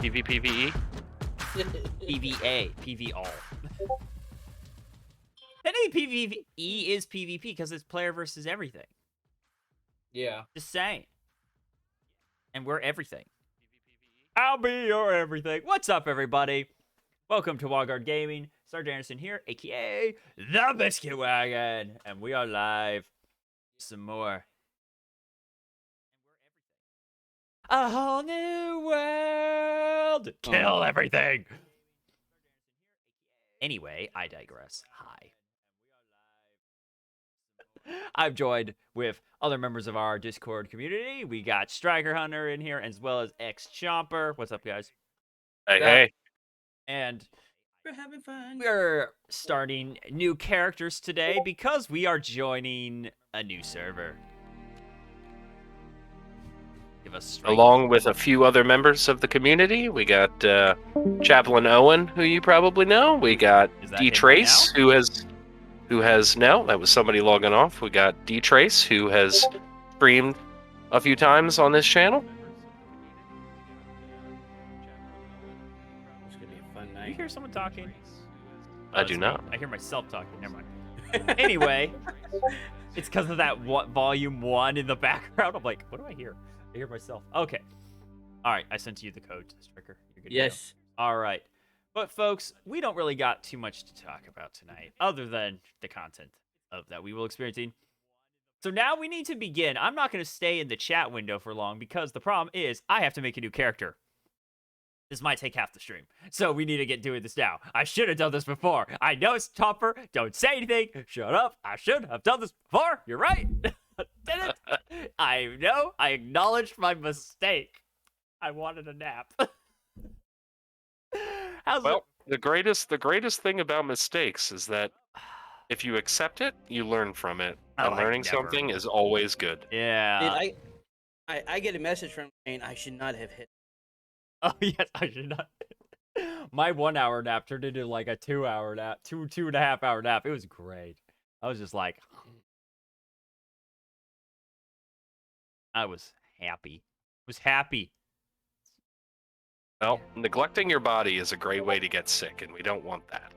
PvPvE? PvA. PV all. Technically, PvE is PvP because it's player versus everything. Yeah. Just saying. And we're everything. I'll be your everything. What's up, everybody? Welcome to Wallguard Gaming. Sergeant Anderson here, aka the Biscuit Wagon. And we are live. Some more. A whole new world. Kill everything. Anyway, I digress. Hi. I'm joined with other members of our Discord community. We got Striker Hunter in here, as well as X Chomper. What's up, guys? Hey. And We're having fun. we're starting new characters today because we are joining a new server. Give us strength. Along with a few other members of the community, we got Chaplain Owen, who you probably know. We got Is that D him right Trace, who has no, that was somebody logging off. We got D Trace, who has streamed a few times on this channel. It's gonna be a fun You night. hear someone talking? I Oh, do it's not. me. I hear myself talking. Never mind. Anyway, it's because of that volume 1 in the background. I'm like, what do I hear? I hear myself. Okay. All right. I sent you the code, Striker. You're good to go. Yes. All right. But, folks, we don't really got too much to talk about tonight other than the content of that we will experiencing. So now we need to begin. I'm not going to stay in the chat window for long because the problem is I have to make a new character. This might take half the stream. So we need to get doing this now. I should have done this before. I know it's Topper. Don't say anything. Shut up. I should have done this before. You're right. Did it. I know. I acknowledged my mistake. I wanted a nap. How's Well, the greatest thing about mistakes is that if you accept it, you learn from it. Oh, And I learning never. something is always good. Dude, Yeah. I get a message from saying I should not have hit. Oh, yes, I should not. My 1 hour nap turned into like a 2 hour nap, two and a half hour nap. It was great. I was just like, I was happy. Was happy. Well, neglecting your body is a great way to get sick, and we don't want that.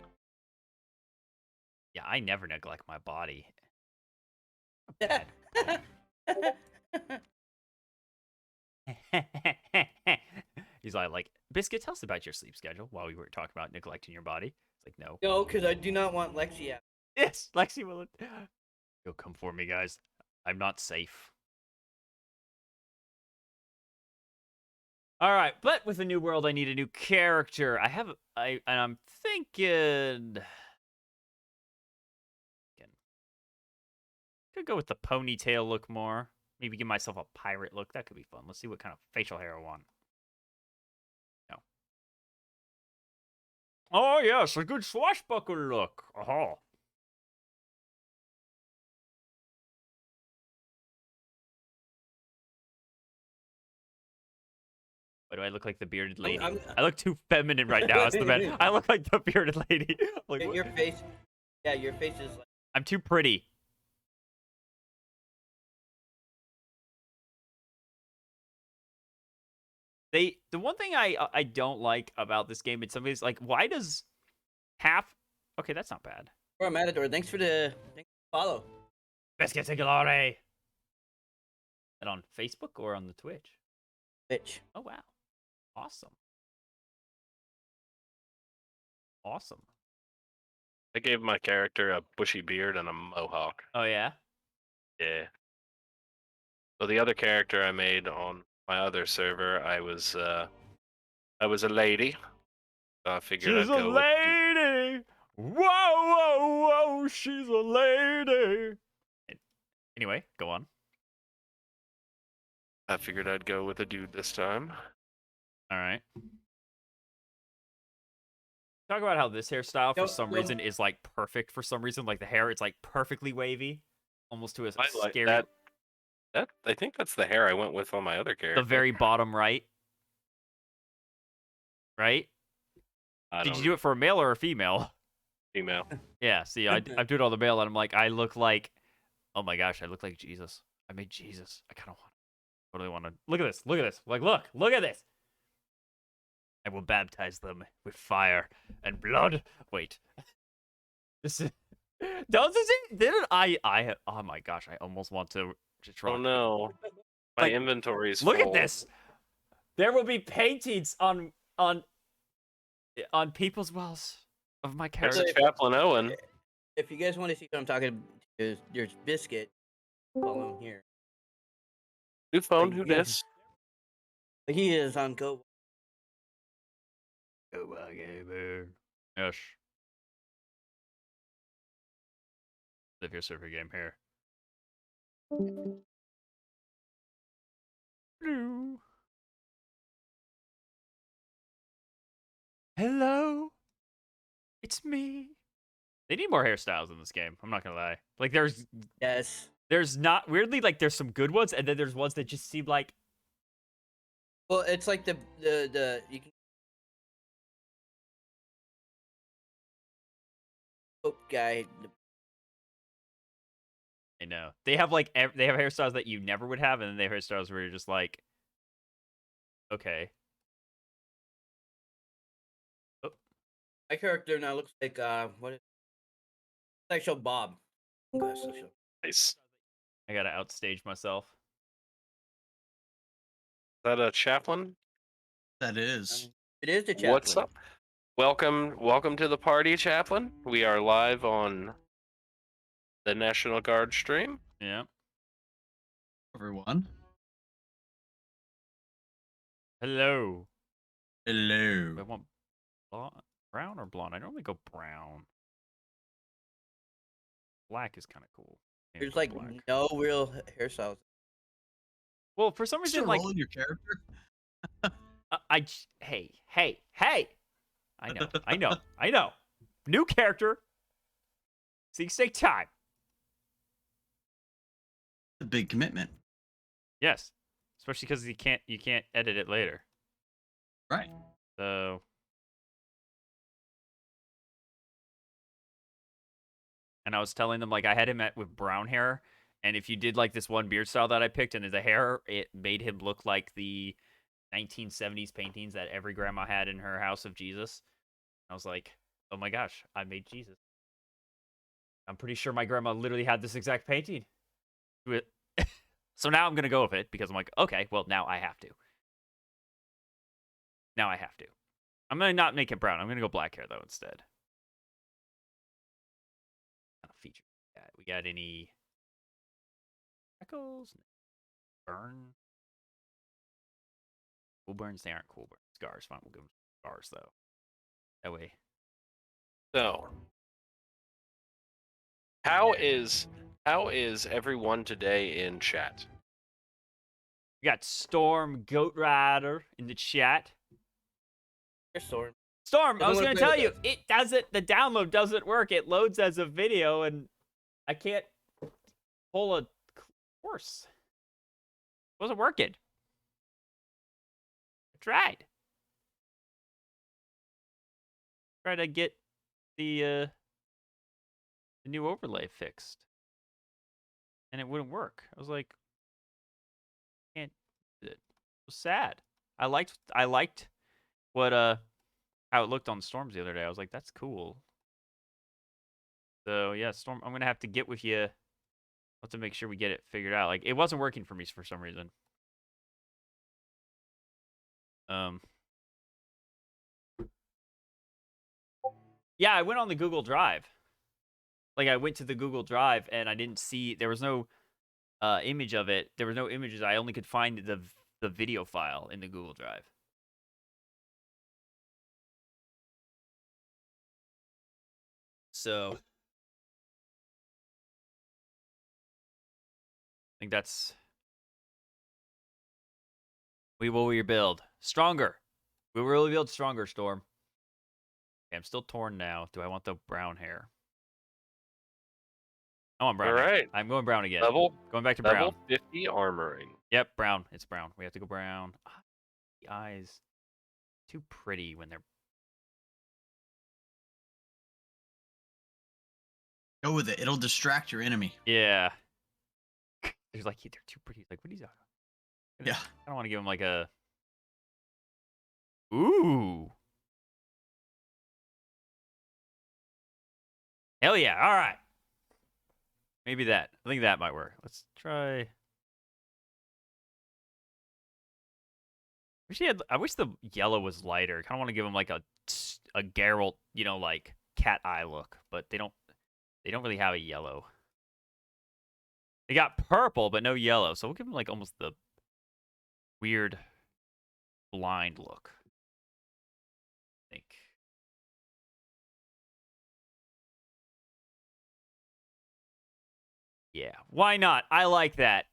Yeah, I never neglect my body. Bad. He's like, Biscuit, tell us about your sleep schedule while we were talking about neglecting your body. It's like, no. No, because I do not want Lexi out. Yes, Lexi will. You'll come for me, guys. I'm not safe. All right, but with a new world, I need a new character. I'm thinking. Could go with the ponytail look more. Maybe give myself a pirate look. That could be fun. Let's see what kind of facial hair I want. No. Oh, yes, a good swashbuckle look. Oh. Why do I look like the bearded lady? I look too feminine right now as the man. I look like the bearded lady. Like, Yeah, your face. Yeah, your face is like. I'm too pretty. The one thing I don't like about this game, it's somebody's like, why does half? Okay, that's not bad. Oh, Matador, thanks for the follow. Biscuit Glory. And on Facebook or on the Twitch? Bitch. Oh wow, awesome, awesome. I gave my character a bushy beard and a mohawk. Oh yeah. Yeah. So the other character I made on my other server, I was a lady. So I figured She's I'd a go lady. Whoa, whoa, whoa! She's a lady. Anyway, go on. I figured I'd go with a dude this time. All right. Talk about how this hairstyle for some reason is like perfect. For some reason, like the hair, it's like perfectly wavy, almost to a I like scary. that. I think that's the hair I went with on my other character. The very bottom right. Right? I Did don't you do it for a male or a female? female. Yeah, see, I do it on the male, and I'm like, I look like, oh my gosh, I look like Jesus. I made Jesus. I kind of want to. Totally want to. Look at this. Look at this. Like, look at this. I will baptize them with fire and blood. Wait. This is. Doesn't it? Didn't I? Oh my gosh! I almost want to try. Oh no, my Like, inventory's Look full. at this. There will be paintings on people's walls of my There's character. a Chaplain Owen. If you guys want to see what I'm talking about, there's Biscuit. Follow him here. New phone, Like, who yeah. dis? He is on Go. Go gamer. Yes. Live your server game here. Hello. Hello. It's me. They need more hairstyles in this game. I'm not gonna lie. Like Yes. there's not weirdly like there's some good ones and then there's ones that just seem like Well, it's like the you can guy. I know. They have like they have hairstyles that you never would have and then they have hairstyles where you're just like okay. Oh, My character now looks like what is Sexual Bob. Sexual. Nice. I got to outstage myself. Is that a Chaplain? That is. It is the chaplain. What's up? Welcome to the party, Chaplain. We are live on the National Guard stream. Yeah. Everyone. Hello. Hello. I want brown or blonde? I normally go brown. Black is kind of cool. Yeah, There's go like black. no real hairstyles. Well, for some reason, Still like rolling your character? hey. I know. New character. Seeks take time. A big commitment. Yes, especially because you can't edit it later. Right. So. And I was telling them like I had him with brown hair, and if you did like this one beard style that I picked, and the hair, it made him look like the 1970s paintings that every grandma had in her house of Jesus. I was like, oh my gosh, I made Jesus. I'm pretty sure my grandma literally had this exact painting. So now I'm gonna go with it because I'm like, okay, well now I have to. I'm gonna not make it brown. I'm gonna go black hair though instead. Feature. We got any echoes? Burn. Cool burns. They aren't cool burns. Scars. Fine. We'll give them scars though. That way. So, how is everyone today in chat? We got Storm Goat Rider in the chat. Here's Storm. Storm, I was Doesn't gonna wanna tell play you, with us. it doesn't. The download doesn't work. It loads as a video, and I can't pull a course. It wasn't working. I tried. Tried to get the new overlay fixed, and it wouldn't work. I was like, can't do it. It was sad. I liked what how it looked on Storms the other day. I was like, that's cool. So yeah, Storm, I'm gonna have to get with you. I'll have to make sure we get it figured out. Like it wasn't working for me for some reason. Yeah, I went on the Google Drive. Like I went to the Google Drive and I didn't see there was no image of it. There were no images. I only could find the video file in the Google Drive. So I think that's we will rebuild stronger. We will rebuild stronger, Storm. Okay, I'm still torn now. Do I want the brown hair? I want brown. All hair. right. I'm going brown again. Level Going back to brown. level 50 armoring. Yep, brown. It's brown. We have to go brown. The eyes too pretty when they're Go with it. It'll distract your enemy. yeah. There's like they're too pretty. Like what are you? Yeah. I don't want to give him like a Ooh. Hell yeah. All right. Maybe that. I think that might work. Let's try. I wish the yellow was lighter. Kind of want to give him like a Geralt, like cat eye look, but they don't really have a yellow. They got purple, but no yellow. So we'll give him like almost the weird blind look. I think. Yeah, why not? I like that.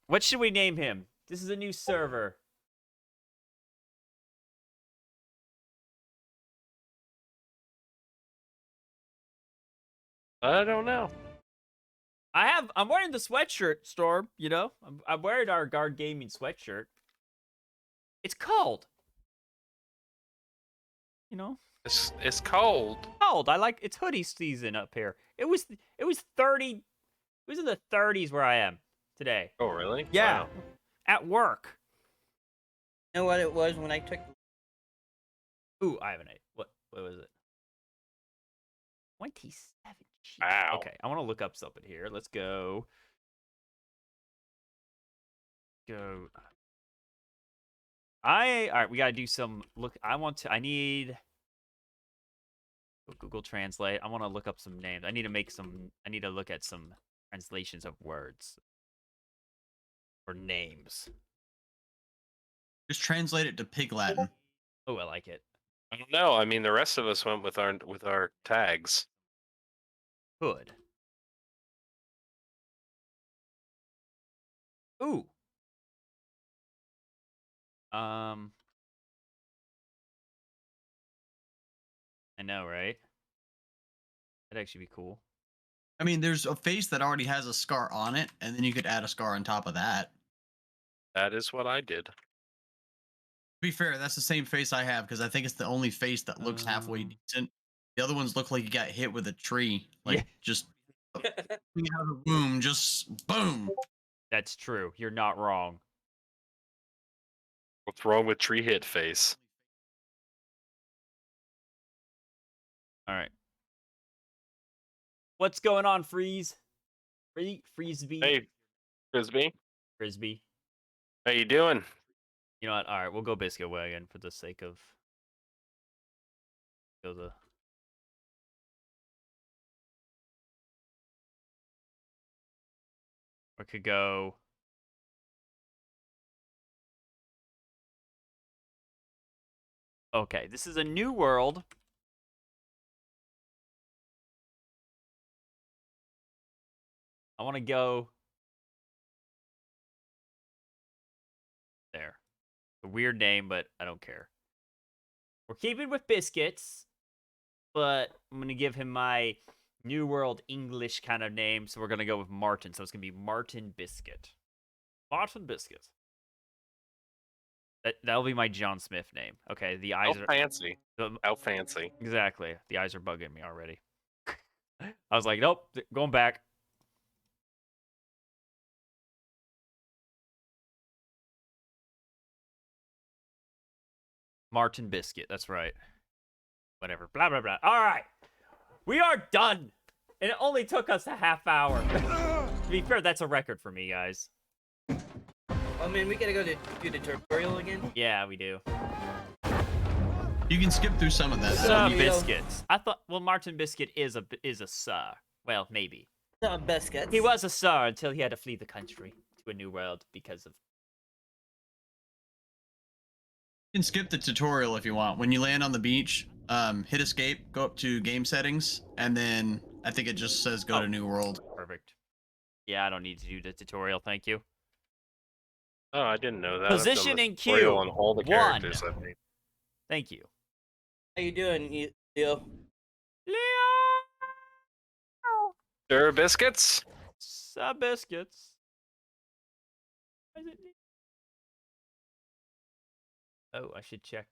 What should we name him? This is a new server. I don't know. I'm wearing the sweatshirt, Storm, I'm wearing our Guard Gaming sweatshirt. It's cold. It's cold. Cold. It's hoodie season up here. It was 30. It was in the 30s where I am today. Oh, really? Yeah. Wow. At work. You know what it was when I took. Ooh, I have an 8. What was it? 27. Jeez. Wow. Okay, I want to look up something here. Let's go. All right, we gotta do some look. I need Google Translate. I want to look up some names. I need to look at some translations of words or names. Just translate it to Pig Latin. Oh, I like it. I don't know. I mean, the rest of us went with our tags. Hood. Ooh. I know, right? That'd actually be cool. I mean, there's a face that already has a scar on it, and then you could add a scar on top of that. That is what I did. To be fair, that's the same face I have because I think it's the only face that looks halfway decent. The other ones look like you got hit with a tree, like just coming out of the womb, just boom. That's true. You're not wrong. What's wrong with tree hit face? All right. What's going on, Freeze? Freezeby? Hey, Frisbee. Frisbee. How you doing? You know what? All right, we'll go Biscuit Wagon for the sake of Or could go. Okay, this is a new world. I want to go there. A weird name, but I don't care. We're keeping with Biscuits, but I'm going to give him my New World English kind of name, so we're going to go with Martin. So it's going to be Martin Biscuit. Martin Biscuit. That'll be my John Smith name. Okay, the eyes How are fancy. How fancy. Exactly. The eyes are bugging me already. I was like, nope, going back. Martin Biscuit. That's right. Whatever. Blah, blah, blah. All right. We are done. And it only took us a half hour. To be fair, that's a record for me, guys. I mean, we gotta go to do the tutorial again. Yeah, we do. You can skip through some of that. Some biscuits. I thought, well, Martin Biscuit is a sir. Well, maybe. Some biscuits. He was a sir until he had to flee the country to a new world because of. You can skip the tutorial if you want. When you land on the beach, hit escape, go up to game settings, and then I think it just says go to new world. Perfect. Yeah, I don't need to do the tutorial. Thank you. Oh, I didn't know that. Position in queue. Tutorial on all the 1. characters I've made. Thank you. How you doing, Leo? Leo! Sir biscuits? Biscuits. Oh, I should check,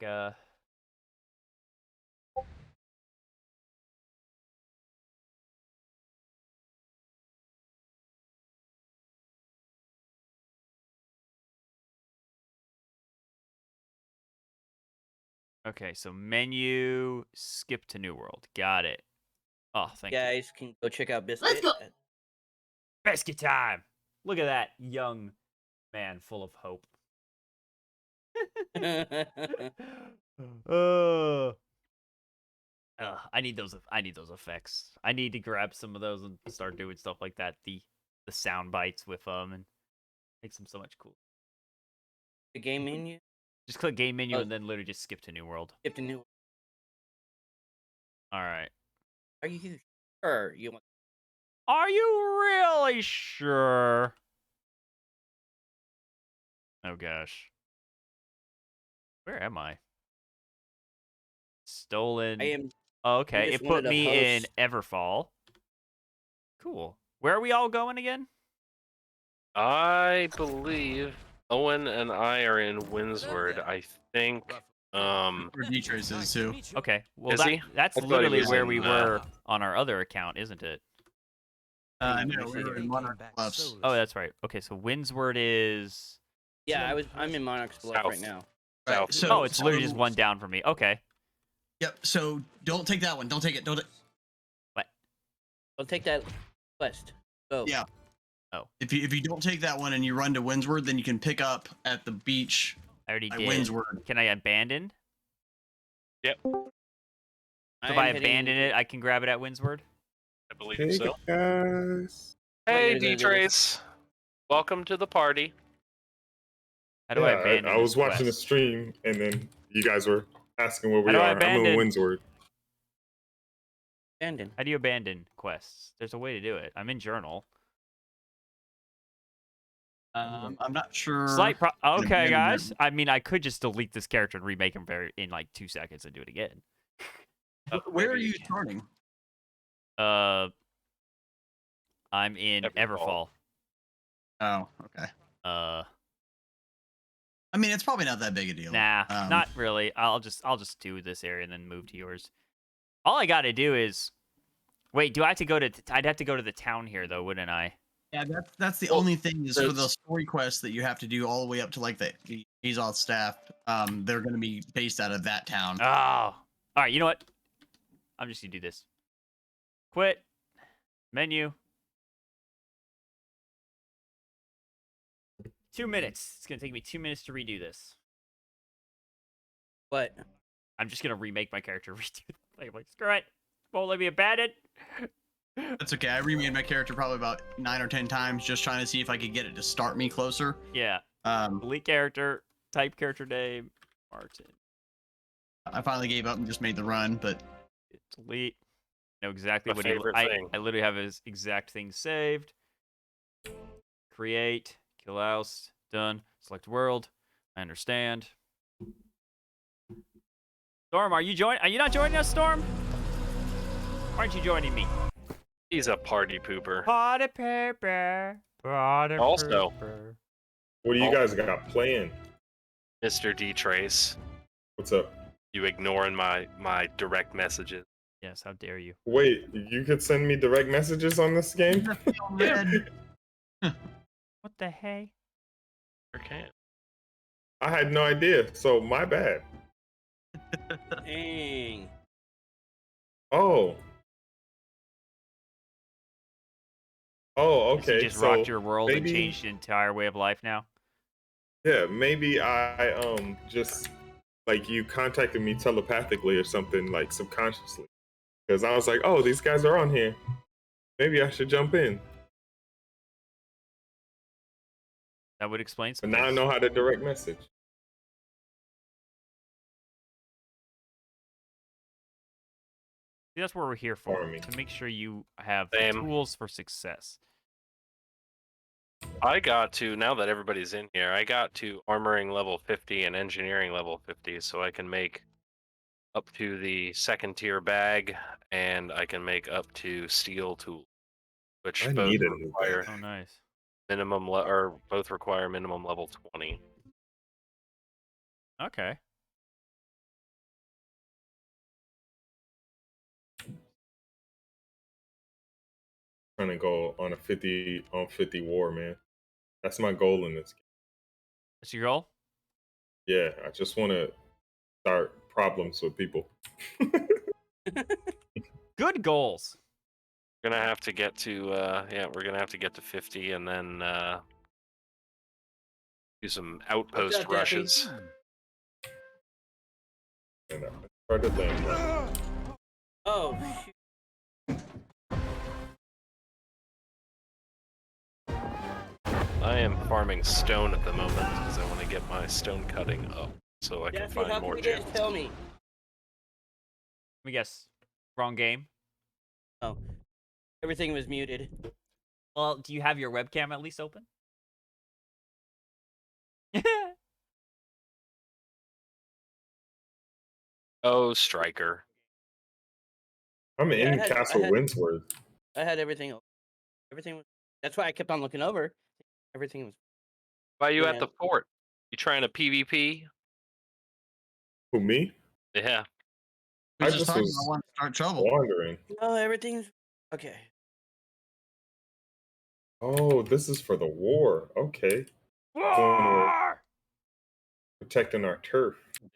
Okay, so menu, skip to new world. Got it. Oh, thank you. Guys can go check out Biscuit. go. Biscuit time. Look at that young man full of hope. uh, I need those. I need those effects. I need to grab some of those and start doing stuff like that. The sound bites with them and makes them so much cool. The game menu. Just click game menu Oh. and then literally just skip to new world. Skip to new. All right. Are you sure you want? Are you really sure? Oh gosh. Where am I? Stolen. I am. Oh, okay, just it one put of the me in hosts. Everfall. Cool. Where are we all going again? I believe Owen and I are in Windsward. I think. Or D-Trace is too. Okay. Well, Is he? that's I thought he literally was where in, we were on our other account, isn't it? No, we were in Monarch Bluffs. Oh, that's right. Okay, so Windsward is. Yeah, I'm in Monarch's Bluff right South. now. Right, South. so, Oh, it's literally just one down from me. Okay. Yep. So don't take that one. Don't take it. Don't. Don't take that west. Go. Yeah. Oh. If you don't take that one and you run to Windsward, then you can pick up at the beach I already at did. Windsward. Can I abandon? Yep, So if I'm I heading- abandon it, I can grab it at Windsward? I believe Hey so. guys. Hey, What, you're gonna do D-Trace. Welcome to the party. How do I Yeah, abandon I was this watching the quest? stream and then you guys were asking where we How do I are. I'm abandon? in Windsward. Abandon. How do you abandon quests? There's a way to do it. I'm in journal. I'm not sure. Slight pro- can Okay, abandon guys. it. I mean, I could just delete this character and remake him in like 2 seconds and do it again. Where are Maybe- you starting? I'm in Everfall. Everfall. Oh, okay. Uh, I mean, it's probably not that big a deal. nah, Um, not really. I'll just do this area and then move to yours. All I got to do is wait. Do I have to go to? I'd have to go to the town here though, wouldn't I? Yeah, that's the Well, only thing is for the there's- story quests that you have to do all the way up to like the Azoth staff. They're going to be based out of that town. Oh, all right. You know what? I'm just gonna do this. Quit. Menu. 2 minutes. It's gonna take me 2 minutes to redo this. What? I'm just gonna remake my character. Redo the thing. I'm like, screw it. Won't let me abandon. That's okay. I remade my character probably about 9 or 10 times just trying to see if I could get it to start me closer. Yeah. Um, Delete character. Type character name. Martin. I finally gave up and just made the run, but Delete. Know exactly My what favorite thing. I literally have his exact thing saved. Create. Kill oust. Done. Select world. I understand. Storm, are you not joining us, Storm? Why aren't you joining me? He's a party pooper. Party paper. Party Also- paper. What do you Oh. guys got playing? Mr. D-Trace, What's up? you ignoring my direct messages. Yes, how dare you? Wait, you could send me direct messages on this game? red. What the hey? Okay. I had no idea, so my bad. Dang. Oh. Oh, Has he okay. just so rocked your world and maybe- changed the entire way of life now? Yeah, maybe I just like you contacted me telepathically or something, like subconsciously. Because I was like, oh, these guys are on here. Maybe I should jump in. That would explain But some now I things. know how to direct message. See, that's what we're here for, Farming. to make sure you have the Same. tools for success. I got to, now that everybody's in here, I got to armoring level 50 and engineering level 50, so I can make up to the second tier bag, and I can make up to steel tool, which I both need a new require bag. Oh, nice. or both require minimum level 20. Okay. Trying to go on a 50 on 50 war, man. That's my goal in this game. That's your goal? Yeah, I just want to start problems with people. Good goals. We're gonna have to get to we're gonna have to get to 50 and then do some outpost up, Daffy? rushes. And I started landing. Oh, shoot. I am farming stone at the moment because I want to get my stone cutting up so I can Daffy, find how more come you didn't gems. tell me? Let me guess. Wrong game. Oh, everything was muted. Well, do you have your webcam at least open? Oh, Striker. I'm Yeah, in Castle Windsworth. I had everything. Everything was. That's why I kept on looking over. Everything was. Why are you Yeah. at the fort? You trying to PvP? Who, me? Yeah. We I just just talking was about wanting to start trouble. wandering. No, everything's okay. Oh, this is for the war. Okay. When we're War! protecting our turf. We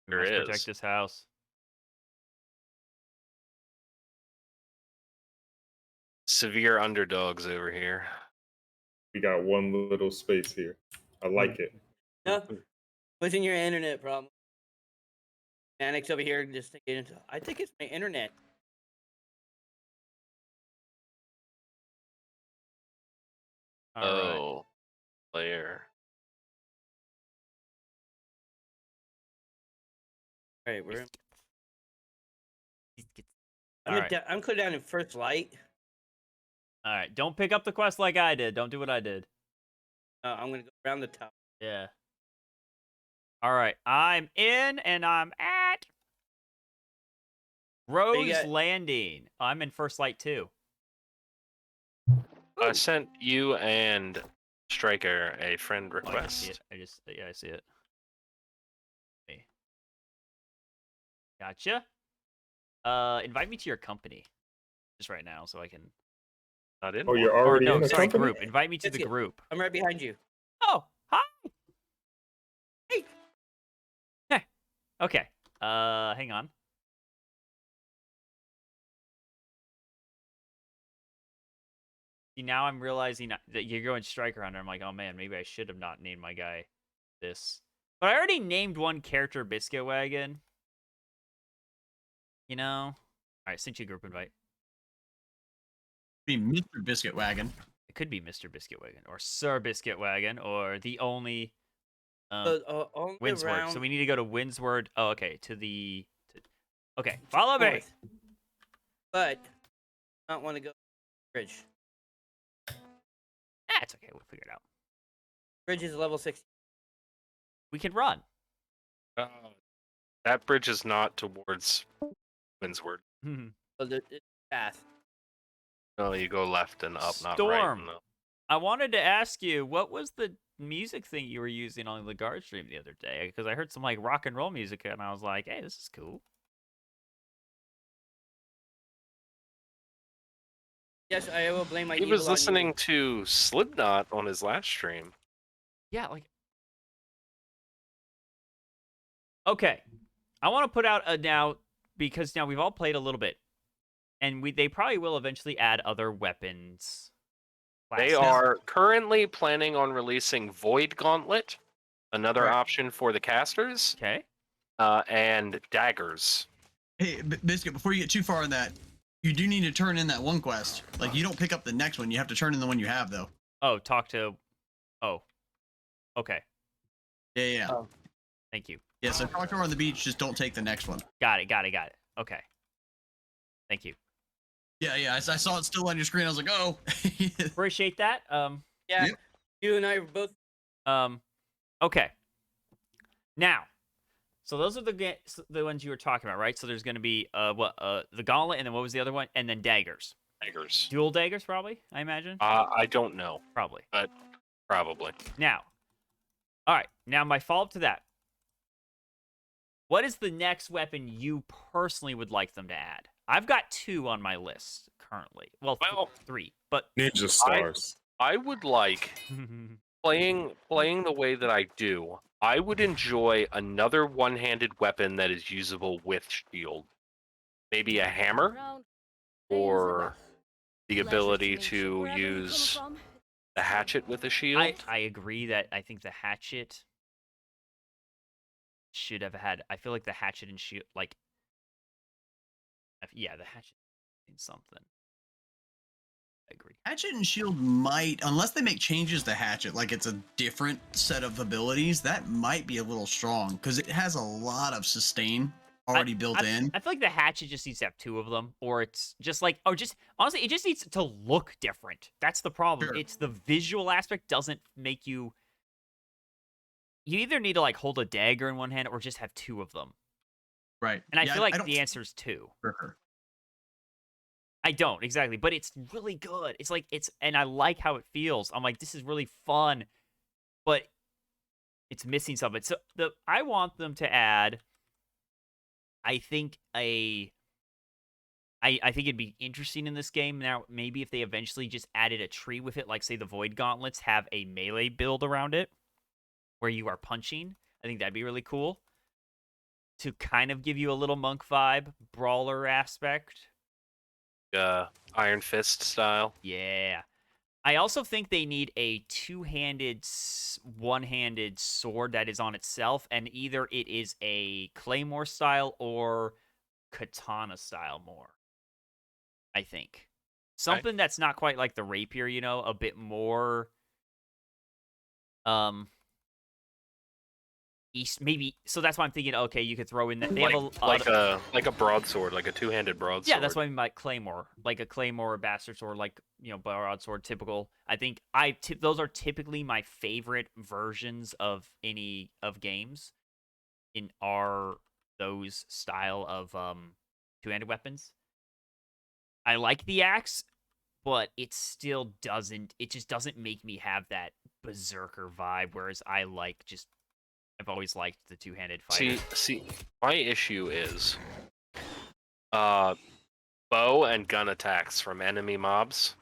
There must is. protect this house. Severe underdogs over here. We got one little space here. I like it. No, what's in your internet problem? Annex over here just thinking. I think it's my internet. All right. Oh, player. All right, we're. All right. I'm clear down in first light. All right. Don't pick up the quest like I did. Don't do what I did. I'm gonna go around the top. Yeah. All right. I'm in and I'm at Rose got- Landing. I'm in first light too. I sent you and Striker a friend Oh, I can see request. it. I see it. Okay. Gotcha. Invite me to your company. Just right now so I can. Not in Oh, one. you're Or already no, in a sorry, company? group. Invite me to the Biscuit. group. I'm right behind you. Oh, hi. Hey. Hey. Okay. Hang on. See, now I'm realizing that you're going Striker Hunter. I'm like, oh man, maybe I should have not named my guy this. But I already named one character Biscuit Wagon. You know? All right, sent you a group invite. Be Mr. Biscuit Wagon. It could be Mr. Biscuit Wagon or Sir Biscuit Wagon or the only Only Windsward. around So we need to go to Windsward. Oh, okay. Okay, follow me. north. But I don't want to go bridge. It's okay. We'll figure it out. Bridge is level 60. We can run. That bridge is not towards Windsward. So it's fast. No, you go left and up, not right. Storm. No. I wanted to ask you, what was the music thing you were using on the guard stream the other day? Because I heard some like rock and roll music and I was like, hey, this is cool. Yes, I will blame my He evil was on you. listening to Slipknot on his last stream. Yeah, like. Okay, I want to put out a now because now we've all played a little bit, and they probably will eventually add other weapons. They are currently planning on releasing Void Gauntlet, another Right. option for the casters, Okay. and daggers. Hey, Biscuit, before you get too far in that, you do need to turn in that one quest. Like, you don't pick up the next one. You have to turn in the one you have, though. Oh, talk to. Oh. Okay. Yeah. Oh. Thank you. Yeah, so talk to her on the beach. Just don't take the next one. Got it. Okay. Thank you. Yeah. I saw it still on your screen. I was like, oh. Appreciate that. Yeah, Yep. you and I were both. Okay. Now, so those are the ones you were talking about, right? So there's going to be the gauntlet, and then what was the other one? And then daggers. Daggers. Dual daggers, probably. I imagine. I don't know, Probably. but probably. Now, all right. Now, my follow-up to that. What is the next weapon you personally would like them to add? I've got 2 on my list currently. Well, 3, but Ninja stars. I would like playing the way that I do, I would enjoy another one-handed weapon that is usable with shield. Maybe a hammer or the ability to use the hatchet with a shield. I agree that I think the hatchet should have had. I feel like the hatchet and shield, like, yeah, the hatchet means something. I agree. Hatchet and shield might, unless they make changes to hatchet, like it's a different set of abilities, that might be a little strong because it has a lot of sustain already built in. I feel like the hatchet just needs to have 2 of them, or it's just like, or just honestly, it just needs to look different. That's the problem. Sure. It's the visual aspect doesn't make you. You either need to like hold a dagger in one hand or just have 2 of them. Right. And I Yeah, feel like don't the answer is 2. prefer. I don't exactly, but it's really good. It's like and I like how it feels. I'm like, this is really fun, but it's missing something. So I want them to add. I think I think it'd be interesting in this game now. Maybe if they eventually just added a tree with it, like say the Void Gauntlets have a melee build around it, where you are punching. I think that'd be really cool. To kind of give you a little monk vibe, brawler aspect. Iron Fist style. Yeah. I also think they need a two-handed, one-handed sword that is on itself, and either it is a claymore style or katana style more. I think something that's not quite like the rapier, you know, a bit more east maybe. So that's why I'm thinking. Okay, you could throw in that they have like a broadsword, like a two-handed broadsword. yeah, that's what I mean by claymore, like a claymore or bastard sword, like, you know, broadsword, typical. I think those are typically my favorite versions of any of games. Are those style of two-handed weapons. I like the axe, but it still doesn't. It just doesn't make me have that berserker vibe. Whereas I've always liked the two-handed fighter. See, my issue is, bow and gun attacks from enemy mobs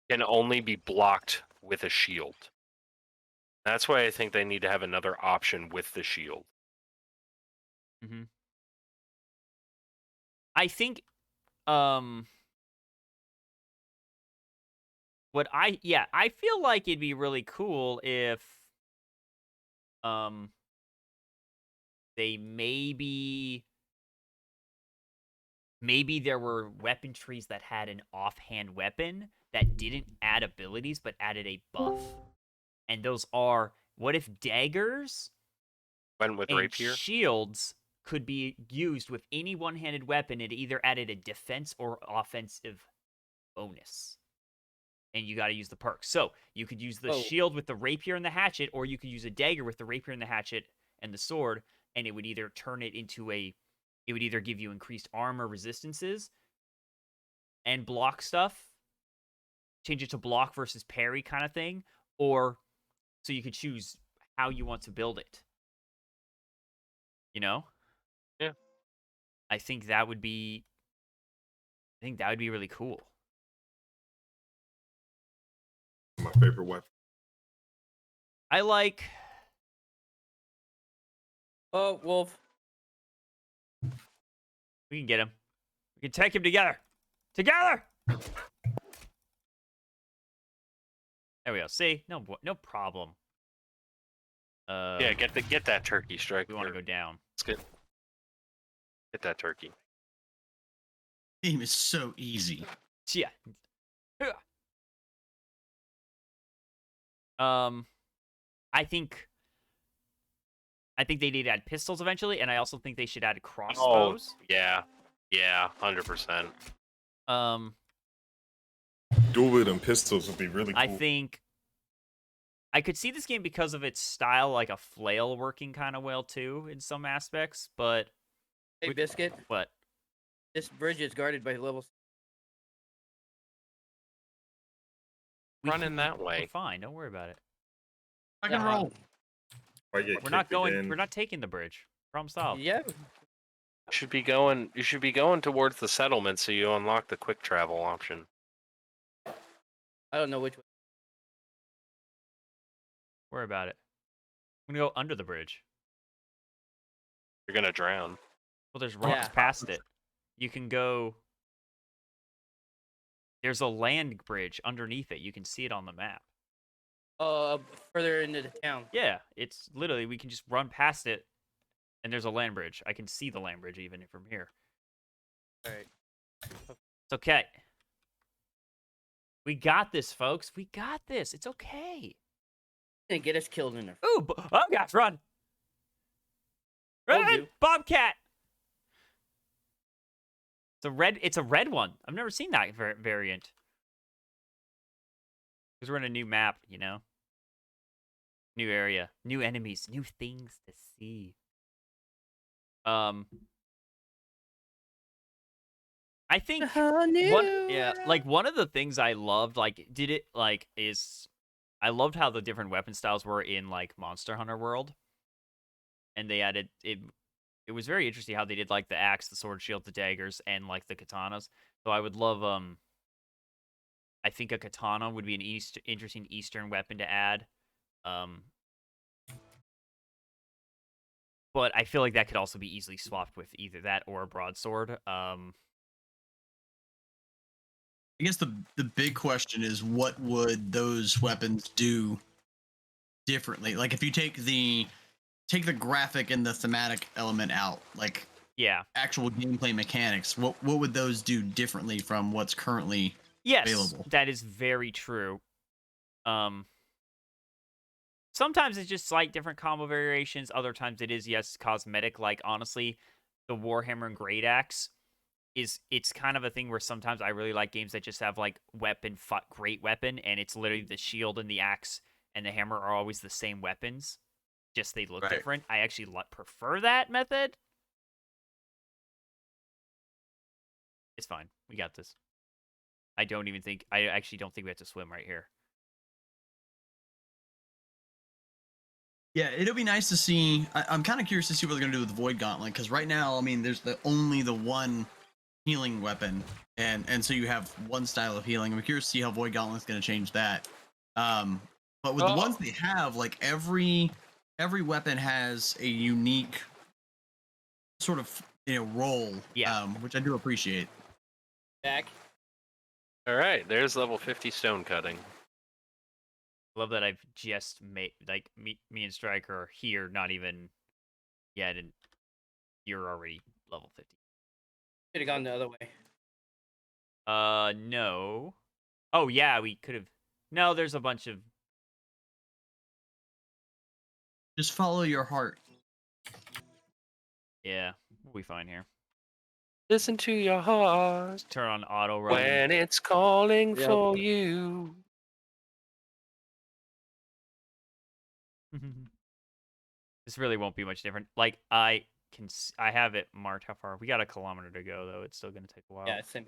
can only be blocked with a shield. That's why I think they need to have another option with the shield. Mm-hmm. I think, I feel like it'd be really cool if, they maybe there were weapon trees that had an offhand weapon that didn't add abilities but added a buff. And those are, what if daggers When with and rapier, shields could be used with any one-handed weapon? It either added a defense or offensive bonus. And you got to use the perks. So you could use the shield with the rapier and the hatchet, or you could use a dagger with the rapier and the hatchet and the sword, and it would either turn it into it would either give you increased armor resistances and block stuff, change it to block versus parry kind of thing, or so you could choose how you want to build it. You know? Yeah. I think that would be really cool. My favorite weapon. I like. Oh, Wolf. We can get him. We can take him together. Together! There we go. See? No problem. yeah, get that turkey strike. We want to go down. Let's get that turkey. Game is so easy. Yeah. I think they need to add pistols eventually, and I also think they should add crossbows. Oh, yeah, 100%. Dual wielding pistols would be really cool. I think I could see this game because of its style, like a flail working kind of well too in some aspects. But Hey, Biscuit. What? This bridge is guarded by levels. Running that We're way. fine. Don't worry about it. I can roll. We're not going. We're not taking the bridge. Problem solved. Yeah. You should be going towards the settlement so you unlock the quick travel option. I don't know which way. Worry about it. I'm gonna go under the bridge. You're gonna drown. Well, there's rocks Yeah. past it. You can go. There's a land bridge underneath it. You can see it on the map. Further into the town. Yeah, it's literally we can just run past it, and there's a land bridge. I can see the land bridge even from here. All right. It's okay. We got this, folks. We got this. It's okay. Gonna get us killed in there. Ooh, oh gosh, run! Told Run, you. Bobcat! It's a red one. I've never seen that variant. Because we're in a new map, you know? New area, new enemies, new things to see. I think one of the things I loved, I loved how the different weapon styles were in like Monster Hunter World. And they added it was very interesting how they did like the axe, the sword, shield, the daggers, and like the katanas. So I would love I think a katana would be an interesting Eastern weapon to add. But I feel like that could also be easily swapped with either that or a broadsword. I guess the big question is, what would those weapons do differently? Like if you take the graphic and the thematic element out, like yeah, actual gameplay mechanics, what would those do differently from what's currently available? That is very true. Sometimes it's just slight different combo variations. Other times it is, yes, cosmetic. Like, honestly, the Warhammer and Great Axe it's kind of a thing where sometimes I really like games that just have, like, great weapon, and it's literally the shield and the axe and the hammer are always the same weapons. Just they look different. I actually prefer that method. It's fine. We got this. I actually don't think we have to swim right here. Yeah, it'll be nice to see. I'm kind of curious to see what they're going to do with the Void Gauntlet, because right now, I mean, there's only the one healing weapon, and so you have one style of healing. I'm curious to see how Void Gauntlet's going to change that. But with the ones they have, like every weapon has a unique sort of role, which I do appreciate. Back. All right, there's level 50 stone cutting. Love that I've just made, like, me and Striker are here, not even yet, and you're already level 50. Could have gone the other way. No. Oh, yeah, we could have. No, there's a bunch of. Just follow your heart. Yeah, we'll be fine here. Listen to your heart. Turn on auto run. When it's calling for you. This really won't be much different. Like, I have it marked how far. We got 1 kilometer to go, though. It's still going to take a while. Yeah, same.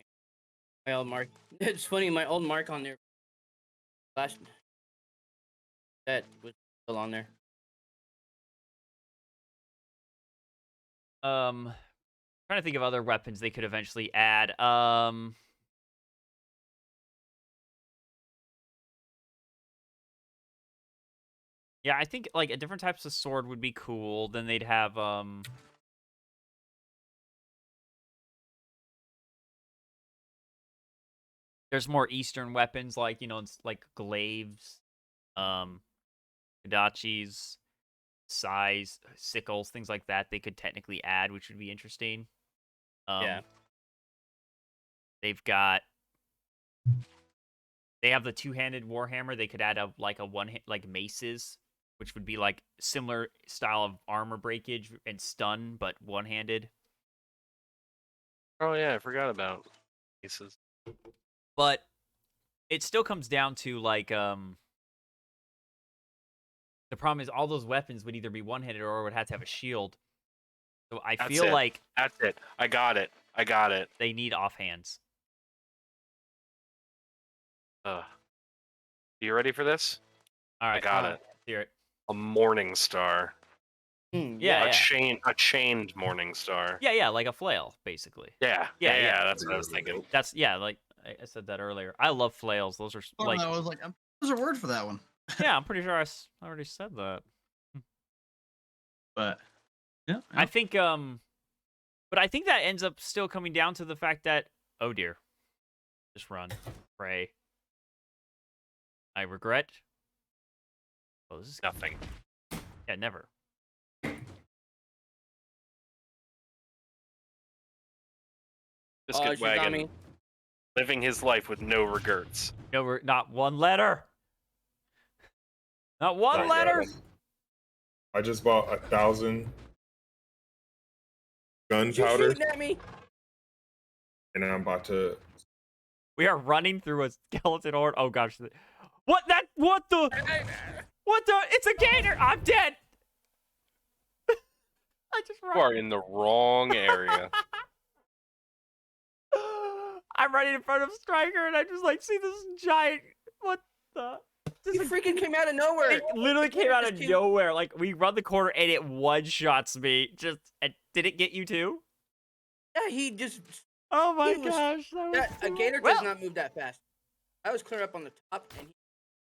My old mark. It's funny, my old mark on there. That was still on there. Trying to think of other weapons they could eventually add. Yeah, I think like different types of sword would be cool. Then they'd have there's more Eastern weapons like, like glaives, kodachis, sais, sickles, things like that they could technically add, which would be interesting. Yeah. They have the two-handed warhammer. They could add a one-hand, like maces, which would be like similar style of armor breakage and stun, but one-handed. Oh yeah, I forgot about pieces. But it still comes down to like the problem is all those weapons would either be one-handed or would have to have a shield. So I feel like that's it. I got it. They need offhands. You ready for this? All right, I got it. Hear it. A morning star. Yeah, a chained morning star. Yeah, like a flail, basically. Yeah. That's what I was thinking. That's like I said that earlier. I love flails. Those are like. I was like, there's a word for that one. Yeah, I'm pretty sure I already said that. But yeah, I think but I think that ends up still coming down to the fact that, oh dear, just run, pray. I regret. Oh, this is Nothing. yeah, never. Biscuit she's on Wagon me. living his life with no regrets. No, not one letter. Not one Not letter. yet. I just bought 1,000 She's gunpowder, shooting at me. and I'm about to. We are running through a skeleton horde. Oh gosh. What that? What the? What the? It's a gator. I'm dead. I just You ran. are in the wrong area. I'm running in front of Striker, and I just like see this giant. What the? This He is freaking came out of nowhere. It literally came out of Just came- nowhere. Like we run the corner and it one shots me. Just did it get you too? Yeah, he just. Oh my He was- gosh! That was A so- gator Well, does not move that fast. I was clear up on the top, and he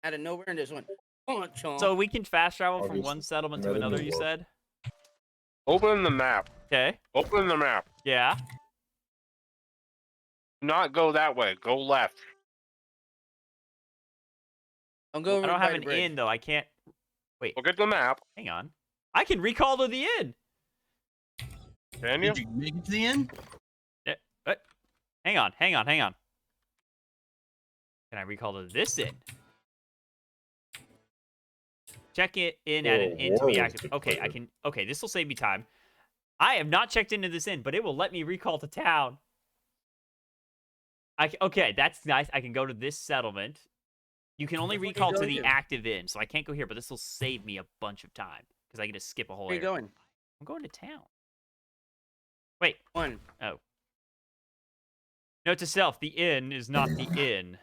out of nowhere and just went. Chomp. So we can fast travel from Obviously, one settlement to another another. new You world. said. Open the map. Okay. Open the map. Yeah. Do not go that way. Go left. I'll go over I don't by have the an bridge. inn though. I can't. Look at the map. Hang on. I can recall to the inn. Can you? did you make it to the end? Hang on. Hang on. Hang on. Can I recall to this inn? Check it in at an Whoa, inn to be whoa. active. Okay, I can. Okay, this will save me time. I have not checked into this inn, but it will let me recall to town. Okay, that's nice. I can go to this settlement. You can only Which one you recall to going the to? active inn, so I can't go here, but this will save me a bunch of time because I get to skip a whole Where you area. going? I'm going to town. Wait. One. Oh. Note to self: the inn is not the inn.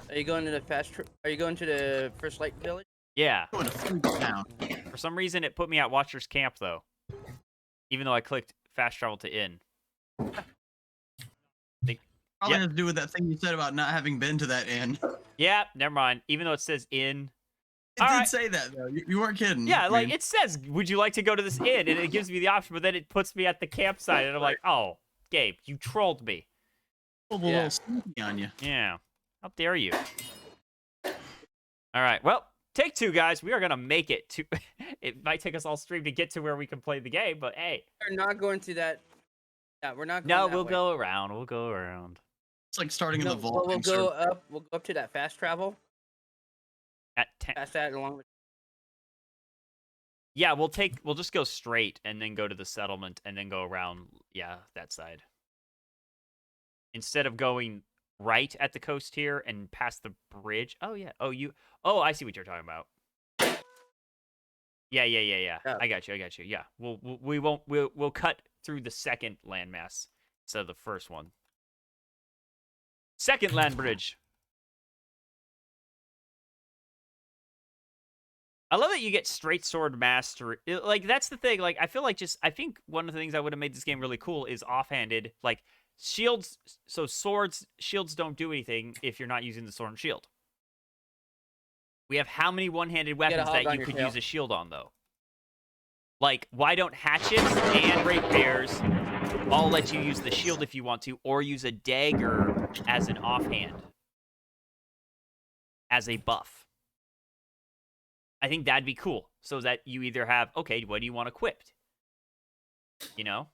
Are you going to the Are you going to the First Light Village? Yeah. Going to food town. For some reason, it put me at Watcher's Camp though, even though I clicked fast travel to inn. Probably Yep. has to do with that thing you said about not having been to that inn. Yeah, never mind. Even though it says inn. It All did right. say that though. You weren't kidding. Yeah, I like mean, it says, would you like to go to this inn? And it gives me the option, but then it puts me at the campsite, and I'm like, oh, Gabe, you trolled me. pulled a Yeah. little sneaky on you. Yeah. How dare you? All right. Well, take two, guys. We are gonna make it to. It might take us all stream to get to where we can play the game, but hey. We're not going to that. Yeah, we're not going No, that we'll way. go around. We'll go around. It's like starting in No, the vault. we'll and go sort of- up. We'll go up to that fast travel. At 10. Past that along with. Yeah, we'll just go straight and then go to the settlement and then go around, yeah, that side. Instead of going right at the coast here and past the bridge. Oh yeah. Oh, I see what you're talking about. Yeah. Yeah. I got you. Yeah. We'll cut through the second landmass instead of the first one. Second land bridge. I love that you get straight sword mastery. Like that's the thing. Like I think one of the things that would have made this game really cool is offhanded. Like shields. So shields don't do anything if you're not using the sword and shield. We have how many one-handed weapons hog that on you your could tail. use a shield on though? Like why don't hatchets and rapiers all let you use the shield if you want to, or use a dagger as an offhand as a buff? I think that'd be cool. So that you either have, okay, what do you want equipped? You know?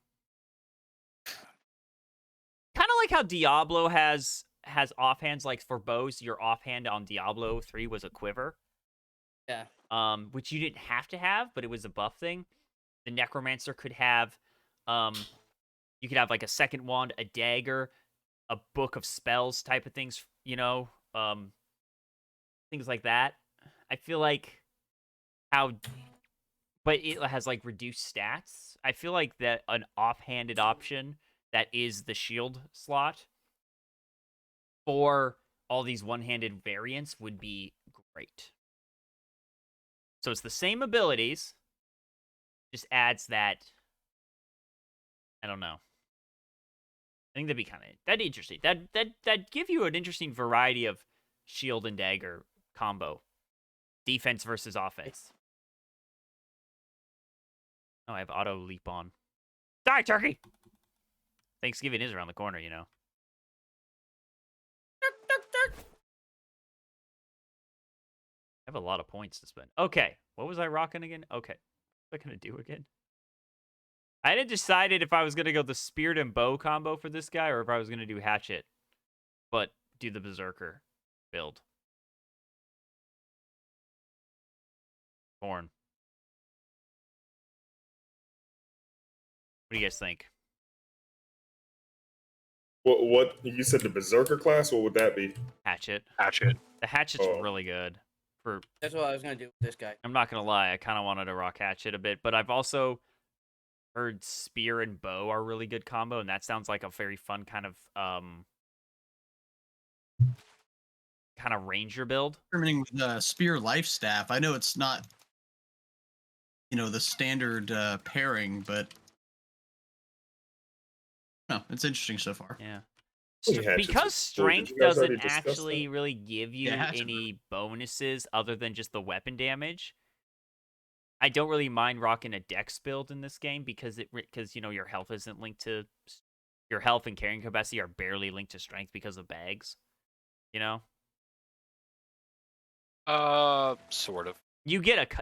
Kind of like how Diablo has offhands, like for bows, your offhand on Diablo 3 was a quiver. Yeah. Which you didn't have to have, but it was a buff thing. The Necromancer could have, you could have like a second wand, a dagger, a book of spells type of things, you know? Things like that. I feel like but it has like reduced stats. I feel like that an offhanded option that is the shield slot for all these one-handed variants would be great. So it's the same abilities, just adds that. I don't know. I think that'd be interesting. That'd give you an interesting variety of shield and dagger combo defense versus offense. Oh, I have auto leap on. Die, turkey! Thanksgiving is around the corner, you know. I have a lot of points to spend. Okay, what was I rocking again? Okay, what am I gonna do again? I hadn't decided if I was gonna go the spear and bow combo for this guy or if I was gonna do hatchet, but do the berserker build. Corn. What do you guys think? What you said the berserker class? What would that be? Hatchet. Hatchet. The hatchet's Oh. really good. For That's what I was gonna do with this guy. I'm not gonna lie, I kind of wanted to rock hatchet a bit, but I've also heard spear and bow are really good combo, and that sounds like a very fun kind of ranger build. Experimenting with the spear life staff. I know it's not, the standard pairing, but no, it's interesting so far. Yeah. think hatchet's Because cool. strength Did you guys already doesn't discuss actually that? really give you Yeah, hatchet. any bonuses other than just the weapon damage. I don't really mind rocking a dex build in this game because your health isn't linked to your health and carrying capacity are barely linked to strength because of bags. You know? Sort of. You get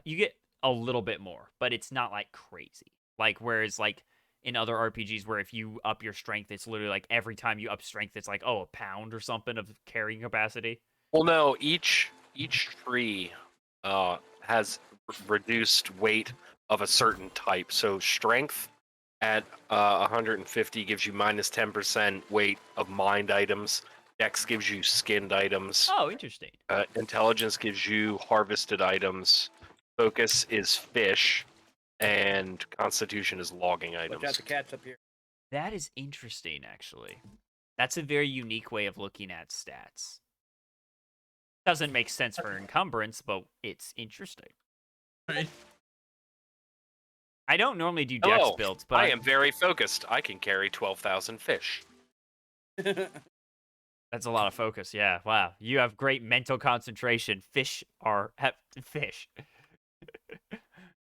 a little bit more, but it's not like crazy. Like whereas like in other RPGs where if you up your strength, it's literally like every time you up strength, it's like a pound or something of carrying capacity. Well, no, each tree has reduced weight of a certain type. So strength at 150 gives you minus 10% weight of mined items. Dex gives you skinned items. Oh, interesting. Intelligence gives you harvested items. Focus is fish, and Constitution is logging Watch out, items. the cat's up here. That is interesting, actually. That's a very unique way of looking at stats. Doesn't make sense for encumbrance, but it's interesting. Right. I don't normally do dex Hello, builds, but I am very focused. I can carry 12,000 fish. that's a lot of focus. Yeah, wow. You have great mental concentration. Fish are fish.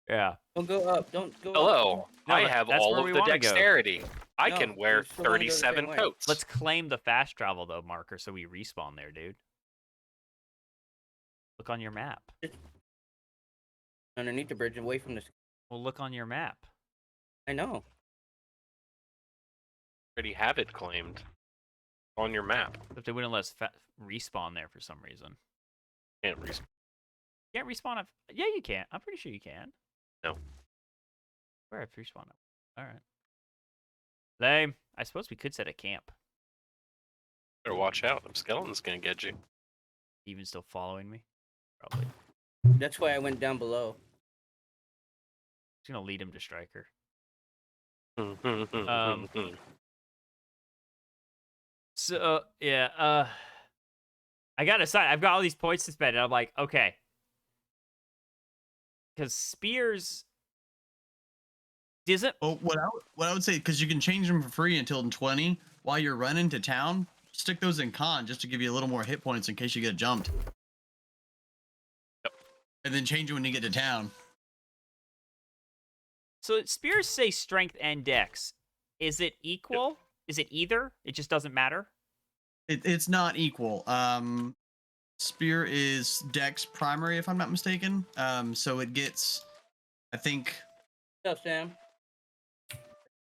Yeah. Don't go up. Don't go up. Hello, No, I but have that's all where of we the wanna go. dexterity. I No, can wear you still wanna go the same 37 way. coats. Let's claim the fast travel, though, Marker, so we respawn there, dude. Look on your map. Underneath the bridge, away from this. Well, look on your map. I know. already have it claimed on your map. If they wouldn't let us respawn there for some reason. Can't respawn. You can't respawn. Yeah, you can. I'm pretty sure you can. No. Where have respawn? All right. Lame. I suppose we could set a camp. Better watch out. Them skeletons gonna get you. Even still following me? Probably. That's why I went down below. Just gonna lead him to striker. Um, So yeah, I gotta decide. I've got all these points to spend, and I'm like, okay, because spears doesn't. Well, what I would say, because you can change them for free until 20 while you're running to town. Stick those in con just to give you a little more hit points in case you get jumped. Yep. And then change it when you get to town. So spears say strength and dex. Is it equal? Is it either? It just doesn't matter. It's not equal. Spear is dex primary, if I'm not mistaken. So it gets, I think What's up, Sam?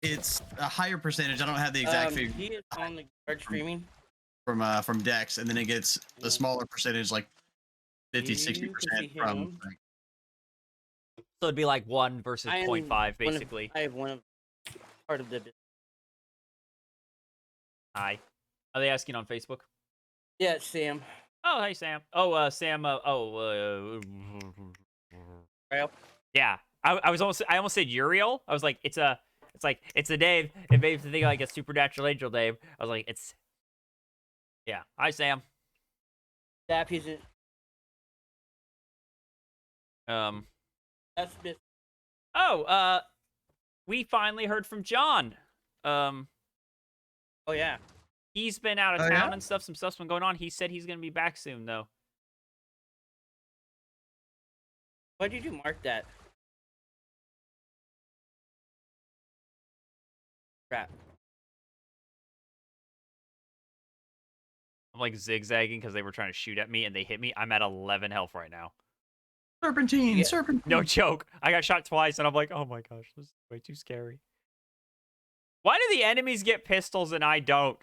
it's a higher percentage. I don't have the exact figure He is on the guard streaming. from dex, and then it gets a smaller percentage, like 50, You can 60% see from him. strength. So it'd be like 1 versus I am 0.5, one of- basically. I have one of part of the. Hi. Are they asking on Facebook? Yeah, it's Sam. Oh, hey Sam. Oh, Sam. Right. Yeah. I almost said Uriel. I was like, it's a Dave. It made me think like a supernatural angel Dave. I was like, it's. Yeah. Hi Sam. Zap, he's in. That's Biscuit. Oh, we finally heard from John. Oh yeah. He's been out of Oh, town yeah? and stuff. Some stuff's been going on. He said he's gonna be back soon though. Why did you mark that? Crap. I'm like zigzagging because they were trying to shoot at me and they hit me. I'm at 11 health right now. Serpentine, Yeah. serpentine. No joke. I got shot twice and I'm like, oh my gosh, this is way too scary. Why do the enemies get pistols and I don't?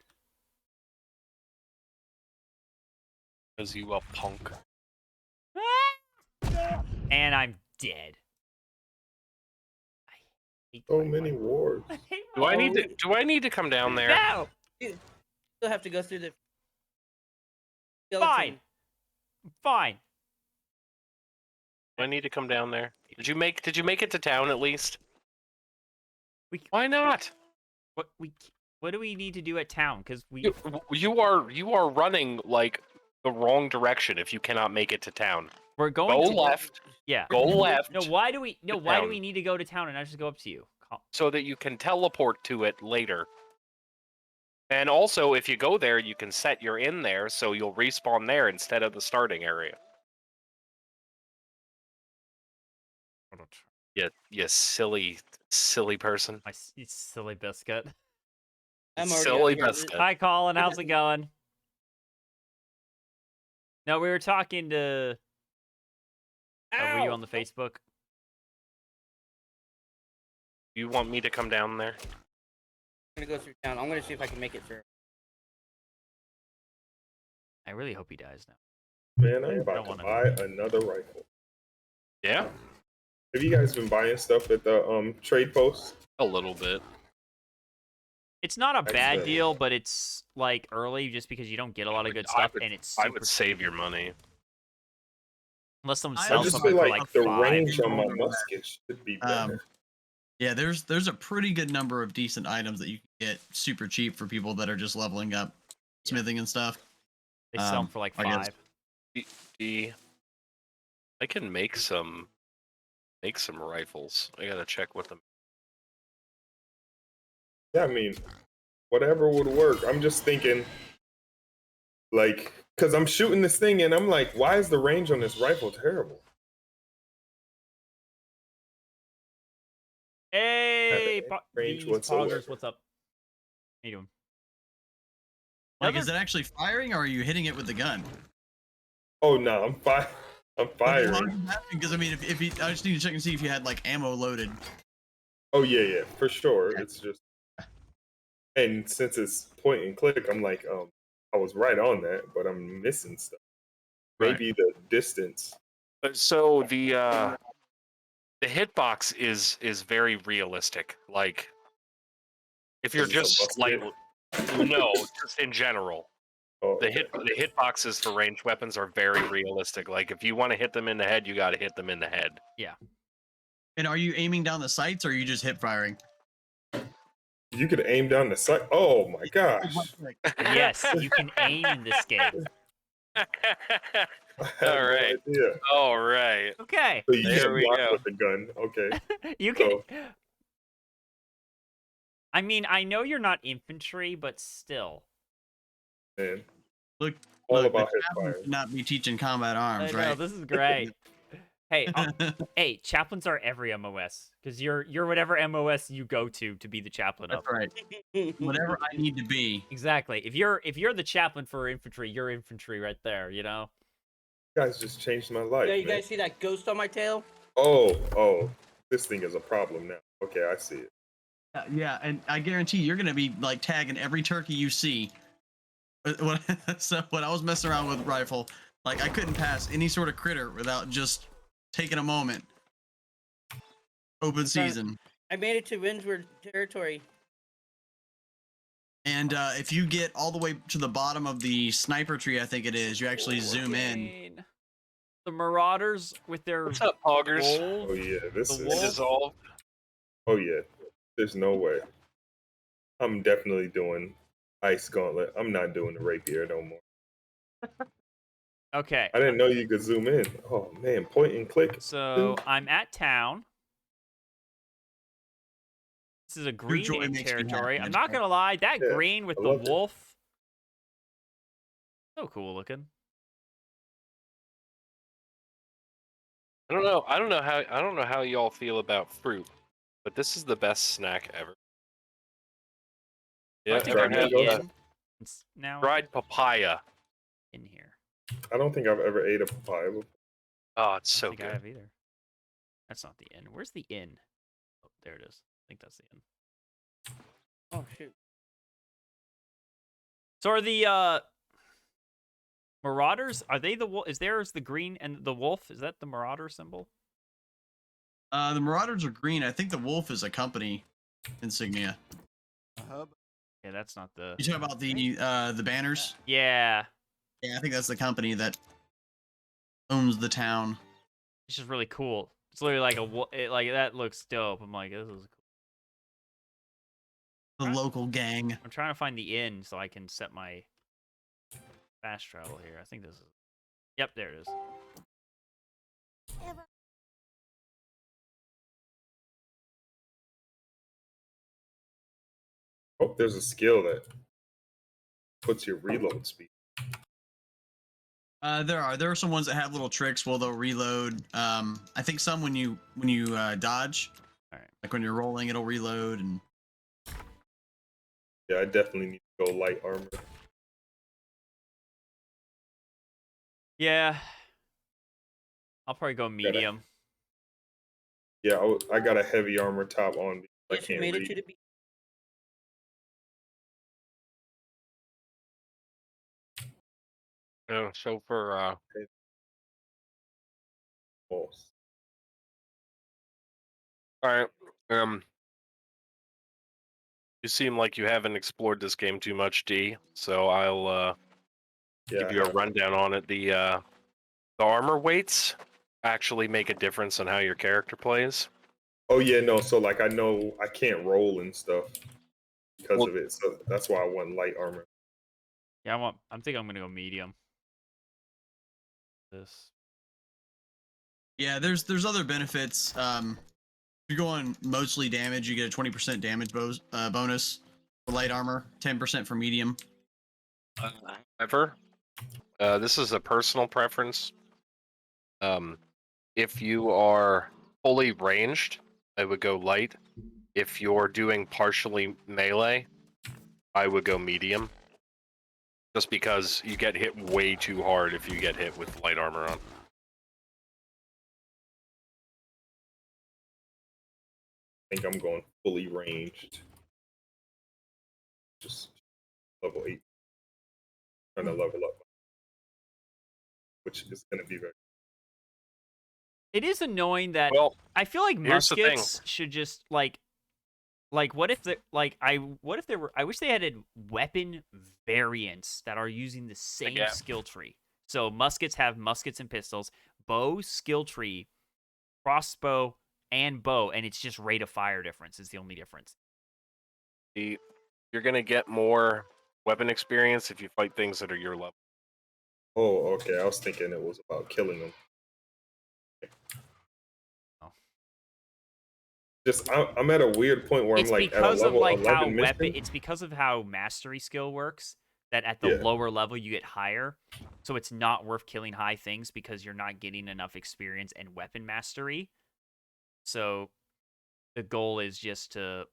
Because you a punk. And I'm dead. I hate So my many life. wars. I hate Do my I need to? life. Do I need to come down there? No! Still have to go through the. Fine. Fine. Do I need to come down there? Did you make it to town at least? We, Why not? what do we need to do at town? Because we You are running like the wrong direction if you cannot make it to town. we're going Go to left. Yeah. Go left. No, why do we town. need to go to town and not just go up to you? So that you can teleport to it later. And also, if you go there, you can set your in there, so you'll respawn there instead of the starting area. You silly person. You silly biscuit. I'm already Silly out here. biscuit. Hi, Colin. How's it going? No, we were talking to. Were you Ow! on the Facebook? You want me to come down there? I'm gonna go through town. I'm gonna see if I can make it through. I really hope he dies now. Man, I'm Don't about to wanna- buy another rifle. Yeah, Have you guys been buying stuff at the trade post? a little bit. It's not a bad Excellent. deal, but it's like early just because you don't get a lot of good I stuff, would- and it's I super would save your money. unless someone I I sells just something feel for like like the 5. range on my musket should be better. Yeah, there's a pretty good number of decent items that you can get super cheap for people that are just leveling up, smithing and stuff. They sell them for like I guess- 5. I can make some rifles. I gotta check what them. Yeah, I mean, whatever would work. I'm just thinking, like, because I'm shooting this thing and I'm like, why is the range on this rifle terrible? Hey, range these whatsoever. poggers, what's up? How you doing? Like, Another- is it actually firing, or are you hitting it with the gun? Oh no, I'm firing. Because I mean, if you, I just need to check and see if you had like ammo loaded. Oh yeah, for sure. It's just, and since it's point and click, I'm like, I was right on that, but I'm missing stuff. Right. Maybe the distance. So the hitbox is very realistic. Like, if you're Is it a just musket? like, no, just in general. Oh, The hitboxes for ranged weapons are very realistic. Like, if you want to hit them in the head, you got to hit them in the head. And are you aiming down the sights, or are you just hip firing? you could aim down the sight. Oh my gosh! Yes, you can aim in this game. I had All no right. idea. All right. Okay, So you There can we block go. with the gun. Okay. you can. So- I mean, I know you're not infantry, but still. Man, Look, all look, about the hip chaplain fire. should not be teaching combat I arms, know right? this is great. Hey, hey, chaplains are every MOS because you're whatever MOS you go to be the chaplain of. That's right. Whatever I need to be. Exactly. If you're the chaplain for infantry, you're infantry right there. You know. You guys just changed my life. Yeah, you man. guys see that ghost on my tail? Oh, this thing is a problem now. Okay, I see it. Yeah, and I guarantee you're gonna be like tagging every turkey you see. So when I was messing around with rifle, like I couldn't pass any sort of critter without just taking a moment. Open season. I made it to Windsward territory. And if you get all the way to the bottom of the sniper tree, I think it is, you actually zoom in. The Marauders with their What's up, poggers? Oh wolves. yeah, this The is. wolf? Dissolve. Oh yeah, there's no way. I'm definitely doing ice gauntlet. I'm not doing the rapier no more. Okay. I didn't know you could zoom in. Oh man, point and click. So I'm at town. This is a green joy ink makes me territory. happy, I'm that's not right. gonna lie, that Yeah, green with I the loved it. wolf. So cool looking. I don't know how y'all feel about fruit, but this is the best snack ever. I Yeah, think ever I'm Dried had mangoes? in. It's now dried papaya? in here. I don't think I've ever ate a papaya before. Oh, it's I so don't think I good. have either. That's not the inn. Where's the inn? Oh, there it is. I think that's the inn. Oh shoot. So are the Marauders? Are they the wolf? Is theirs the green and the wolf? Is that the Marauder symbol? The Marauders are green. I think the wolf is a company insignia. Yeah, that's not the. You talk about the banners? Yeah, Yeah, I think that's the company that owns the town. it's just really cool. It's literally like like that looks dope. I'm like, this is. The local gang. I'm trying to find the inn so I can set my fast travel here. I think this is. Yep, there it is. Hope there's a skill that puts your reload speed. There are some ones that have little tricks where they'll reload. I think some when you dodge, All right. like when you're rolling, it'll reload. And Yeah, I definitely need to go light armor. Yeah. I'll probably go medium. Yeah, I got a heavy armor top on. I Yes, you can't made it read. to the beach. So for False. all right, you seem like you haven't explored this game too much, D. So I'll Yeah, give I you a have. rundown on it. The armor weights actually make a difference in how your character plays. Oh yeah, no. So like I know I can't roll and stuff because Well- of it. So that's why I want light armor. Yeah, I think I'm gonna go medium. This. yeah, there's other benefits. If you're going mostly damage, you get a 20% damage bonus for light armor, 10% for medium. However, this is a personal preference. If you are fully ranged, I would go light. If you're doing partially melee, I would go medium. Just because you get hit way too hard if you get hit with light armor on. I think I'm going fully ranged. Just level 8. Trying to level up. Which is gonna be very It is annoying that Well, I feel like here's the thing. muskets should just like what if the what if there were I wish they added weapon variants that are using the same get- skill tree. So muskets have muskets and pistols, bow skill tree, crossbow and bow, and it's just rate of fire difference is the only difference. You're gonna get more weapon experience if you fight things that are your level. Oh, okay. I was thinking it was about killing them. Oh. Just I'm at a weird point where It's I'm like at a because of level like how 11 weapon mission. it's because of how mastery skill works that at the Yeah. lower level you get higher. So it's not worth killing high things because you're not getting enough experience and weapon mastery. So the goal is just to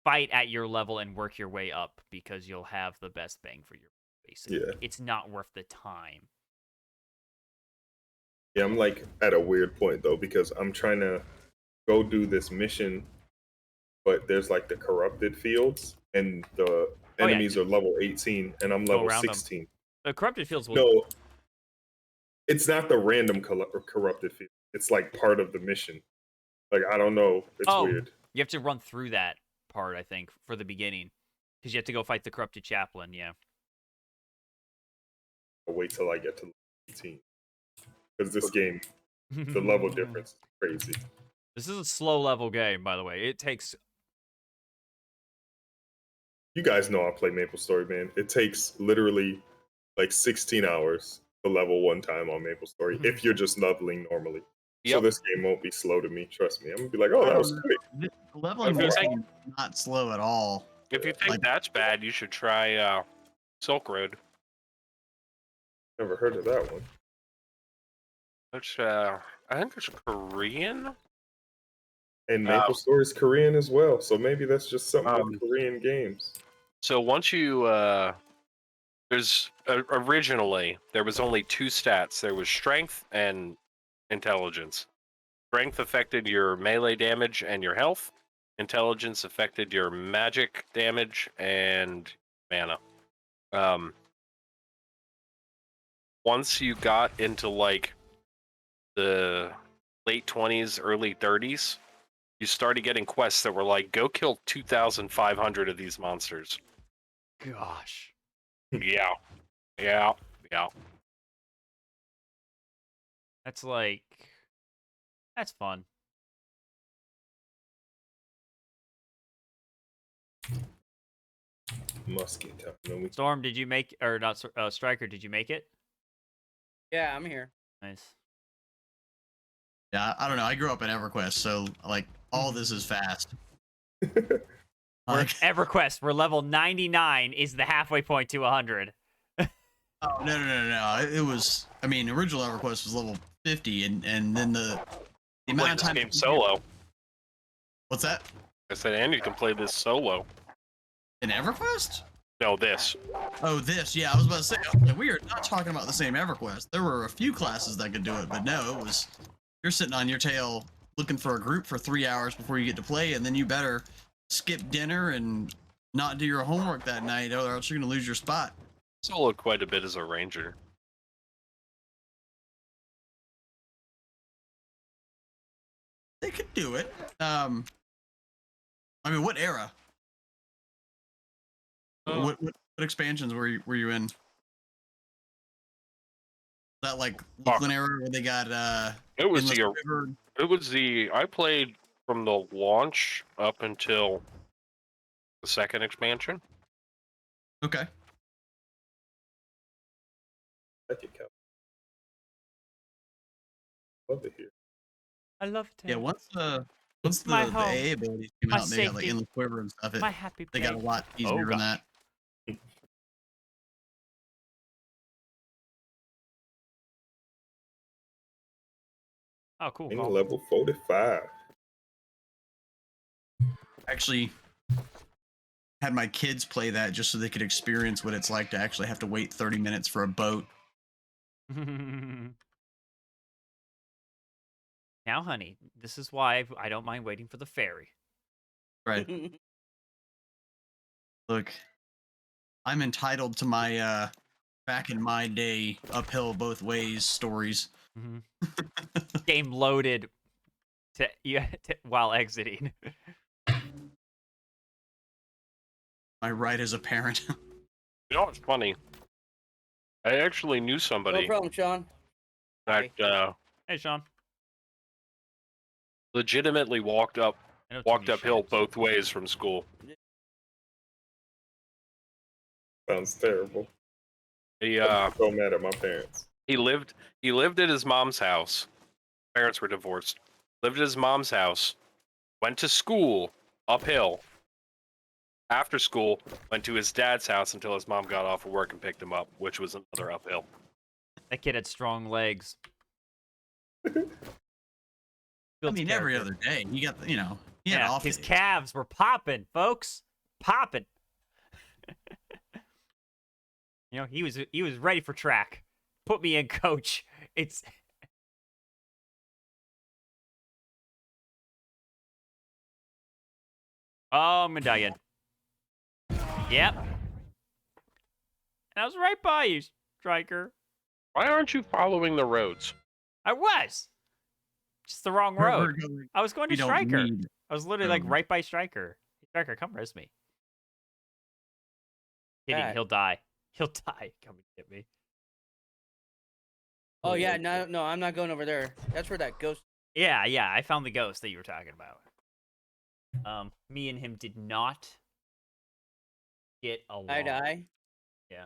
fight at your level and work your way up because you'll have the best bang for your buck, basically. Yeah. It's not worth the time. Yeah, I'm like at a weird point though because I'm trying to go do this mission, but there's like the corrupted fields and the Oh, yeah, enemies are level 18 and I'm go level around 'em. 16. The corrupted fields will No, it's not the random corrupted field. It's like part of the mission. Like I don't know. It's Oh. weird. You have to run through that part, I think, for the beginning. Because you have to go fight the corrupted chaplain, yeah. I'll wait till I get to 18 because this game, the level difference is crazy. This is a slow level game, by the way. It takes You guys know I play MapleStory, man. It takes literally like 16 hours to level one time on MapleStory if you're just leveling normally. So Yep. this game won't be slow to me. Trust me. I'm gonna be like, oh, that was quick. Leveling Okay. this game is not slow at all. If you think Like- that's bad, you should try Silk Road. Never heard of that one. Which I think it's Korean. And Maple Story is Korean as well, so maybe that's just something with Um, Korean games. So once you there's originally there was only two stats. There was strength and intelligence. Strength affected your melee damage and your health. Intelligence affected your magic damage and mana. Once you got into like the late 20s, early 30s, you started getting quests that were like, go kill 2,500 of these monsters. Gosh. Yeah, yeah, yeah. That's like... That's fun. Musket time. And we Storm, did you make... Or not, Striker, did you make it? Yeah, I'm here. Nice. Yeah, I don't know. I grew up in EverQuest, so like all this is fast. We're Like, EverQuest, we're level 99 is the halfway point to 100. oh no! It was. I mean, original EverQuest was level 50, and then the Play amount of this time. game solo. What's that? I said, and you can play this solo. In EverQuest? No, this. Oh, this. Yeah, I was about to say. I was like, we are not talking about the same EverQuest. There were a few classes that could do it, but no, it was. You're sitting on your tail looking for a group for 3 hours before you get to play, and then you better skip dinner and not do your homework that night, or else you're gonna lose your spot. Solo quite a bit as a ranger. They could do it. I mean, what era? What expansions were you in? That like Lukeland era where they got It was Endless the River? I played from the launch up until the second expansion. Okay. like it, Cal. Love it here. I love it. Yeah, once the my home, AA abilities came my out, and they got like safety, Endless Quiver and stuff. my happy They got a place. lot easier Oh, than gosh. that. Oh, cool. In Call. level 45. Actually, had my kids play that just so they could experience what it's like to actually have to wait 30 minutes for a boat. Now, honey, this is why I don't mind waiting for the ferry. Right. Look, I'm entitled to my back in my day uphill both ways stories. Game loaded while exiting. My right as a parent. You know what's funny? I actually knew No somebody problem, Sean. that Hey, Sean. legitimately walked I know too many uphill ships. both ways from school. Sounds terrible. He I'm so mad at my parents. he lived at his mom's house. Parents were divorced. Lived at his mom's house. Went to school uphill. After school, went to his dad's house until his mom got off of work and picked him up, which was another uphill. That kid had strong legs. I Built mean, every character. other day. You got, he had off his days. calves were popping, folks. Popping. He was ready for track. Put me in, coach. It's Oh, medallion. Yep. And I was right by you, Striker. Why aren't you following the roads? I was. Just the wrong road. I was going to We don't Striker. need I was literally like roads. right by Striker. Striker, come res me. Kidding, Alright. he'll die. He'll die. Come and get me. Oh yeah, no, I'm not going over there. That's where that ghost. Yeah, I found the ghost that you were talking about. Me and him did not get along. Eye to eye. Yeah.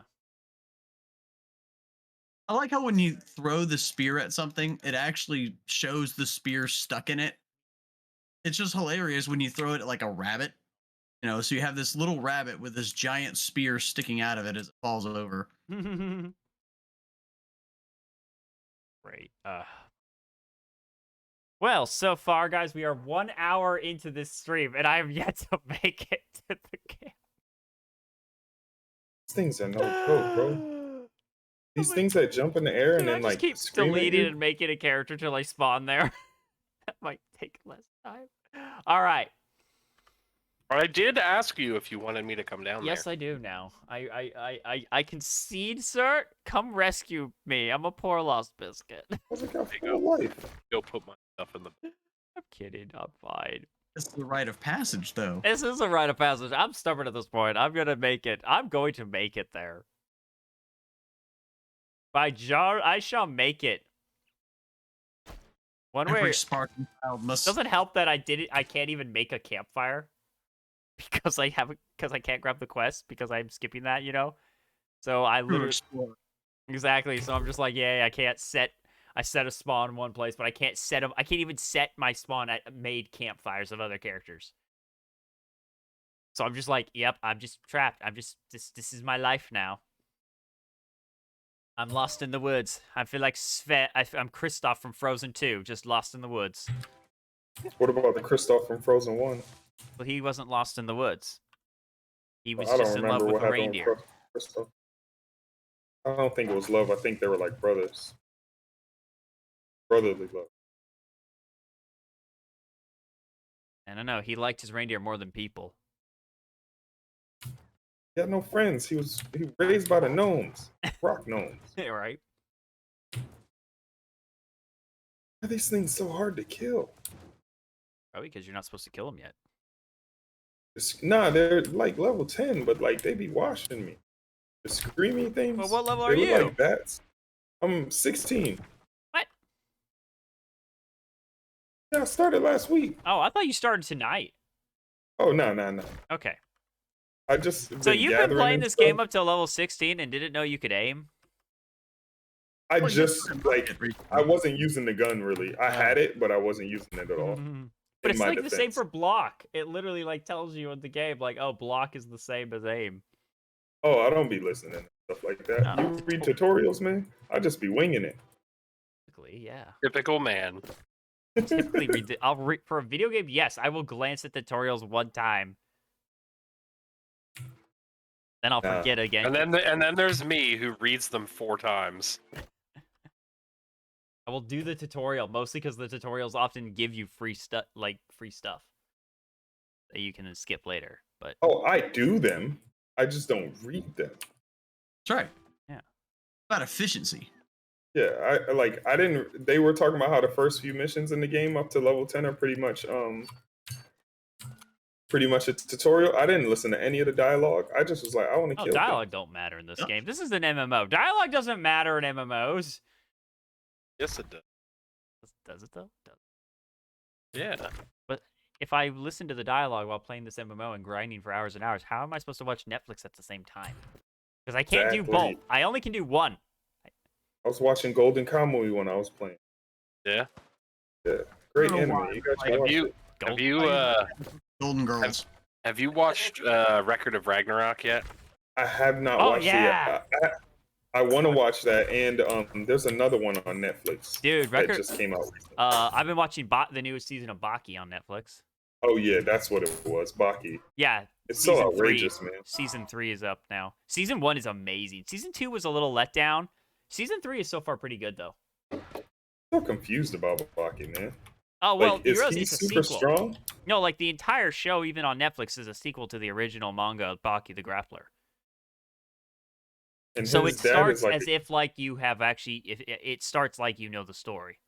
I like how when you throw the spear at something, it actually shows the spear stuck in it. It's just hilarious when you throw it at like a rabbit. So you have this little rabbit with this giant spear sticking out of it as it falls over. Great. Well, so far, guys, we are 1 hour into this stream, and I have yet to make it to the camp. These things are no joke, bro. These things that jump in the air and Dude, I then just like keep scream at deleting you. and making a character till I spawn there. That might take less time. All right. I did ask you if you wanted me to come down Yes, there. I do now. I concede, sir. Come rescue me. I'm a poor lost biscuit. I was like, I There you full life. Go put my stuff in the. I'm kidding. I'm fine. It's the rite of passage, though. This is a rite of passage. I'm stubborn at this point. I'm gonna make it. I'm going to make it there. By Jar, I shall make it. One way Every Spartan child must. doesn't help that I did it. I can't even make a campfire because I can't grab the quest because I'm skipping that. So I literally explore. exactly. So I'm just like, yeah, I can't set. I set a spawn in one place, but I can't set them. I can't even set my spawn at made campfires of other characters. So I'm just like, yep, I'm just trapped. I'm just this is my life now. I'm lost in the woods. I feel like I'm Kristoff from Frozen 2, just lost in the woods. What about the Kristoff from Frozen 1? Well, he wasn't lost in the woods. He was I don't just in love remember with what a happened reindeer. with Kristoff. I don't think it was love. I think they were like brothers. Brotherly love. I don't know. He liked his reindeer more than people. He had no friends. He was raised by the gnomes. Rock gnomes. Right? Why are these things so hard to kill? Probably because you're not supposed to kill him yet. Nah, they're like level 10, but like they be washing me. The screamy things. Well, what level they are look you? like bats. I'm 16. What? Yeah, I started last week. Oh, I thought you started tonight. Oh, no. Okay. I just So you've been gathering playing and this stuff. game up to level 16 and didn't know you could aim? I Well, just you- like I wasn't using the gun really. I had it, but I wasn't using it at all. But in it's my like the same defense. for block. It literally like tells you in the game, like, oh, block is the same as aim. Oh, I don't be listening to stuff like that. Oh. You read tutorials, man? I just be winging it. Typically, yeah. Typical man. Typically read for a video game, yes, I will glance at tutorials one time. Then I'll Nah. forget again. And then there's me who reads them 4 times. I will do the tutorial mostly because the tutorials often give you free stuff that you can skip later. But Oh, I do them. I just don't read them. That's right. Yeah. About efficiency. Yeah, I didn't. They were talking about how the first few missions in the game up to level 10 are pretty much a tutorial. I didn't listen to any of the dialogue. I just was like, I want to kill them. dialogue don't matter in this Yep. game. This is an MMO. Dialogue doesn't matter in MMOs. Yes, it does. Does it though? Does. Yeah. But if I listen to the dialogue while playing this MMO and grinding for hours and hours, how am I supposed to watch Netflix at the same time? Because I can't do both. Exactly. I only can do one. I was watching Golden Kamuy when I was playing. Yeah. Yeah, great I don't know anime. why. You guys should Have watch you it. have you Golden Girls. have you watched Record of Ragnarok yet? I have not Oh, watched yeah. it yet. I want to watch that, and there's another one on Netflix. Dude, that Record. just came out recently. I've been watching the newest season of Baki on Netflix. Oh yeah, that's what it was. Baki. Yeah, It's so season outrageous, 3. man. Season 3 is up now. Season 1 is amazing. Season 2 was a little let down. Season 3 is so far pretty good though. So confused about Baki, man. Oh well, Like, you is realize he it's a super sequel. strong? No, like the entire show, even on Netflix, is a sequel to the original manga Baki the Grappler. And So it his dad starts is like, as if like you have actually. If it starts like you know the story.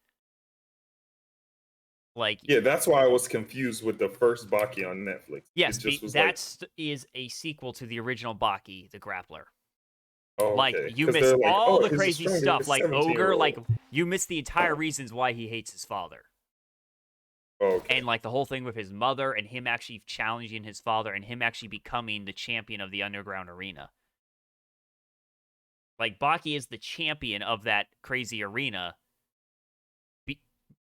Like yeah, that's why I was confused with the first Baki on Netflix. yes, it just was is a sequel to the original Baki the Grappler. oh, Like okay. you 'Cause miss they're like, all oh, the he's the crazy strongest stuff, like Ogre. 17-year-old. Like you miss the entire reasons why he hates his father. Oh, okay. And like the whole thing with his mother and him actually challenging his father and him actually becoming the champion of the underground arena. Like Baki is the champion of that crazy arena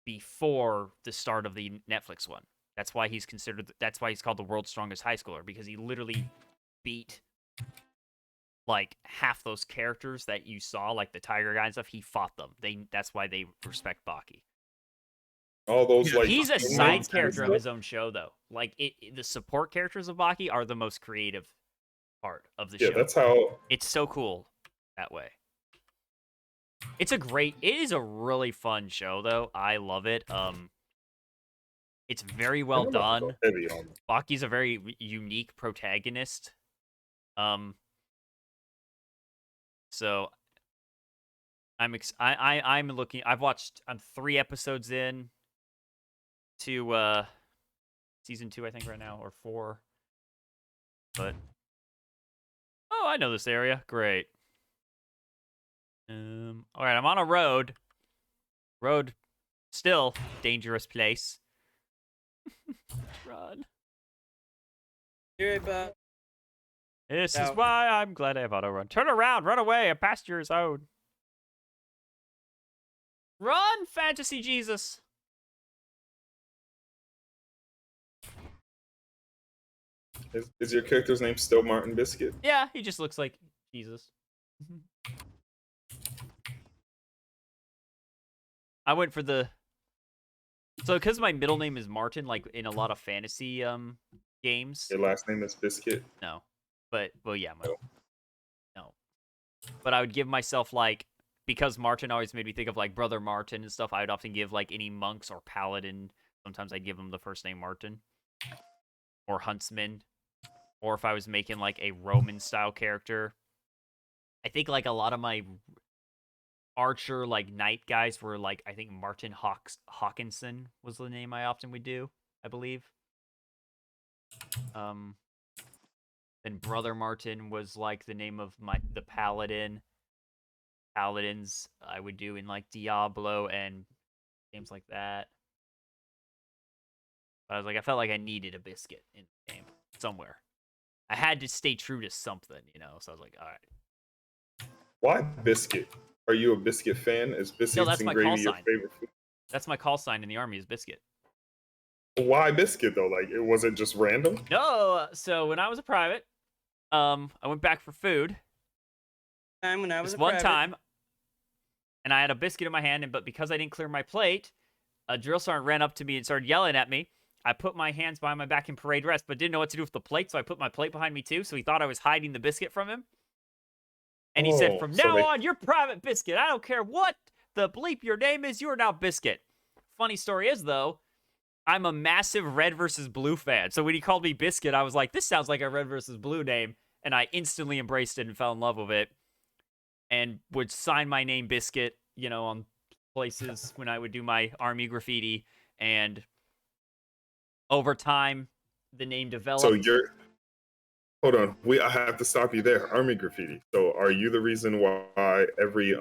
before the start of the Netflix one. That's why he's called the world's strongest high schooler, because he literally beat like half those characters that you saw, like the Tiger guy and stuff. He fought them. That's why they respect Baki. All those like He's a inmates side and character of stuff. his own show, though. Like the support characters of Baki are the most creative part of the Yeah, show. that's how. It's so cool that way. It is a really fun show, though. I love it. It's very well I'm about to go done. heavy on it. Baki's a very unique protagonist. So I'm looking. I'm 3 episodes in to season 2, I think, right now, or 4. But oh, I know this area. Great. All right, I'm on a road. Road, still dangerous place. Run. Be right back. This is Now- why I'm glad I have auto run. Turn around, run away, a pasture zone. Run, Fantasy Jesus. Is your character's name still Martin Biscuit? Yeah, he just looks like Jesus. I went for the... So, because my middle name is Martin, like, in a lot of fantasy games... Your last name is Biscuit. No. But, well, yeah. No. No. But I would give myself, like... Because Martin always made me think of, like, Brother Martin and stuff, I would often give, like, any monks or paladin... Sometimes I'd give them the first name Martin. Or Huntsman. Or if I was making, like, a Roman-style character... I think, like, a lot of my... Archer, like, knight guys were, like, I think Martin Hawkinson was the name I often would do, I believe. Then Brother Martin was, like, the name of the paladin. Paladins I would do in, like, Diablo and games like that. But I was like, I felt like I needed a biscuit in the game somewhere. I had to stay true to something, you know, so I was like, all right. Why Biscuit? Are you a Biscuit fan? Is biscuits that's and my gravy call your sign. favorite food? That's my call sign in the army is biscuit. Why Biscuit though? Like, it wasn't just random. No, so when I was a private, I went back for food Time when I was this a one private. time, and I had a biscuit in my hand, but because I didn't clear my plate, a drill sergeant ran up to me and started yelling at me. I put my hands behind my back in parade rest, but didn't know what to do with the plate, so I put my plate behind me too, so he thought I was hiding the biscuit from him. And he said, from so now they- on, you're Private Biscuit. I don't care what the bleep your name is, you're now Biscuit. Funny story is, though, I'm a massive red versus blue fan. So when he called me Biscuit, I was like, this sounds like a red versus blue name. And I instantly embraced it and fell in love with it. And would sign my name Biscuit, you know, on places when I would do my army graffiti. And over time, the name developed. So you're. Hold on. I have to stop you there. Army graffiti. So are you the reason why every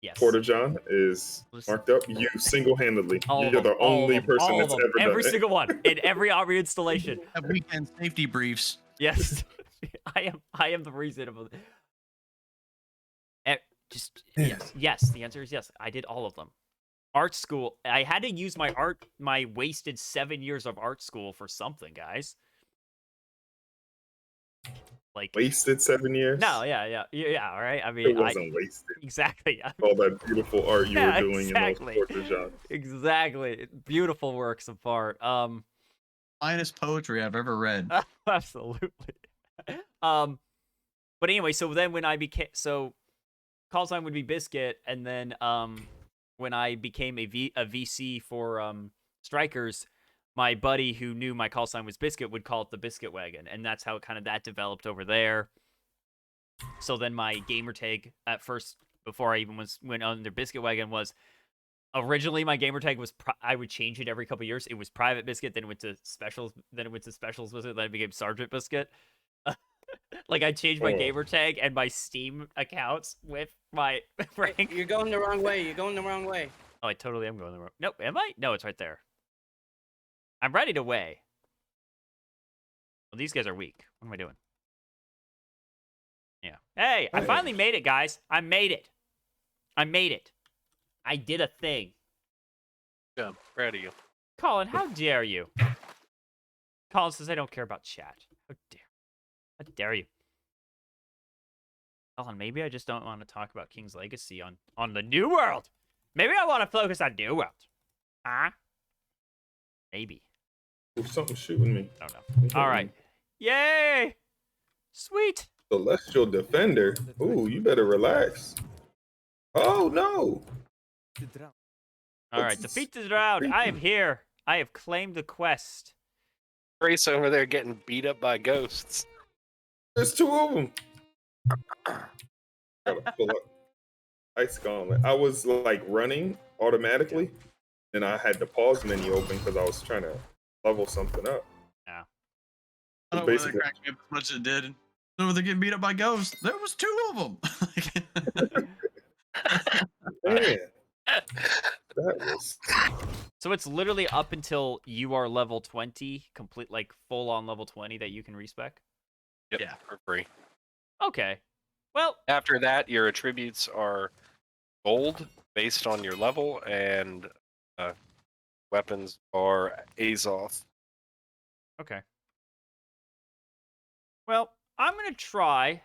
Yes. Porta John is Listen. marked up? You single-handedly. All of You're them, the all of only them, person all of that's them. ever Every done it. single one. In every army installation. Have weekend safety briefs. Yes. I am the reason of just yes. The answer is yes. I did all of them. Art school. I had to use my wasted 7 years of art school for something, guys. Like Wasted 7 years? no, yeah. All right. I It mean, wasn't wasted. exactly. All that beautiful art you Yeah, were doing exactly. in those Porta Johns. Exactly. Beautiful works of art. Finest poetry I've ever read. Absolutely. But anyway, so then when I became call sign would be Biscuit, and then when I became a VC for Strikers, my buddy who knew my call sign was Biscuit would call it the Biscuit Wagon, and that's how kind of that developed over there. So then my gamer tag at first, before I even went under Biscuit Wagon, was originally my gamer tag was I would change it every couple of years. It was Private Biscuit, then it went to Specials, then it went to Specials Biscuit, then it became Sergeant Biscuit. Like I changed my gamer tag and my Steam accounts with my rank. You're going the wrong way. You're going the wrong way. Oh, I totally am going the wrong. Nope, am I? No, it's right there. I'm ready to weigh. Well, these guys are weak. What am I doing? Yeah. Hey, I finally made it, guys. I made it. I did a thing. Yeah, proud of you. Colin, how dare you? Colin says I don't care about chat. How dare you? Colin, maybe I just don't want to talk about King's Legacy on the New World. Maybe I want to focus on New World. Huh? Maybe. Ooh, something's shooting me. I don't know. All right. Yay! Sweet. Celestial Defender. Ooh, you better relax. Oh no! All right. Defeat the drowned. I am here. I have claimed the quest. Grace over there getting beat up by ghosts. There's two of them. Gotta pull up Ice Gauntlet. I was like running automatically, and I had the pause menu open because I was trying to level something up. Yeah. I don't know whether it cracked me up as much as it did. So they're getting beat up by ghosts. There was two of them. Man, that was. So it's literally up until you are level 20, complete like full on level 20 that you can respec. Yep, Yeah. for free. Okay. Well, After that, your attributes are gold based on your level, and weapons are Azoth. okay. Well, I'm gonna try.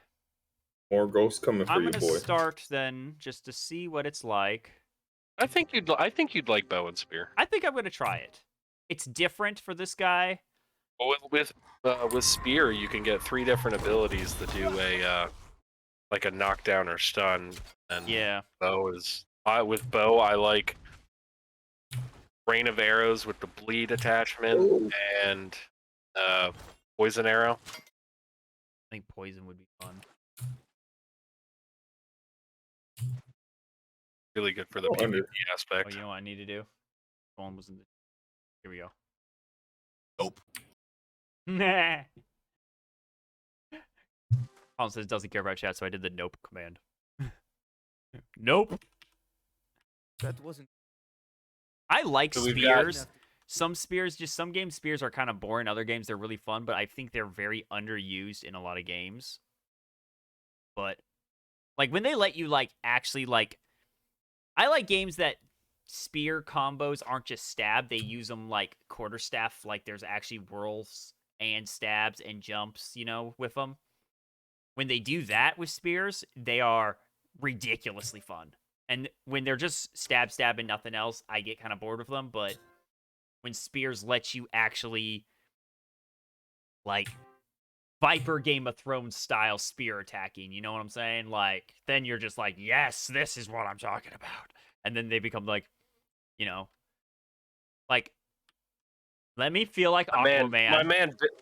More ghosts coming for I'm you, gonna boy. start then just to see what it's like. I think you'd like bow and spear. I think I'm gonna try it. It's different for this guy. Well, with spear, you can get 3 different abilities that do a like a knockdown or stun. And Yeah. bow is with bow I like rain of arrows with the bleed attachment Ooh. and poison arrow. I think poison would be fun. Really good for the Oh, PvP under- Oh, aspect. you know what I need to do? One was in the. Here we go. Nope. Nah. Colin says doesn't care about chat, so I did the nope command. Nope. That wasn't. I like So we've got- spears. Some spears, just some games spears are kind of boring. Other games they're really fun, but I think they're very underused in a lot of games. But like when they let you like actually like, I like games that spear combos aren't just stab. They use them like quarterstaff. Like there's actually whirls and stabs and jumps, you know, with them. When they do that with spears, they are ridiculously fun. And when they're just stab, stab, and nothing else, I get kind of bored with them. But when spears let you actually, like, Viper Game of Thrones style spear attacking, you know what I'm saying? Like, then you're just like, yes, this is what I'm talking about. And then they become like, you know, like, let me feel like Aquaman.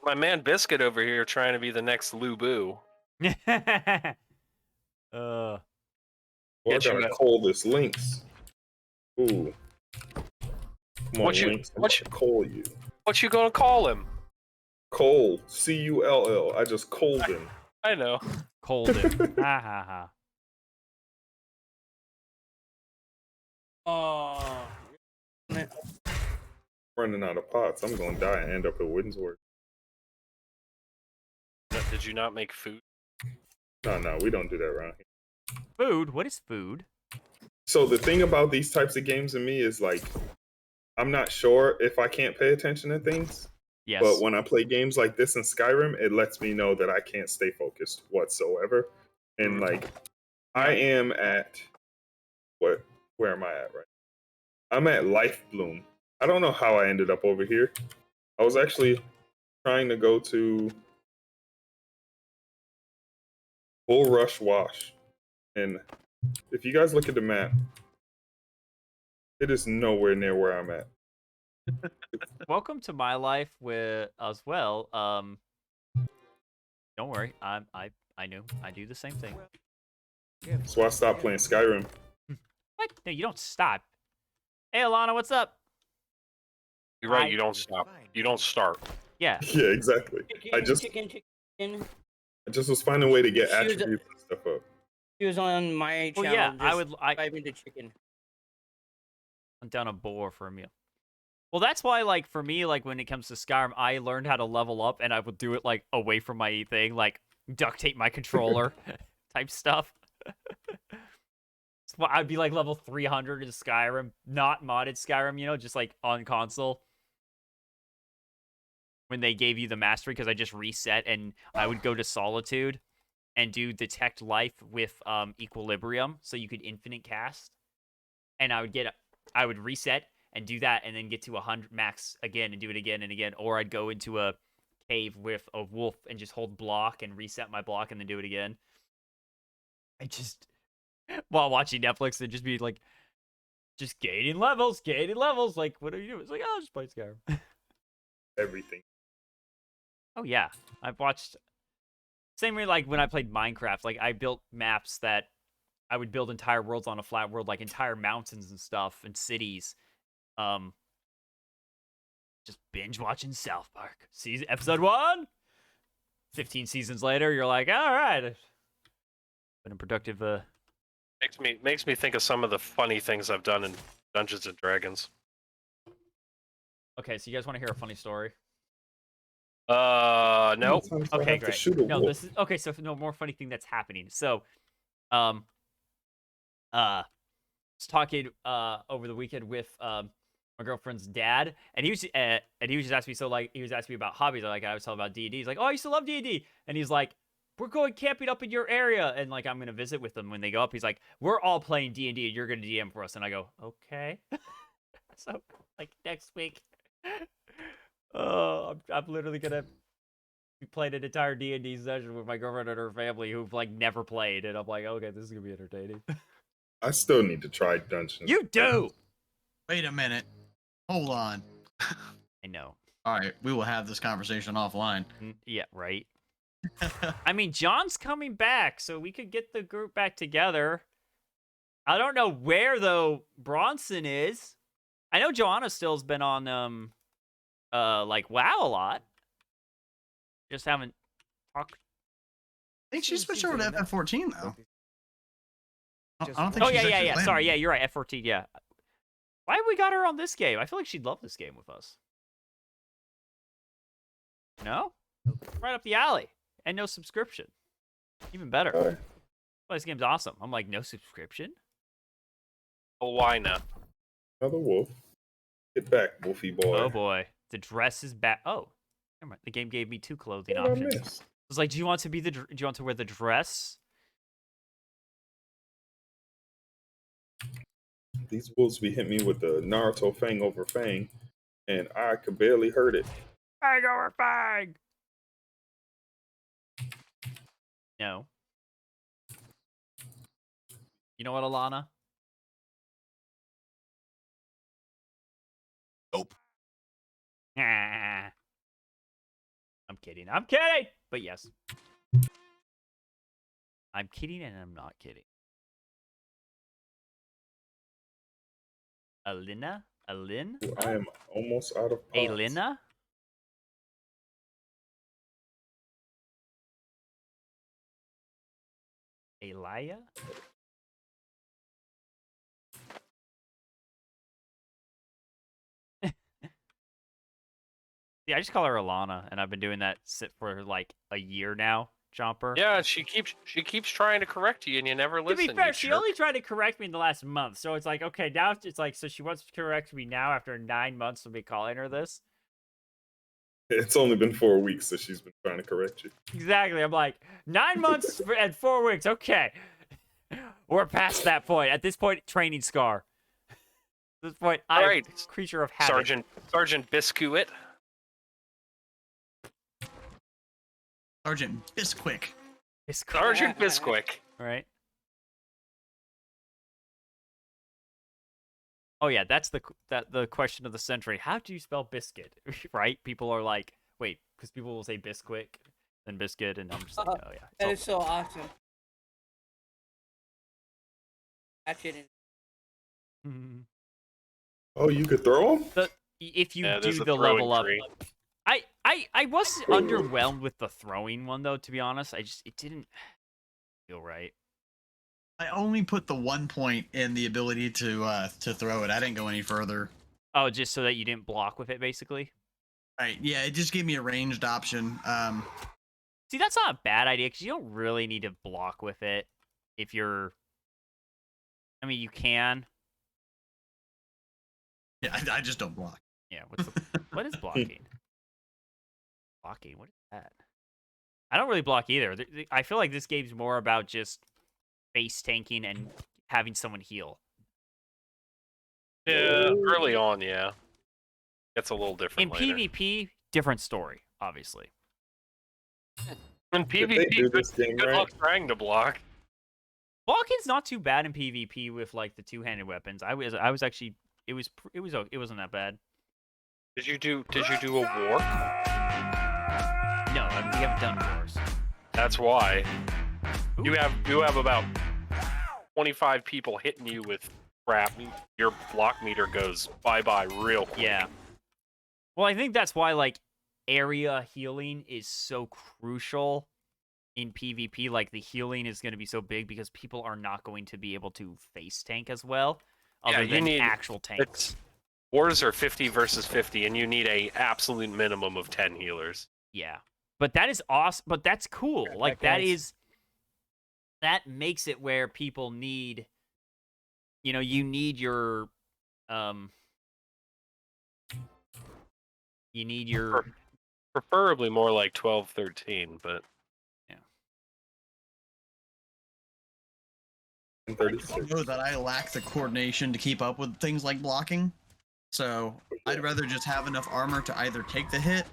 My man Biscuit over here trying to be the next Lubu. uh, Well, I Get you gotta a- call this Lynx. Ooh. Come on, What you- Lynx. I'm what about to call you. What you gonna call him? Cole. Cull. I just cold him. Ah. I know. cold it. Ha ha ha. Oh. Running out of pots. I'm gonna die and end up at Windsor. Did you not make food? No, we don't do that around here. Food? What is food? So the thing about these types of games in me is like, I'm not sure if I can't pay attention to things. Yes. But when I play games like this in Skyrim, it lets me know that I can't stay focused whatsoever. And like, I am at where am I at right now? I'm at Life Bloom. I don't know how I ended up over here. I was actually trying to go to Bull Rush Wash. And if you guys look at the map, it is nowhere near where I'm at. Welcome to my life with as well. Don't worry. I knew. I do the same thing. So I stopped playing Skyrim. What? No, you don't stop. Hey, Alana, what's up? You're right. I- You don't stop. You don't start. Yeah. Yeah, exactly. I just was finding a way to get She was- attributes and stuff up. She was on my Well, channel. yeah. I just would. I diving into chicken. went down a boar for a meal. Well, that's why, like, for me, like, when it comes to Skyrim, I learned how to level up, and I would do it, like, away from my thing, like, duct tape my controller type stuff. So I'd be, like, level 300 in Skyrim, not modded Skyrim, you know, just, like, on console. When they gave you the mastery, because I just reset, and I would go to Solitude and do Detect Life with Equilibrium, so you could infinite cast. And I would reset, and do that, and then get to 100 max again and do it again and again. Or I'd go into a cave with a wolf and just hold block and reset my block and then do it again. I just, while watching Netflix, and just be like, just gaining levels. Like, what are you doing? It's like, oh, just play Skyrim. Everything. Oh yeah, I've watched. Same way, like when I played Minecraft, like I built maps that I would build entire worlds on a flat world, like entire mountains and stuff and cities. Just binge watching South Park. Season episode 1. 15 seasons later, you're like, all right, been a productive. Makes me think of some of the funny things I've done in Dungeons and Dragons. Okay, so you guys want to hear a funny story? Nope. Sometimes I Okay, have to great. shoot a No, wolf. this is okay. So no more funny thing that's happening. So, was talking over the weekend with my girlfriend's dad, and he was just asking me. So like he was asking me about hobbies. I was telling him about D&D. He's like, "Oh, I used to love D&D," and he's like, "We're going camping up in your area," and like I'm gonna visit with them when they go up. He's like, "We're all playing D&D, and you're gonna DM for us," and I go, "Okay." So like next week, I'm literally gonna be playing an entire D&D session with my girlfriend and her family who've like never played, and I'm like, okay, this is gonna be entertaining. I still need to try Dungeons. You do. Wait a minute. Hold on. I know. All right, we will have this conversation offline. Yeah, right. I mean, John's coming back, so we could get the group back together. I don't know where though Bronson is. I know Joanna still's been on like WoW a lot. Just haven't talked. I think she switched over to FF14 though. I don't think Oh she's yeah. actually playing Sorry, it. yeah, you're right. F14, yeah. Why have we got her on this game? I feel like she'd love this game with us. No? Right up the alley. And no subscription. Even better. Sorry. Oh, this game's awesome. I'm like, no subscription? Oh, why not? Another wolf. Get back, wolfy boy. Oh boy. The dress is back. Oh. Never mind. The game gave me 2 clothing What did I options. I miss? was like, do you want to wear the dress? These wolves be hitting me with the Naruto fang over fang, and I could barely hurt it. Fang over fang! No. You know what, Alana? Nope. Ah. I'm kidding. I'm kidding! But yes. I'm kidding and I'm not kidding. Alina? Alin? I am almost out of pots. Alina? Elia? Yeah, I just call her Alana, and I've been doing that for like a year now, Jumper. Yeah, she keeps trying to correct you, and you never To listen. be fair, you she jerk. only tried to correct me in the last month, so it's like, okay, now it's like, so she wants to correct me now after 9 months of me calling her this? It's only been 4 weeks that she's been trying to correct you. Exactly. I'm like, 9 months and 4 weeks. Okay. We're past that point. At this point, training scar. At this point, I'm Alright, a creature of habit. Sergeant Biscuit. Sergeant Bisquick. Sergeant Bisquick. Right? Oh yeah, that's the question of the century. How do you spell biscuit? Right? People are like, wait, because people will say Bisquick and biscuit, and I'm just like, oh yeah. That is so awesome. Actually, Mhm. Oh, you could throw them? If you Yeah, do there's a the throwing level up, tree. I was underwhelmed with the throwing one though. To be honest, it didn't feel right. I only put the 1 point in the ability to throw it. I didn't go any further. Oh, just so that you didn't block with it, basically. Right? Yeah, it just gave me a ranged option. See, that's not a bad idea because you don't really need to block with it if you're. I mean, you can. Yeah, I just don't block. Yeah. What is blocking? Blocking. What is that? I don't really block either. I feel like this game's more about just face tanking and having someone heal. Yeah, early on, yeah. It's a little different In later. PvP, different story, obviously. In If they PvP, do good, this game good right, luck trying to block. Blocking's not too bad in PvP with like the two-handed weapons. I was actually it wasn't that bad. Did you do a war? No, we haven't done wars. That's why. Ooh. You have about 25 people hitting you with crap. Your block meter goes bye-bye real quick. Yeah. Well, I think that's why like area healing is so crucial in PvP. Like the healing is going to be so big because people are not going to be able to face tank as well, other you than need- actual tanks. Wars are 50 versus 50, and you need a absolute minimum of 10 healers. Yeah. But that is awesome. But that's cool. Like that guys. makes it where people need, you need your, Preferably more like 12, 13, but I 36. know that I lack the coordination to keep up with things like blocking, so I'd rather just have enough armor to either take the hit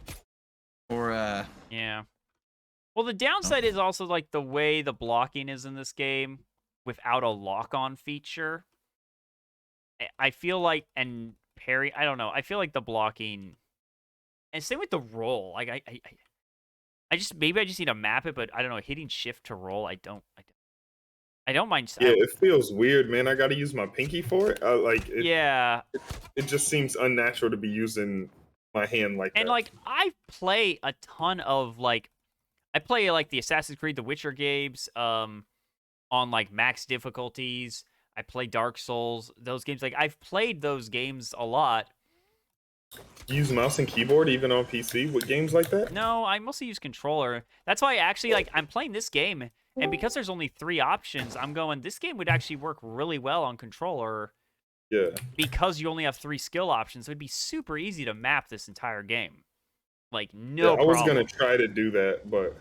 or yeah. Well, the downside is also like the way the blocking is in this game without a lock-on feature. I feel like, and parry, I don't know. I feel like the blocking, and same with the roll. Like I just maybe I just need to map it, but I don't know. Hitting shift to roll, I don't mind. Yeah, it feels weird, man. I got to use my pinky for it. Yeah, It just seems unnatural to be using my hand like and that. like I play a ton of like, I play like the Assassin's Creed, The Witcher games, on like max difficulties. I play Dark Souls, those games. Like I've played those games a lot. You use mouse and keyboard even on PC with games like that? No, I mostly use controller. That's why actually like I'm playing this game, and because there's only 3 options, I'm going, this game would actually work really well on controller Yeah. because you only have 3 skill options. It would be super easy to map this entire game. Like Yeah, no I was problem. gonna try to do that, but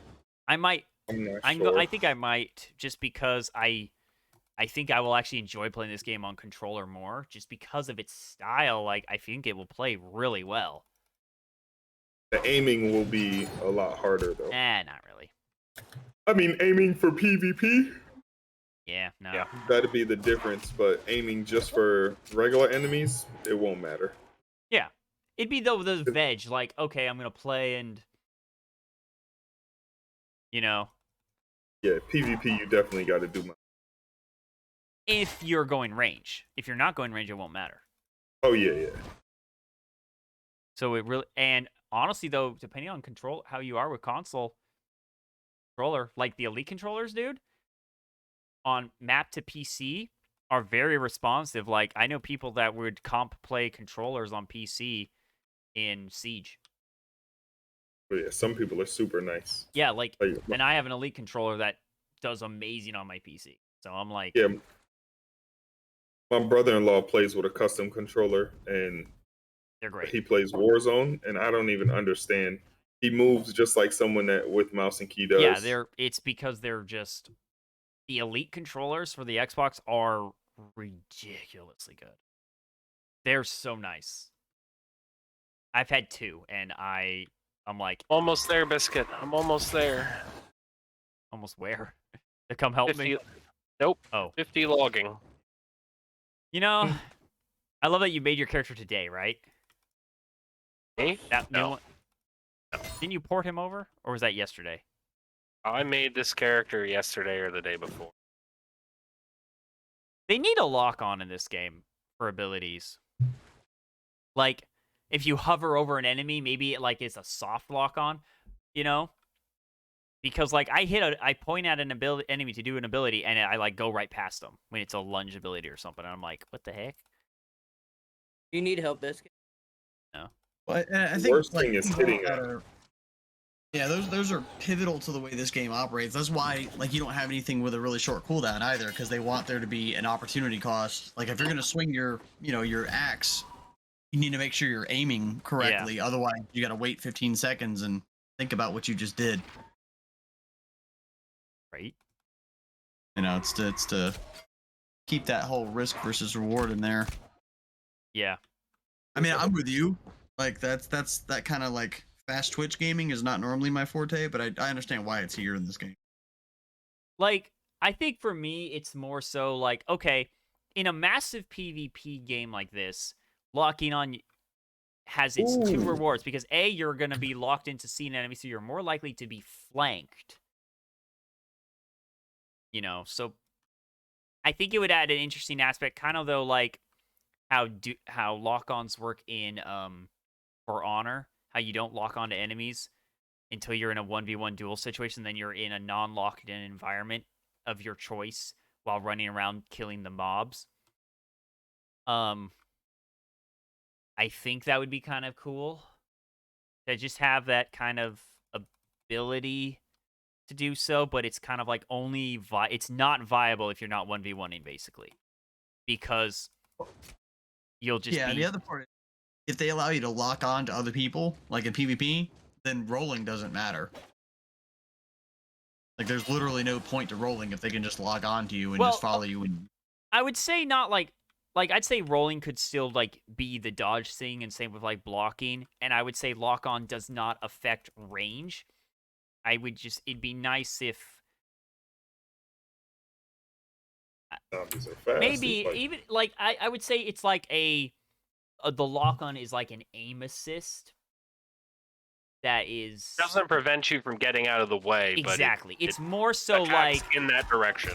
I might I'm not sure. I think I might, just because I think I will actually enjoy playing this game on controller more, just because of its style. Like I think it will play really well. The aiming will be a lot harder though. Not really. I mean, aiming for PvP, Yeah, no. Yeah. that'd be the difference. But aiming just for regular enemies, it won't matter. Yeah. It'd be the veg, like, okay, I'm gonna play and Yeah, PvP, you definitely got to do. if you're going range. If you're not going range, it won't matter. Oh yeah. So it really, and honestly though, depending on control, how you are with console controller, like the Elite controllers, dude, on map to PC are very responsive. Like I know people that would comp play controllers on PC in Siege. But yeah, some people are super nice. Yeah, like, Like, and I have an Elite controller that does amazing on my PC. So I'm like, yeah, my brother-in-law plays with a custom controller, and they're great. he plays Warzone, and I don't even understand. He moves just like someone that with mouse and key does. Yeah, it's because they're just, the Elite controllers for the Xbox are ridiculously good. They're so nice. I've had 2, and I'm like, almost there, Biscuit. I'm almost there. almost where? To come help 50, me? nope. Oh. 50 logging. You know, I love that you made your character today, right? Me? That new No. one? Didn't you port him over? Or was that yesterday? I made this character yesterday or the day before. They need a lock-on in this game for abilities. Like, if you hover over an enemy, maybe it like is a soft lock-on, Because like I point at an enemy to do an ability, and I like go right past them when it's a lunge ability or something. And I'm like, what the heck? You need help, Biscuit. But I The think worst like, thing is people hitting that it. are- Yeah, those are pivotal to the way this game operates. That's why like you don't have anything with a really short cooldown either, because they want there to be an opportunity cost. Like if you're gonna swing your your axe, you need to make sure you're aiming correctly. Otherwise, you got to wait 15 seconds and think about what you just did. Right? It's to keep that whole risk versus reward in there. Yeah. I mean, I'm with you. Like that's that kind of like fast twitch gaming is not normally my forte, but I understand why it's here in this game. Like, I think for me, it's more so like, okay, in a massive PvP game like this, locking on has its two Ooh. rewards because A, you're going to be locked into seeing an enemy, so you're more likely to be flanked. You know, so I think it would add an interesting aspect, kind of though, like how lock-ons work in For Honor, how you don't lock onto enemies until you're in a 1v1 duel situation, then you're in a non-locked in environment of your choice while running around killing the mobs. I think that would be kind of cool to just have that kind of ability to do so, but it's kind of like only it's not viable if you're not 1v1ing basically. Because you'll just Yeah, be the other part is if they allow you to lock on to other people, like in PvP, then rolling doesn't matter. Like there's literally no point to rolling if they can just log on to you and just follow you and I would say not like I'd say rolling could still like be the dodge thing and same with like blocking, and I would say lock on does not affect range. I would just it'd be nice if Zombies are fast. maybe It's like, even like I would say it's like the lock on is like an aim assist that is Doesn't prevent you from getting out of the way, exactly. but It's more so attacks like in that direction.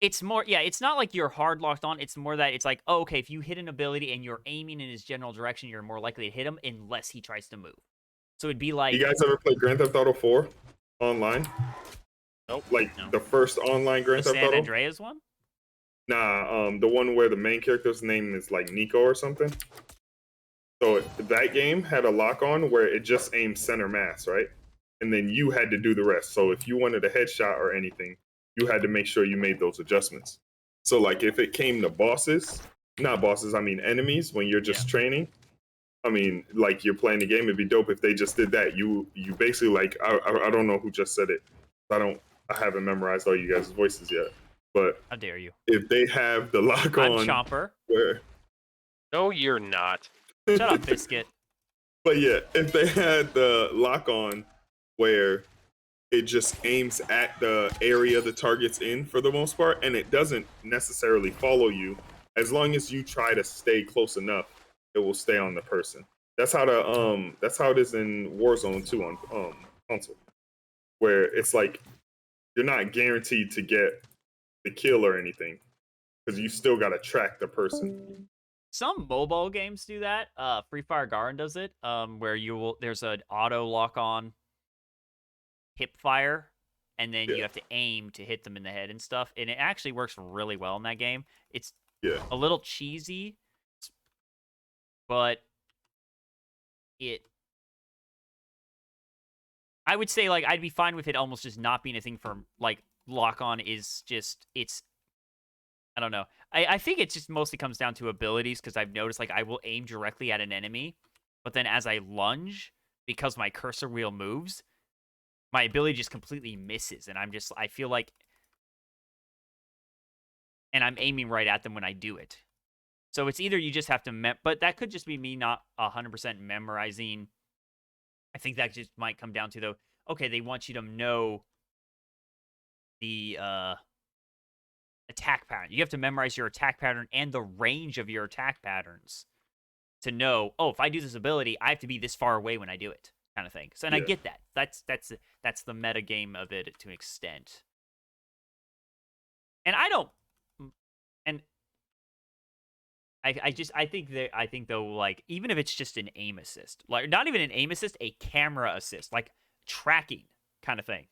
it's more, yeah, it's not like you're hard locked on. It's more that it's like, oh, okay, if you hit an ability and you're aiming in his general direction, you're more likely to hit him unless he tries to move. So it'd be you like, guys ever play Grand Theft Auto 4 online? Nope. Like No. the first online the Grand Theft San Auto? Andreas one? Nah, the one where the main character's name is like Nico or something. So that game had a lock on where it just aimed center mass, right? And then you had to do the rest. So if you wanted a headshot or anything, you had to make sure you made those adjustments. So like if it came to bosses, not bosses, I mean enemies when you're just training. I mean, like you're playing the game, it'd be dope if they just did that. You basically like I don't know who just said it. I haven't memorized all you guys' voices yet. But How dare you? if they have the lock I'm on Chomper. where No, you're not. Shut up, Biscuit. But yeah, if they had the lock on where it just aims at the area the target's in for the most part, and it doesn't necessarily follow you, as long as you try to stay close enough, it will stay on the person. That's how it is in Warzone 2 on console, where it's like you're not guaranteed to get the kill or anything because you still gotta track the person. Some mobile games do that. Free Fire Garden does it. Where there's an auto lock on hip fire, and then you have to aim to hit them in the head and stuff. And it actually works really well in that game. It's a little cheesy, but I would say like I'd be fine with it almost just not being a thing for like lock on is just I don't know. I think it just mostly comes down to abilities because I've noticed like I will aim directly at an enemy, but then as I lunge, because my cursor wheel moves, my ability just completely misses, and I feel like, and I'm aiming right at them when I do it. So it's either you just have to, but that could just be me not 100% memorizing. I think that just might come down to though, okay, they want you to know the attack pattern. You have to memorize your attack pattern and the range of your attack patterns to know, oh, if I do this ability, I have to be this far away when I do it, kind of thing. So, and I get that. That's the meta game of it to an extent. And I don't, and I think though, like even if it's just an aim assist, like not even an aim assist, a camera assist, like tracking kind of thing.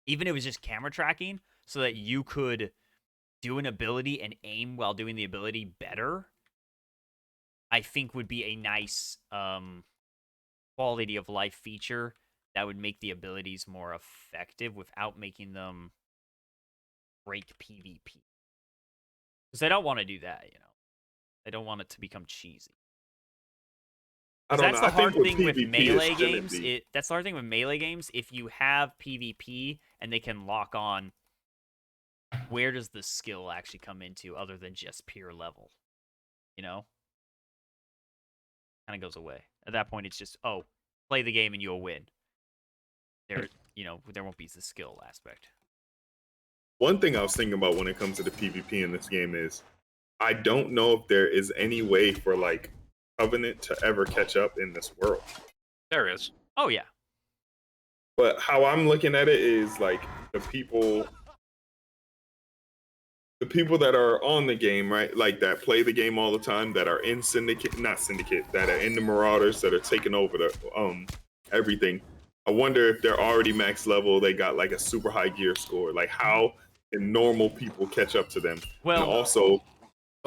Even if it was just camera tracking, so that you could do an ability and aim while doing the ability better, I think would be a nice quality of life feature that would make the abilities more effective without making them break PvP. Because I don't want to do that, you know. I don't want it to become cheesy. I don't That's know. the I think hard with thing with PvP, melee it shouldn't games. be. That's the hard thing with melee games. If you have PvP and they can lock on, where does the skill actually come into other than just pure level? You know? kind of goes away. At that point, it's just play the game and you'll win. There, there won't be the skill aspect. One thing I was thinking about when it comes to the PvP in this game is I don't know if there is any way for like Covenant to ever catch up in this world. There is. Oh yeah. But how I'm looking at it is like the people that are on the game, right? Like that play the game all the time, that are in not Syndicate, that are in the Marauders, that are taking over the everything. I wonder if they're already max level, they got like a super high gear score. Like how can normal people catch up to them? Well, and also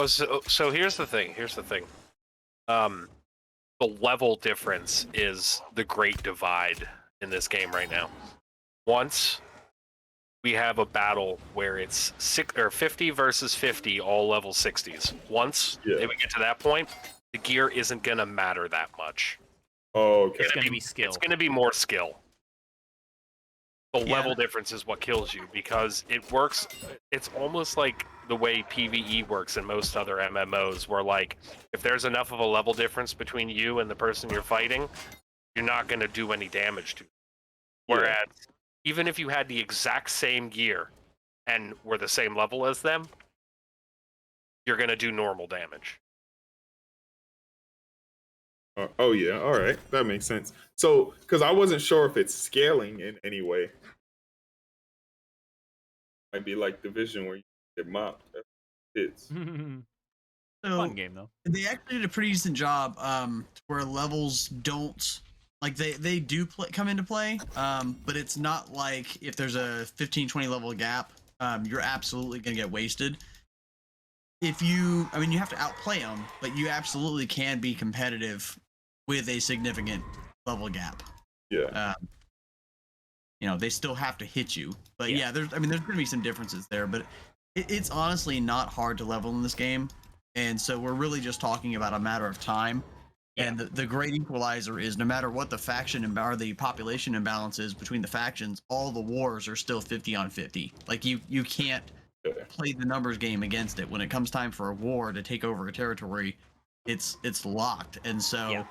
so here's the thing. The level difference is the great divide in this game right now. Once we have a battle where it's 50 versus 50, all level 60s. Once we get to that point, the gear isn't gonna matter that much. Oh, okay. It's gonna be skill. It's gonna be more skill. The level difference is what kills you because it works. It's almost like the way PvE works in most other MMOs, where like if there's enough of a level difference between you and the person you're fighting, you're not gonna do any damage to them. Whereas even if you had the exact same gear and were the same level as them, you're going to do normal damage. Oh yeah, all right, that makes sense. So, because I wasn't sure if it's scaling in any way, might be like Division where you get mopped. It's Fun game though. They actually did a pretty decent job where levels don't like they do come into play, but it's not like if there's a 15-20 level gap, you're absolutely gonna get wasted. If you have to outplay them, but you absolutely can be competitive with a significant level gap. Yeah. They still have to hit you, but there's gonna be some differences there, but it's honestly not hard to level in this game. And so we're really just talking about a matter of time. And the great equalizer is no matter what the faction or the population imbalance is between the factions, all the wars are still 50 on 50. Like you can't play the numbers game against it. When it comes time for a war to take over a territory, it's locked. And so,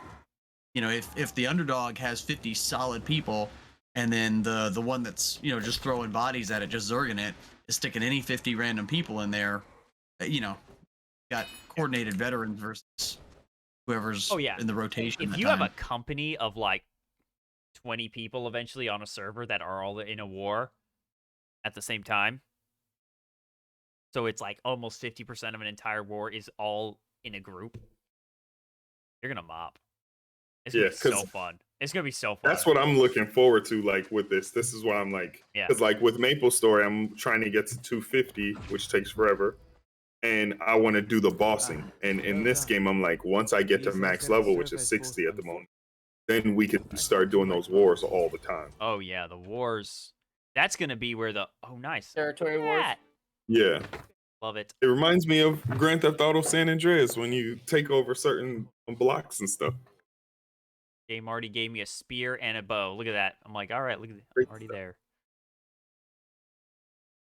if the underdog has 50 solid people, and then the one that's just throwing bodies at it, just zerging it, is sticking any 50 random people in there, got coordinated veterans versus whoever's in the rotation. If you have a company of like 20 people eventually on a server that are all in a war at the same time, so it's like almost 50% of an entire war is all in a group, you're gonna mop. It's gonna be so fun. It's gonna be so fun. That's what I'm looking forward to. Like with this is why I'm like, because like with Maple Story, I'm trying to get to 250, which takes forever. And I want to do the bossing. And in this game, I'm like, once I get to max level, which is 60 at the moment, then we could start doing those wars all the time. Oh yeah, the wars. That's gonna be where nice territory wars. Yeah, love it. It reminds me of Grand Theft Auto San Andreas when you take over certain blocks and stuff. Game already gave me a spear and a bow. Look at that. I'm like, all right, look at that. I'm already there.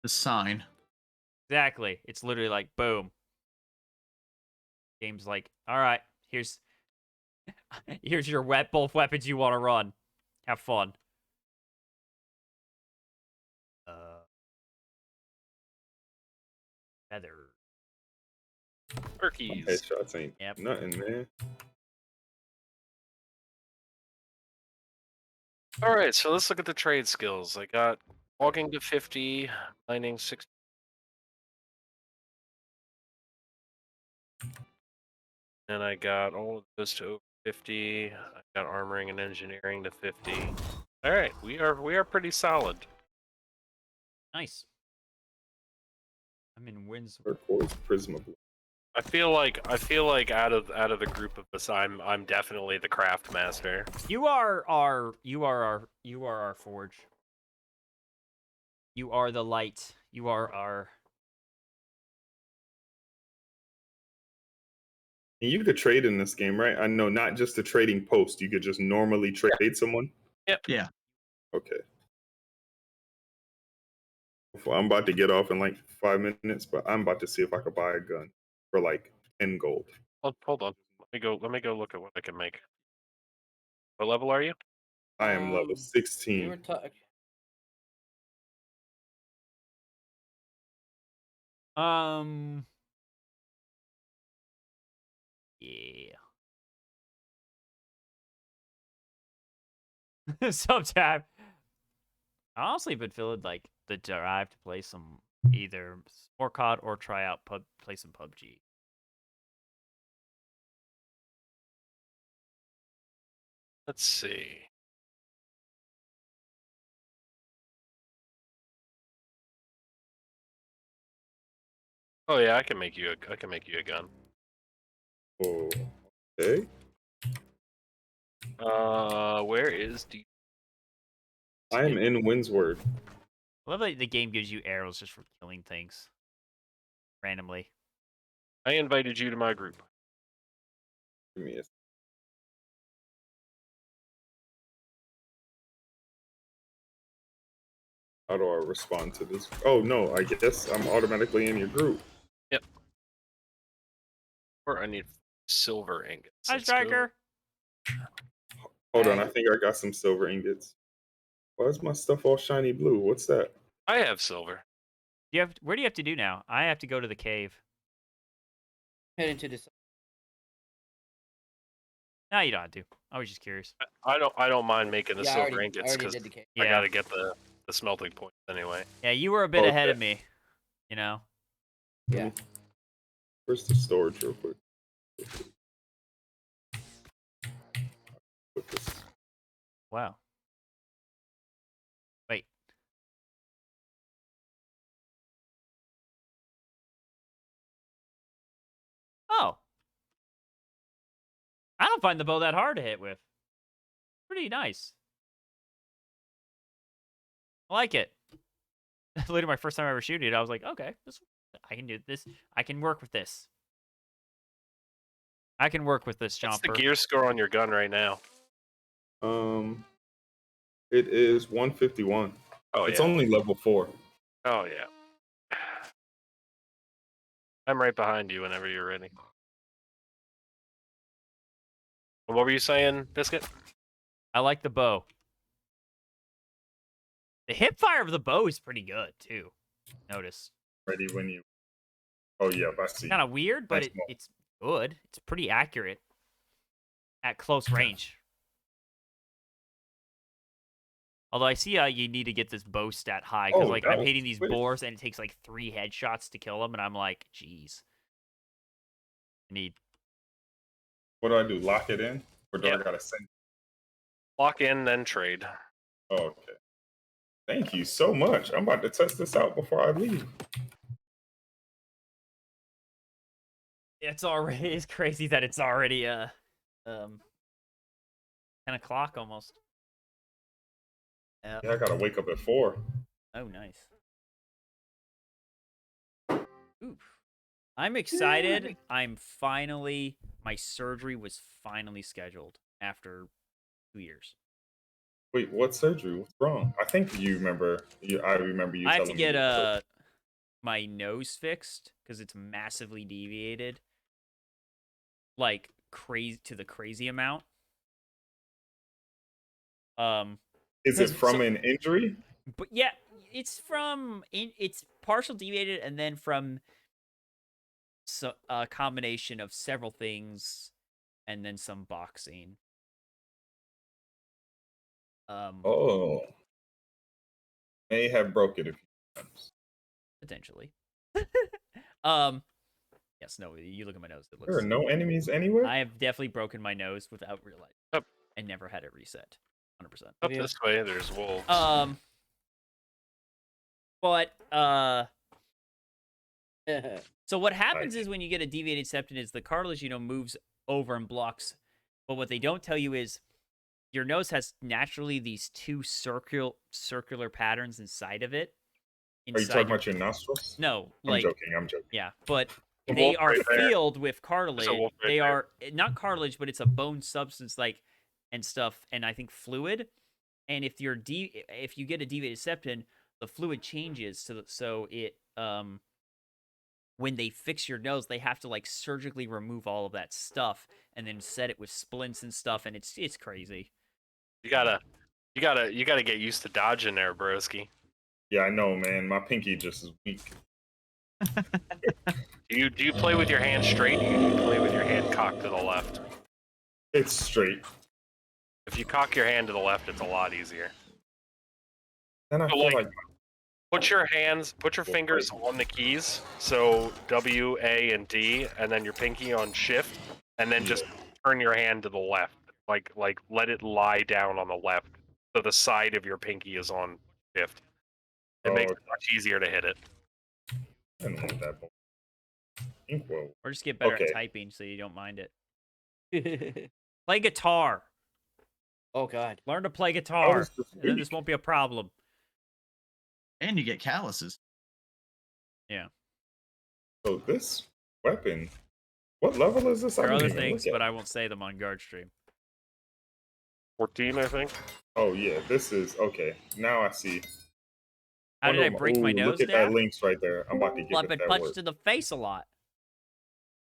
The sign. Exactly. It's literally like, boom. Game's like, all right, here's your both weapons you want to run. Have fun. Feather. Turkeys. Headshots ain't nothing, man. All right, so let's look at the trade skills. I got walking to 50, mining 60. And I got all of those to over 50. I got armoring and engineering to 50. All right, we are pretty solid. Nice. I'm in wins. Turquoise Prisma. I feel like out of the group of us, I'm definitely the craft master. You are our forge. You are the light. You are our. And you could trade in this game, right? I know, not just the trading post. You could just normally trade someone. Yep. Yeah. Okay. Well, I'm about to get off in like 5 minutes, but I'm about to see if I could buy a gun for like 10 gold. Hold on. Let me go look at what I can make. What level are you? I am level We 16. were talking. Yeah. Sometime. I honestly been feeling like the drive to play some either more COD or play some PUBG. Let's see. Oh yeah, I can make you a gun. Oh, okay. Where is D? I am in Windsward. I love that the game gives you arrows just for killing things randomly. I invited you to my group. Give me a How do I respond to this? Oh no, I guess I'm automatically in your group. Yep. Or I need silver ingots. Hi, Let's go. Striker. Hold on, Hey. I think I got some silver ingots. Why is my stuff all shiny blue? What's that? I have silver. Where do you have to do now? I have to go to the cave. Head into this. No, you don't have to. I was just curious. I don't mind making the Yeah, I silver already ingots because did the cake. I Yeah. gotta get the smelting point anyway. Yeah, you were a bit ahead Okay. of me. You know. Yeah. Where's the storage real quick? Put this. Wow. Wait. Oh. I don't find the bow that hard to hit with. Pretty nice. I like it. Literally my first time ever shooting it, I was like, okay, I can do this. I can work with this. I can work with this, What's the Jumper. gear score on your gun right now? It is 151. Oh It's yeah. only level 4. Oh yeah. I'm right behind you whenever you're ready. What were you saying, Biscuit? I like the bow. The hip fire of the bow is pretty good too. Notice. Ready when you. Oh yeah, I see. Kind of weird, but Nice bow. it's good. It's pretty accurate at close range. Although I see you need to get this bow stat high because Oh, like that I'm was hitting these quick. boars and it takes like 3 headshots to kill them, and I'm like, jeez. I need. What do I do? Lock it in, or do Yeah. I gotta send? Lock in, then trade. Oh, okay. Thank you so much. I'm about to test this out before I leave. It's already. It's crazy that it's already 10 o'clock almost. Yeah, I gotta wake up at 4. Oh, nice. Oof. I'm excited. My surgery was finally scheduled after 2 years. Wait, what surgery? What's wrong? I think you remember. I remember you I have to telling get me. my nose fixed because it's massively deviated, like crazy to the crazy amount. Is it 'cause- from so- an injury? But yeah, it's partial deviated and then from a combination of several things and then some boxing. Oh, may have broke it a few times. Potentially. Yes, no, you look at my nose. It There are looks. no enemies anywhere. I have definitely broken my nose without realizing. Yep. And never had it reset. 100%. Up Yeah. this way, there's wolves. But Yeah. so what happens is when you get a deviated septum is the cartilage, moves over and blocks. But what they don't tell you is your nose has naturally these 2 circular patterns inside of it. Are you talking about your nostrils? No, I'm like joking. yeah, but The they wolf are right there. filled with cartilage. wolf right They there. are not cartilage, but it's a bone substance and stuff, and I think fluid. And if you get a deviated septum, the fluid changes so it when they fix your nose, they have to like surgically remove all of that stuff and then set it with splints and stuff, and it's crazy. You gotta get used to dodging there, broski. Yeah, I know, man. My pinky just is weak. Do you play with your hand straight? Or do you play with your hand cocked to the left? It's straight. If you cock your hand to the left, it's a lot easier. Then I So, feel like, like put your fingers on the keys. So W, A, and D, and then your pinky on shift, and then just turn your hand to the left. Like let it lie down on the left, so the side of your pinky is on shift. It makes it much easier to hit it. I don't want that ball. Inkwell. Or just get better Okay. at typing so you don't mind it. Play guitar. Oh God. Learn to play I guitar, was just and then this weak. won't be a problem. And you get calluses. Yeah. So this weapon, what level is this? I There are didn't other even things, look but at. I won't say them on guard stream. 14, I think. Oh yeah, this is okay. Now I see. How did I break my Ooh, nose look at down? that links right there. I'm about to give Well, I've it been that punched word. in the face a lot.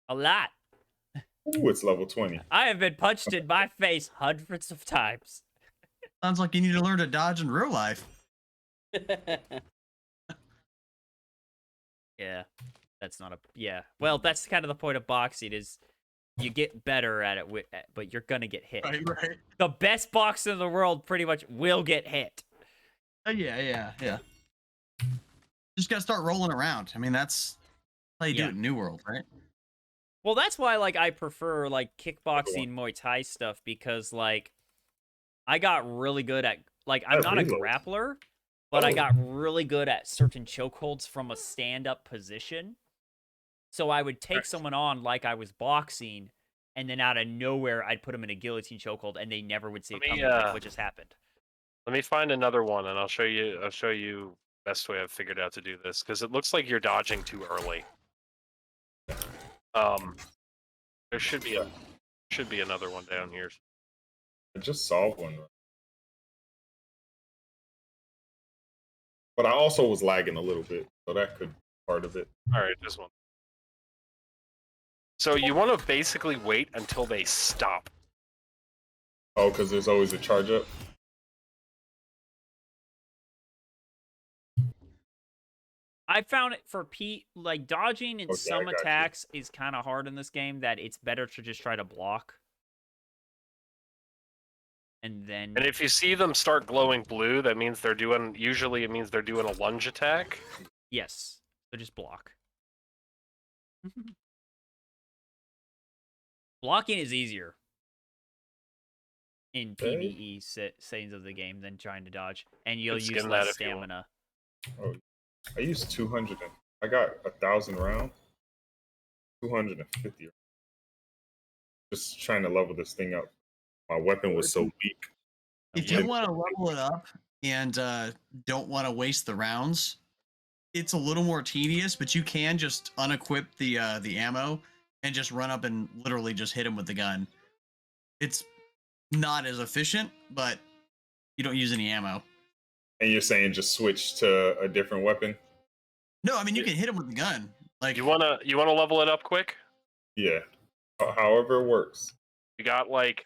A lot. Ooh, it's level 20. I have been punched in my face hundreds of times. Sounds like you need to learn to dodge in real life. Yeah. That's not a... Yeah. Well, that's kind of the point of boxing is you get better at it, but you're going to get hit. Right. The best boxer in the world pretty much will get hit. Yeah. Just gotta start rolling around. I mean, that's how you do it in New World, right? Well, that's why like I prefer like kickboxing, Muay Thai stuff because like I got really good at like I'm not a reload. grappler, but I Oh. got really good at certain chokeholds from a stand-up position. So I would take someone on like I was boxing, and then out of nowhere I'd put them in a guillotine chokehold, and they never would see it Let me, coming. Like what just happened? Let me find another one, and I'll show you best way I've figured out to do this because it looks like you're dodging too early. There should be another one down here. I just saw one. But I also was lagging a little bit, so that could be part of it. All right, this one. So you want to basically wait until they stop. Oh, because there's always a charge up. I found it for Pete, like dodging in Okay, I some got you. attacks is kind of hard in this game. That it's better to just try to block, and then And if you see them start glowing blue, that means they're doing. Usually, it means they're doing a lunge attack. yes, so just block. Blocking is easier in Okay. PvE settings of the game than trying to dodge, and you'll Could use skim that less if you want. stamina. Oh, I used 200. I got 1,000 rounds. 250. Just trying to level this thing up. My weapon was so weak. If you want to level it up and don't want to waste the rounds, it's a little more tedious, but you can just unequip the ammo and just run up and literally just hit him with the gun. It's not as efficient, but you don't use any ammo. And you're saying just switch to a different weapon? No, I mean you can hit him with the gun. Like You wanna level it up quick? Yeah. However it works. You got like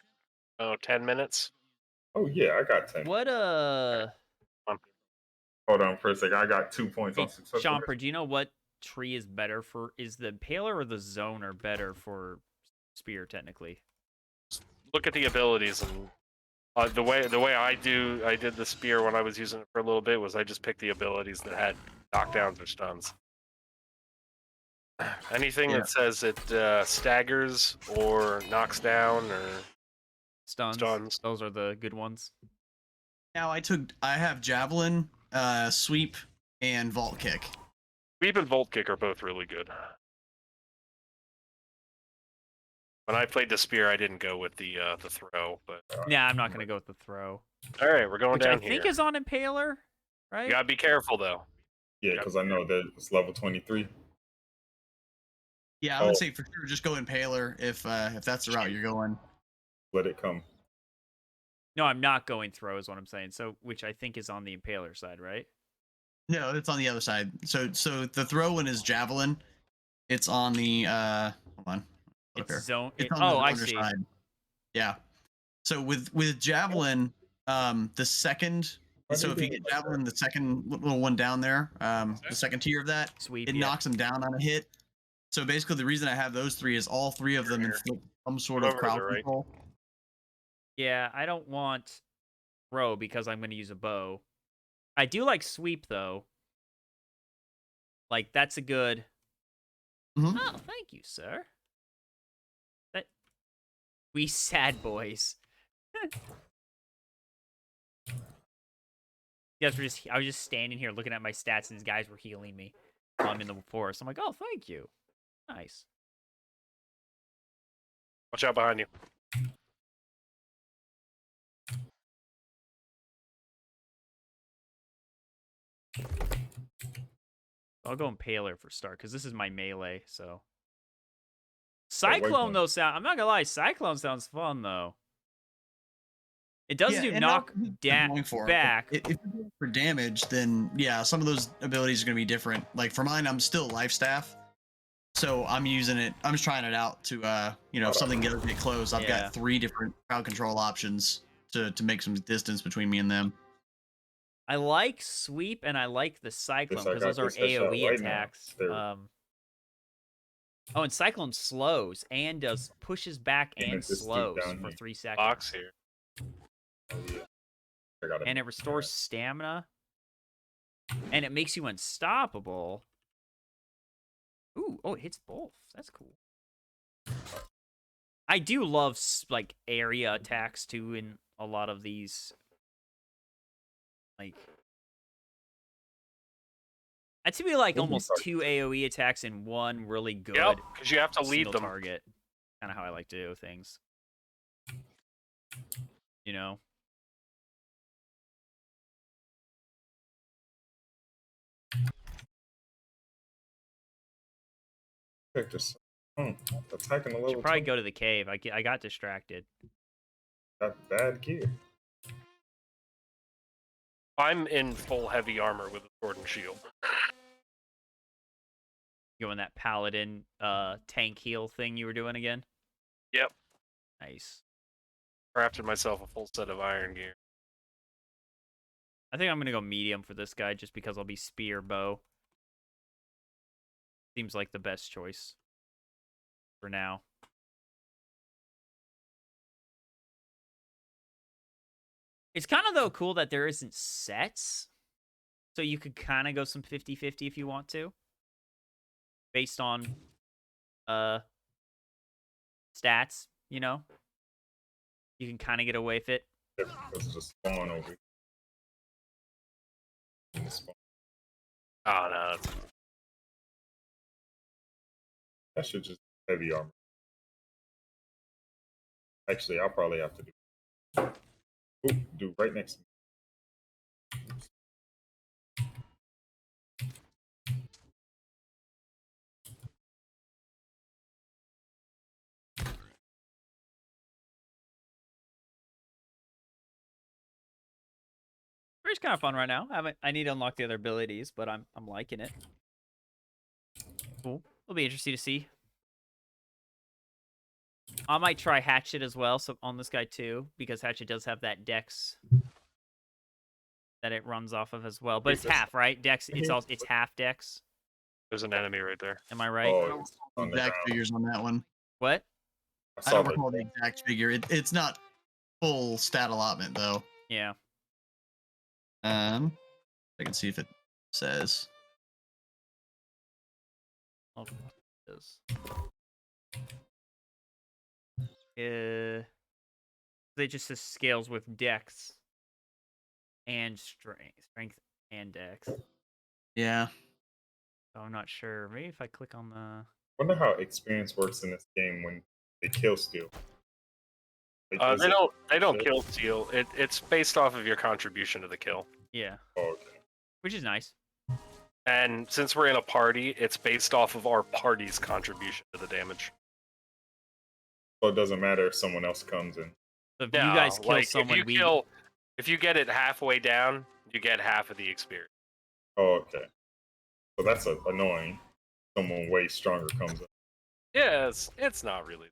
10 minutes. Oh yeah, I got 10. What Hold on for a second. I got 2 points on successful. Chomper, do you know what tree is better for? Is the Impaler or the Zoner better for spear technically? Look at the abilities and the way I did the spear when I was using it for a little bit was I just picked the abilities that had knockdowns or stuns. Anything Yeah. that says it staggers or knocks down or Stuns. stuns. Those are the good ones. now I have javelin, sweep, and vault kick. Sweep and Volt Kick are both really good. When I played the spear, I didn't go with the throw, but Yeah, I'm not gonna go with the throw, all right, we're going which I down here. think is on Impaler, right? You gotta be careful though. Yeah, because I know that it's level 23. Yeah, I would say for sure just go Impaler if that's the route you're going. Let it come. No, I'm not going throw is what I'm saying. So, which I think is on the Impaler side, right? No, it's on the other side. So the throw one is javelin, It's on the hold on. Up It's here. zone. It's on Oh, the I see. underside. Yeah. So with javelin, the second. Why do So you if you do get it like javelin, the second little one down there, the second tier of that, Sweep. it Yeah. knocks them down on a hit. So basically, the reason I have those three is all three of them Here. inflict some sort Come of over to the crowd right. control. Yeah, I don't want throw because I'm going to use a bow. I do like sweep though. Like that's a good. Mhm. Oh, thank you, sir. That we sad boys. You guys were just. I was just standing here looking at my stats, and these guys were healing me while I'm in the forest. I'm like, oh, thank you. Nice. Watch out behind you. I'll go Impaler for start because this is my melee. So wait, Cyclone wait. though sound. I'm not gonna lie. Cyclone sounds fun though. It does do and knock that's what they're going for. back. If you're going for damage, then yeah, some of those abilities are going to be different. Like for mine, I'm still life staff, so I'm using it. I'm just trying it out to if something gets get close, I've Yeah. got 3 different crowd control options to make some distance between me and them. I like sweep and I like the cyclone Yes, I because got those are this headshot AoE right now. attacks. There. Oh, and cyclone slows and does pushes back And and it's this dude slows down for here. 3 seconds. Box here. Oh, yeah. I got And it restores stamina. And it makes you unstoppable. Ooh, oh, it hits both. That's cool. I do love like area attacks too in a lot of these. Like, I'd say like almost 2 AoE attacks in one really good. Yep, because you have to lead single them. target. Kind of how I like to do things. You know. This. Attacking the Should level. probably go to the cave. I got distracted. Got bad gear. I'm in full heavy armor with a sword and shield. Going that paladin tank heal thing you were doing again. Yep. Nice. Crafted myself a full set of iron gear. I think I'm gonna go medium for this guy just because I'll be spear bow. Seems like the best choice for now. It's kind of though cool that there isn't sets. So you could kind of go some 50-50 if you want to. Based on stats, you know? You can kind of get away with it. It's just spawn over. Oh no. That should just heavy armor. Actually, I'll probably have to do right next to me. It's kind of fun right now. I need to unlock the other abilities, but I'm liking it. Cool. It'll be interesting to see. I might try Hatchet as well, so on this guy too, because Hatchet does have that dex that it runs off of as well. But it's half, right? Dex. It's half dex. There's an enemy right there. Am I right? Oh, it's on the Exact ground. figures on that one. What? I don't recall the exact figure. It's not full stat allotment though. Yeah. I can see if it says. Oh, it is. It just says scales with dex and strength and dex. Yeah. So I'm not sure. Maybe if I click on the. Wonder how experience works in this game when they kill steal. They don't kill steal. It's based off of your contribution to the kill. Yeah. Oh, okay. Which is nice. And since we're in a party, it's based off of our party's contribution to the damage. So it doesn't matter if someone else comes in. So if you guys kill someone, if you get it halfway down, you get half of the experience. Oh, okay. So that's annoying. someone way stronger comes up. Yeah, it's not really.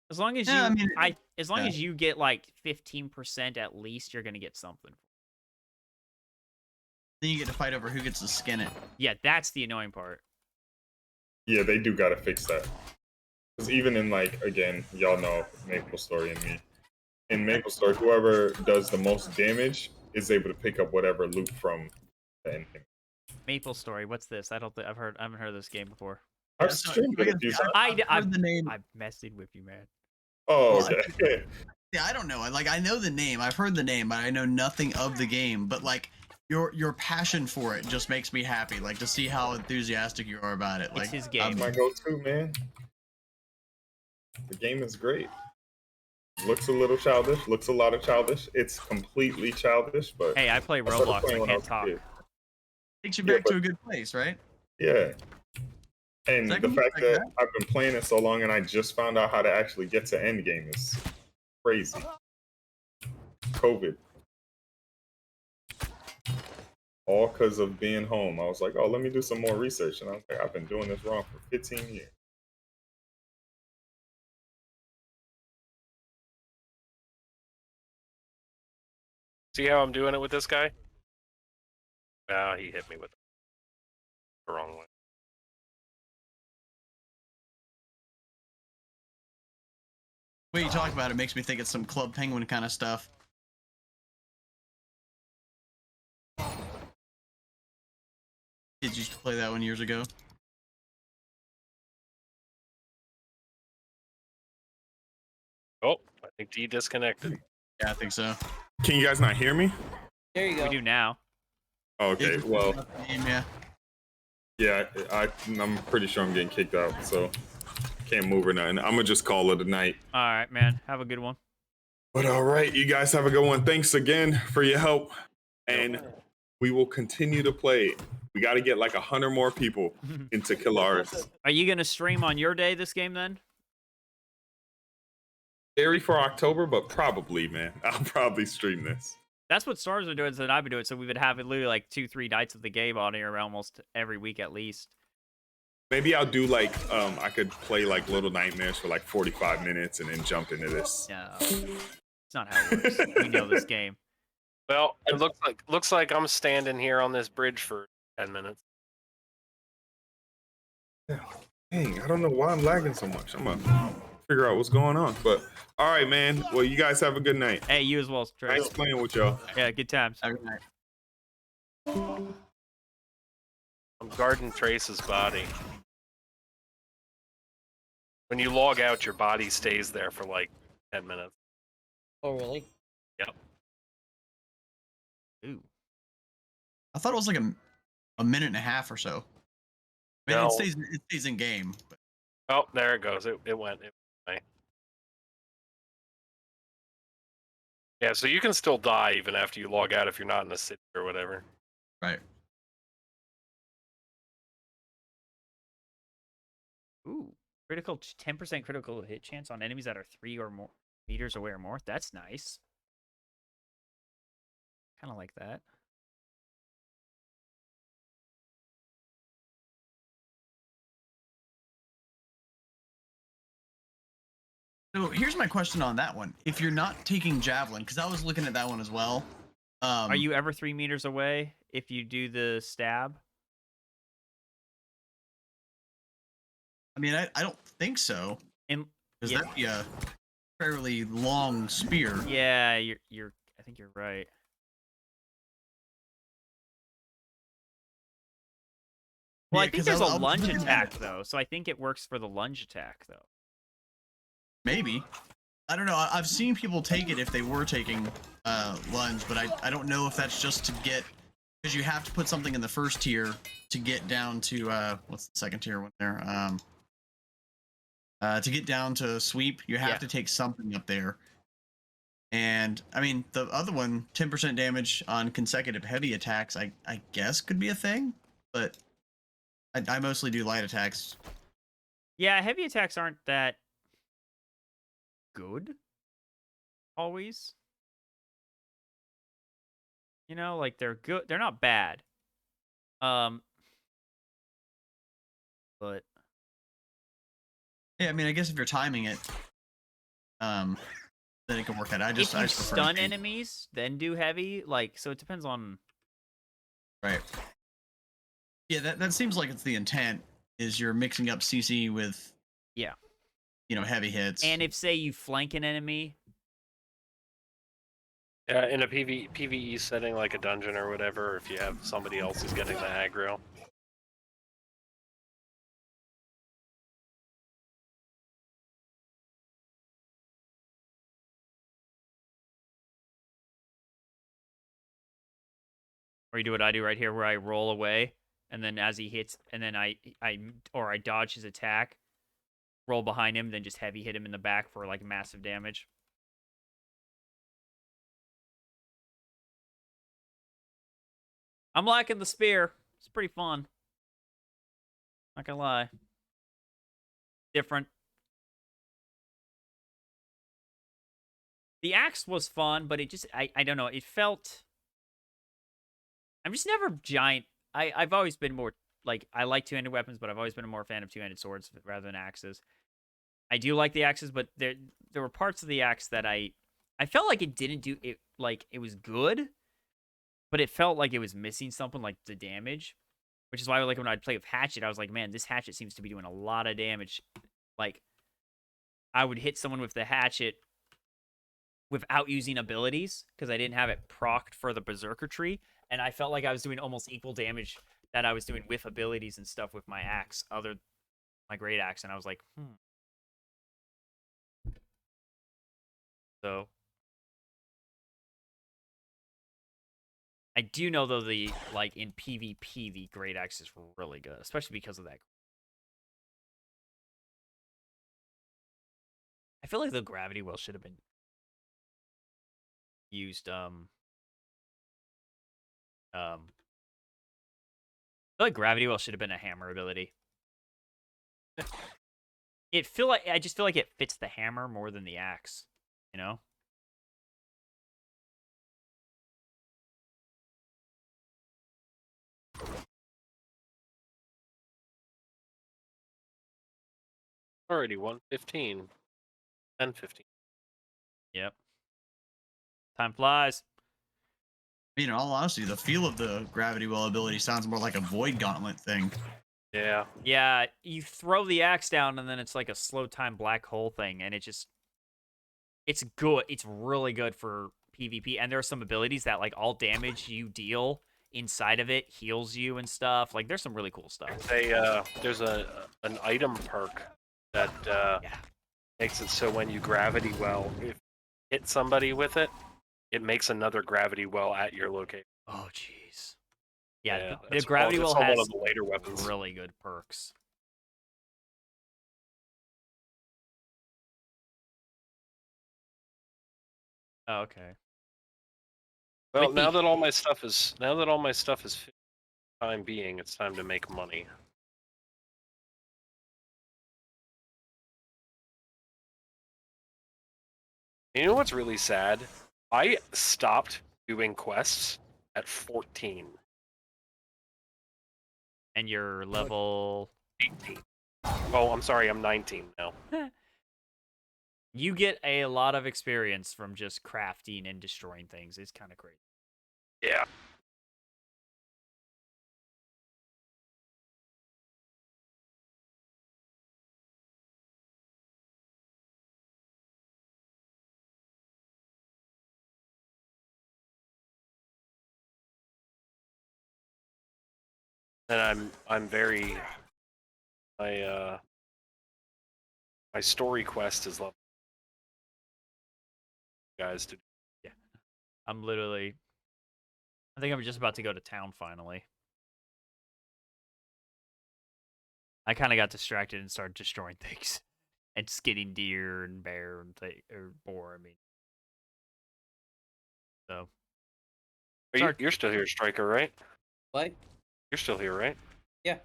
As long as Yeah, I you, mean, as long yeah. as you get like 15% at least, you're gonna get something. Then you get to fight over who gets to skin it. Yeah, that's the annoying part. Yeah, they do gotta fix that. Because even in like again, y'all know Maple Story and me. In Maple Story, whoever does the most damage is able to pick up whatever loot from the enemy. Maple Story. What's this? I haven't heard of this game before. I've Yeah, so, streamed it a few times. I've heard the name. I'm messing with you, man. Oh, Well, okay. Yeah, I don't know. I know the name. I've heard the name, but I know nothing of the game. But like your passion for it just makes me happy. Like to see how enthusiastic you are about it. It's Like his That's game. my go-to, man. The game is great. Looks a little childish. Looks a lot of childish. It's completely childish, but Hey, I play I started Roblox. playing I when I can't was a talk. kid. takes you Yeah, back but- to a good place, right? Yeah. And Second the one, fact like that that? I've been playing it so long and I just found out how to actually get to end game is crazy. COVID. All because of being home. I was like, oh, let me do some more research. And I was like, I've been doing this wrong for 15 years. See how I'm doing it with this guy? Ah, he hit me with the wrong one. What you talk about it makes me think it's some Club Penguin kind of stuff. Kids used to play that one years ago. Oh, I think D disconnected. Yeah, I think so. Can you guys not hear me? There you go. We do now. Okay, well, Yeah. yeah, I'm pretty sure I'm getting kicked out, so can't move or nothing. I'm gonna just call it a night. All right, man. Have a good one. But all right, you guys have a good one. Thanks again for your help, and we will continue to play. We got to get like 100 more people into Killaris. Are you gonna stream on your day this game then? Scary for October, but probably, man. I'll probably stream this. That's what stars are doing, so that I've been doing. So we would have literally like 2-3 nights of the game on here almost every week at least. Maybe I'll do like I could play like Little Nightmares for like 45 minutes and then jump into this. No, it's not how it works. We know this game. Well, it looks like I'm standing here on this bridge for 10 minutes. Dang, I don't know why I'm lagging so much. I'm gonna figure out what's going on. But all right, man. Well, you guys have a good night. Hey, you as well, Trey. Nice playing with y'all. Yeah, good times. Every night. I'm guarding Trace's body. When you log out, your body stays there for like 10 minutes. Oh, really? Yep. Ooh. I thought it was like a minute and a half or so. I mean, No. it stays in game. But Oh, there it goes. It went. It went away. Yeah, so you can still die even after you log out if you're not in the city or whatever. right. Ooh. 10% critical hit chance on enemies that are 3 or more meters away or more. That's nice. Kind of like that. So here's my question on that one. If you're not taking javelin, because I was looking at that one as well. Are you ever 3 meters away if you do the stab? I mean, I don't think so. And Because yeah. that'd be a fairly long spear. Yeah, you're. I think you're right. Well, Yeah, I think 'cause there's I a was lunge looking at attack it. though, so I think it works for the lunge attack though. Maybe. I don't know. I've seen people take it if they were taking lunge, but I don't know if that's just to get, because you have to put something in the first tier to get down to what's the second tier one there? To get down to sweep, you have Yeah. to take something up there. And I mean, the other one, 10% damage on consecutive heavy attacks, I guess could be a thing, but I mostly do light attacks. Yeah, heavy attacks aren't that good. Always. You know, like they're good. They're not bad. But Yeah, I mean, I guess if you're timing it, then it can work out. I if just you prefer to stun be- enemies, then do heavy. Like, so it depends on. Right. Yeah, that seems like it's the intent. Is you're mixing up CC with Yeah. heavy hits. And if, say, you flank an enemy, In a PvE setting like a dungeon or whatever, if you have somebody else who's getting the aggro. or you do what I do right here, where I roll away, and then as he hits, and then I dodge his attack, roll behind him, then just heavy hit him in the back for like massive damage. I'm liking the spear. It's pretty fun. Not gonna lie. Different. The axe was fun, but it just I don't know. It felt. I'm just never giant. I've always been more like I like two-handed weapons, but I've always been a more fan of two-handed swords rather than axes. I do like the axes, but there were parts of the axe that I felt like it didn't do it. Like it was good, but it felt like it was missing something, like the damage. Which is why, like, when I'd play with hatchet, I was like, man, this hatchet seems to be doing a lot of damage. Like, I would hit someone with the hatchet without using abilities because I didn't have it procced for the berserker tree, and I felt like I was doing almost equal damage that I was doing with abilities and stuff with my axe, my great axe, and I was like, So I do know though like in PvP the great axe is really good, especially because of that. I feel like the gravity well should have been used I feel like gravity well should have been a hammer ability. I just feel like it fits the hammer more than the axe, you know? Already 1:15, 10:15. Yep. Time flies. I mean, in all honesty, the feel of the gravity well ability sounds more like a void gauntlet thing. Yeah. Yeah, you throw the axe down and then it's like a slow time black hole thing, and it's good. It's really good for PvP, and there are some abilities that like all damage you deal inside of it heals you and stuff. Like there's some really cool stuff. There's an item perk that Yeah. makes it so when you gravity well, if you hit somebody with it, it makes another gravity well at your location. Oh jeez. Yeah, the it's gravity well on one has of the later weapons. really good perks. Oh, okay. Well, With now the- that all my stuff is for the time being, it's time to make money. You know what's really sad? I stopped doing quests at 14. And your level 18. Oh, I'm sorry, I'm 19 now. you get a lot of experience from just crafting and destroying things. It's kind of crazy. Yeah. And I'm very my story quest is level guys to Yeah. I think I'm just about to go to town finally. I kind of got distracted and started destroying things. And skinning deer and bear and or boar, I mean. So. You're still here, Striker, right? What? You're still here, right? Yeah.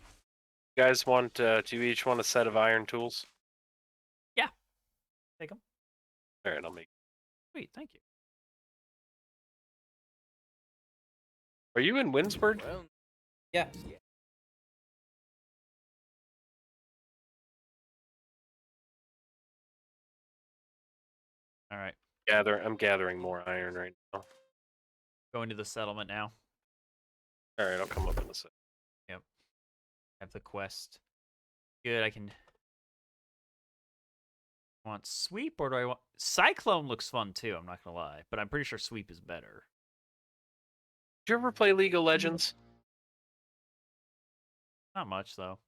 You guys want do you each want a set of iron tools? Yeah. Take them. Alright, I'll make. Sweet, thank you. Are you in Winsford? Yeah. All right. I'm gathering more iron right now. Going to the settlement now. All right, I'll come up in a sec. Yep. Have the quest. Good. I can. Want sweep or do I want cyclone? Looks fun too. I'm not gonna lie, but I'm pretty sure sweep is better. Did you ever play League of Legends? Not much though.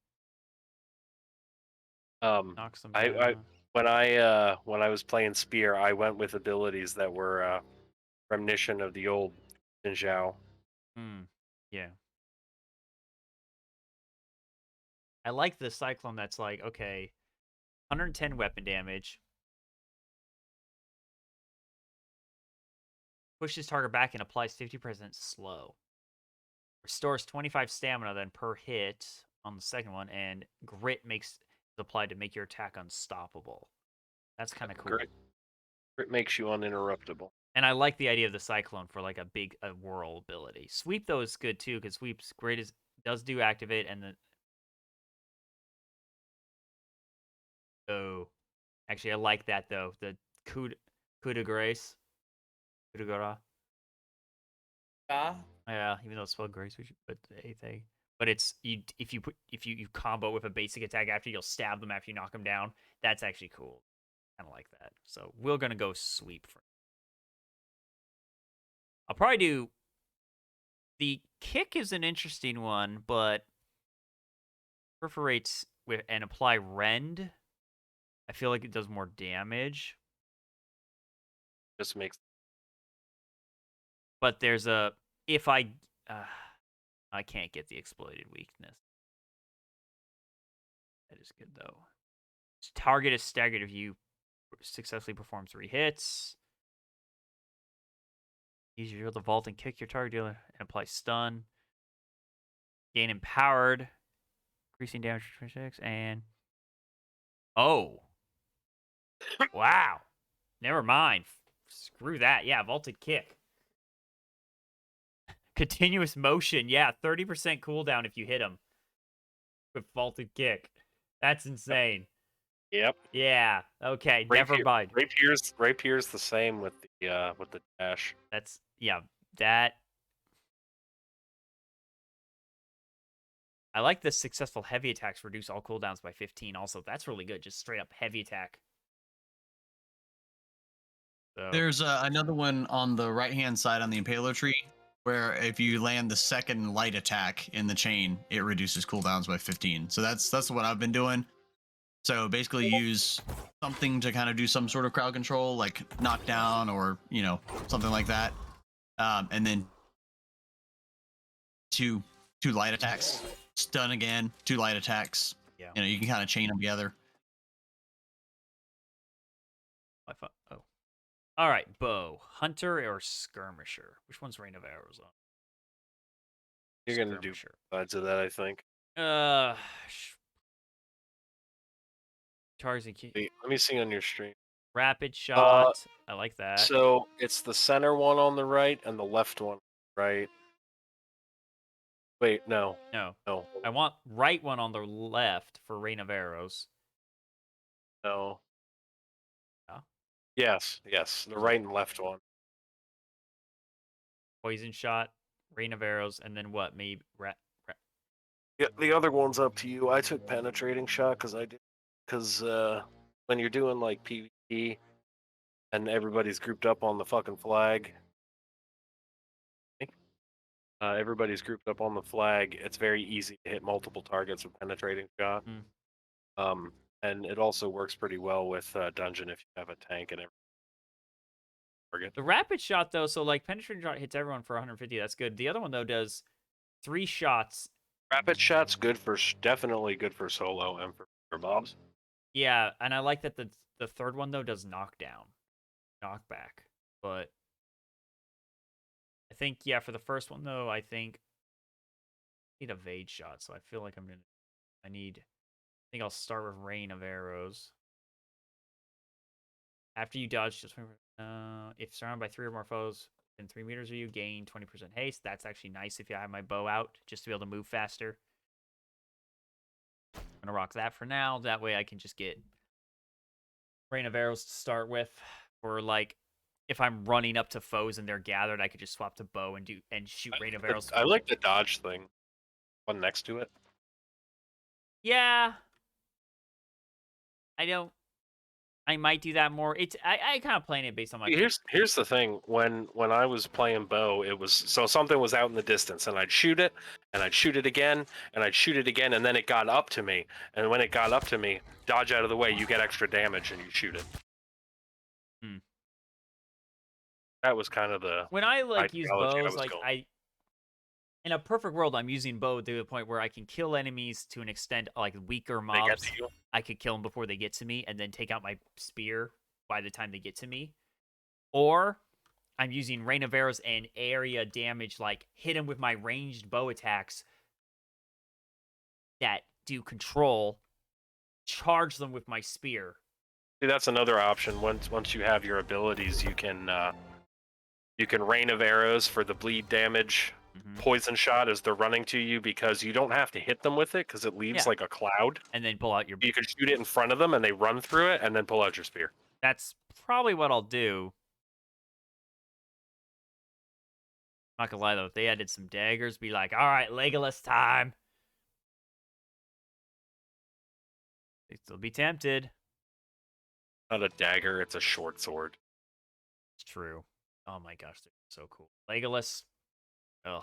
Knocks them I down. when I was playing Spear, I went with abilities that were reminiscent of the old Jinzhou. Yeah. I like the cyclone that's like, okay, 110 weapon damage. Pushes target back and applies 50% slow. Restores 25 stamina then per hit on the second one, and grit makes is applied to make your attack unstoppable. That's kind of cool. It makes you uninterruptible. And I like the idea of the cyclone for like a whirl ability. Sweep though is good too because sweep's great does do activate and then actually I like that though, the coup de grace, coup de grace. Yeah. Yeah, even though it's spelled grace, we should put the A thing. But it's if you combo with a basic attack after, you'll stab them after you knock them down. That's actually cool. Kind of like that. So we're gonna go sweep for. I'll probably do. The kick is an interesting one, but perforates with and apply rend. I feel like it does more damage. Just makes. But there's I can't get the exploited weakness. That is good though. Target is staggered if you successfully perform 3 hits. Use your shield to vault and kick your target dealer and apply stun. Gain empowered. Increasing damage for 26 and oh. Wow. Never mind. Screw that. Yeah, vaulted kick. Continuous motion. Yeah, 30% cooldown if you hit him with vaulted kick. That's insane. Yep. Yeah. Okay. Never mind. Rapier's the same with the dash. That's that. I like the successful heavy attacks reduce all cooldowns by 15. Also, that's really good. Just straight up heavy attack. So. There's another one on the right-hand side on the Impaler tree, where if you land the second light attack in the chain, it reduces cooldowns by 15. So that's what I've been doing. So basically use something to kind of do some sort of crowd control, like knockdown or, something like that. And then two light attacks, stun again, 2 light attacks. Yeah. You can kind of chain them together. Oh. All right, bow, hunter or skirmisher. Which one's rain of arrows on? You're gonna do sides of that, I think. Targets and key. Let me see on your stream. Rapid shot. I like that. So it's the center one on the right and the left one, right? Wait, no. No. No. I want right one on the left for rain of arrows. No. Yeah. Yes. The right and left one. Poison shot, rain of arrows, and then what? Maybe Yeah, the other one's up to you. I took penetrating shot because when you're doing like PvP and everybody's grouped up on the fucking flag, everybody's grouped up on the flag. It's very easy to hit multiple targets with penetrating shot. And it also works pretty well with dungeon if you have a tank and everything. The rapid shot though, so like penetrating shot hits everyone for 150. That's good. The other one though does 3 shots. Rapid shot's definitely good for solo and for mobs. Yeah, and I like that the third one though does knockdown, knockback. But I think for the first one though, I think I need a evade shot. So I feel like I think I'll start with rain of arrows. After you dodge, just if surrounded by 3 or more foes within 3 meters of you, gain 20% haste. That's actually nice if you have my bow out, just to be able to move faster. I'm gonna rock that for now. That way I can just get rain of arrows to start with Or like if I'm running up to foes and they're gathered, I could just swap to bow and shoot rain of arrows. I like the dodge thing. One next to it. Yeah. I might do that more. I kind of playing it based on my Here's the thing. When I was playing bow, it was so something was out in the distance, and I'd shoot it, and I'd shoot it again, and I'd shoot it again, and then it got up to me. And when it got up to me, dodge out of the way. You get extra damage, and you shoot it. Hmm. That was kind of the when I like use ideology I bows, was like going. in a perfect world, I'm using bow to the point where I can kill enemies to an extent, like weaker They get mobs. to you. I could kill them before they get to me, and then take out my spear by the time they get to me. Or I'm using rain of arrows and area damage, like hit them with my ranged bow attacks that do control, charge them with my spear. See, that's another option. Once you have your abilities, you can rain of arrows for the bleed damage. Mhm. Poison shot as they're running to you because you don't have to hit them with it because it leaves Yeah. like a cloud. And then pull out your. You can shoot it in front of them and they run through it and then pull out your spear. That's probably what I'll do. Not gonna lie though, if they added some daggers, be like, all right, Legolas time. They still be tempted. Not a dagger, it's a short sword. It's true. Oh my gosh, they're so cool. Legolas. Ugh.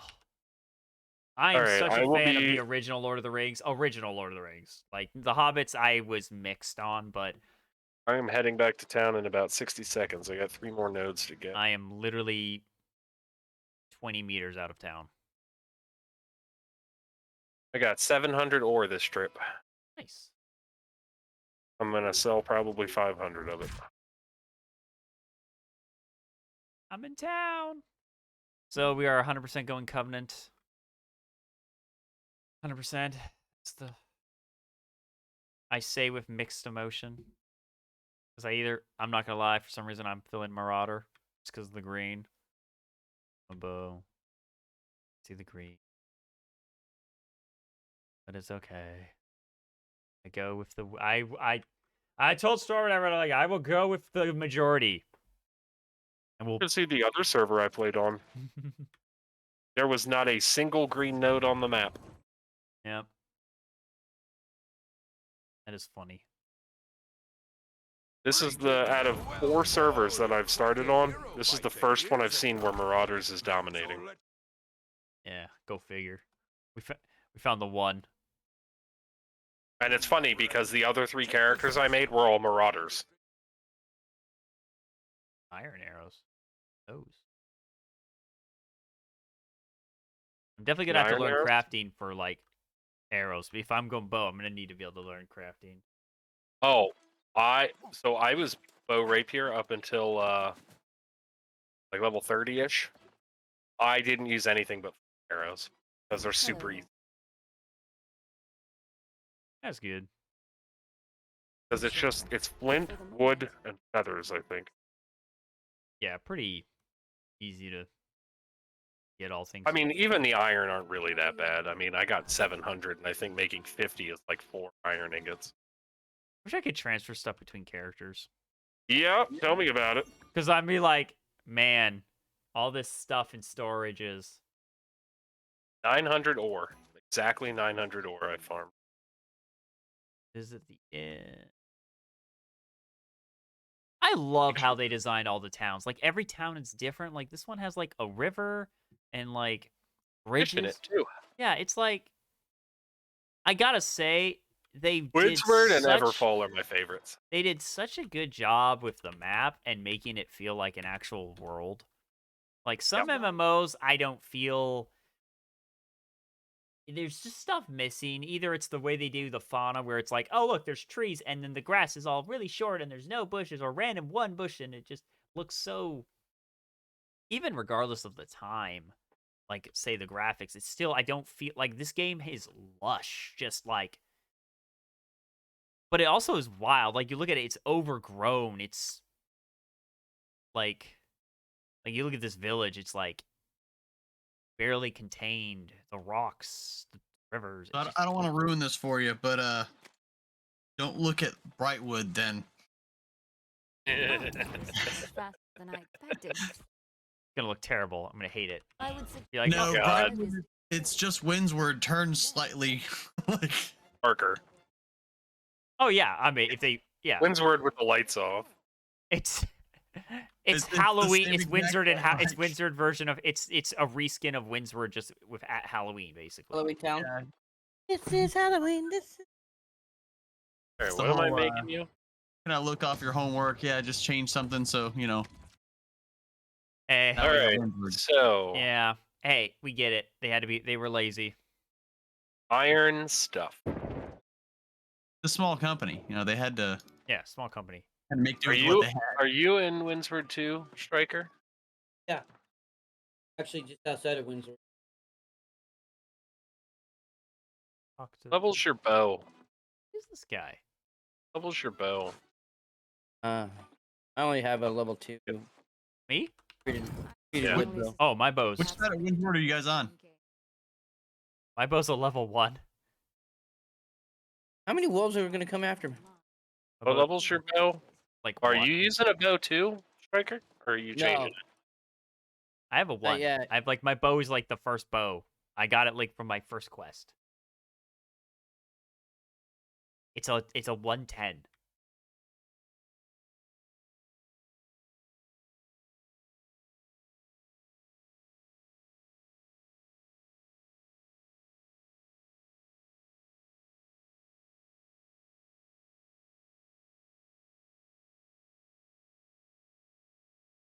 I am Alright, such I a will fan of be- the original Lord of the Rings. Original Lord of the Rings. Like, the Hobbits, I was mixed on, but I am heading back to town in about 60 seconds. I got 3 more nodes to get. I am literally 20 meters out of town. I got 700 ore this trip. Nice. I'm gonna sell probably 500 of it. I'm in town. So we are 100% going Covenant. 100%. It's the. I say with mixed emotion. Because I'm not going to lie, for some reason I'm feeling Marauder. Just because of the green. A bow. See the green. But it's okay. I go with the. I told Storm and everyone, like, I will go with the majority. And we'll. You can see the other server I played on. There was not a single green node on the map. Yep. That is funny. This is out of 4 servers that I've started on, this is the first one I've seen where Marauders is dominating. Yeah, go figure. We found the one. And it's funny because the other 3 characters I made were all Marauders. Iron arrows. Those. I'm definitely gonna have to Iron learn arrows? crafting for like arrows. But if I'm going bow, I'm gonna need to be able to learn crafting. Oh, I was bow rapier up until like level 30-ish. I didn't use anything but arrows because they're super easy. That's good. Because it's flint, wood, and feathers, I think. Yeah, pretty easy to get all things. I mean, even the iron aren't really that bad. I mean, I got 700, and I think making 50 is like 4 iron ingots. Wish I could transfer stuff between characters. Yeah, tell me about it. Because I'd be like, man, all this stuff in storages. 900 ore. Exactly 900 ore I farmed. Visit the inn. I love how they designed all the towns. Like, every town is different. Like, this one has, like, a river and, like, Fish in bridges. it, too. Yeah, it's like... I gotta say, they Woodsward did and such... Everfall are my favorites. They did such a good job with the map and making it feel like an actual world. Like, some MMOs, I don't feel... There's just stuff missing. Either it's the way they do the fauna, where it's like, oh, look, there's trees, and then the grass is all really short, and there's no bushes, or random one bush, and it just looks so... Even regardless of the time, like, say, the graphics, it's still, I don't feel... Like, this game is lush, just like... But it also is wild. Like, you look at it, it's overgrown. It's... Like, you look at this village, it's like... barely contained. The rocks, the rivers. I don't want to ruin this for you, but don't look at Brightwood then. This is faster than I expected. It's gonna look terrible. I'm gonna hate it. I would say Be like, No, oh, God. Brian, it's just Windsward turns slightly like Parker. oh yeah. I mean, if they, yeah, Windsward with the lights off. it's It's the Halloween. same It's exact Windsor and vibe. it's Windsor version of it's a reskin of Windsor just with at Halloween basically. Halloween Town. Yeah. This is Halloween. This is. All right, It's the what am I whole, making you? Can I look off your homework? Yeah, just change something so you know. Eh, Now All we got right. Windsward. So, yeah. Hey, we get it. They were lazy. iron stuff. It's a small company, you know, they had to Yeah, small company. make do Are with what you they had. are you in Windsward too, Striker? Actually, just outside of Windsor. Talk to Levels your bow. who's this guy? Levels your bow. I only have a level 2. Me? Treated Yeah. wood though. Oh, my bow's Which side of Windsward are you guys on? my bow's a level 1. How many wolves are going to come after me? My What bow- levels your bow? like Are 1. you using a bow too, Striker? Or are you No, changing it? I have a 1. yet. I have like my bow is like the first bow. I got it like from my first quest. It's a 110.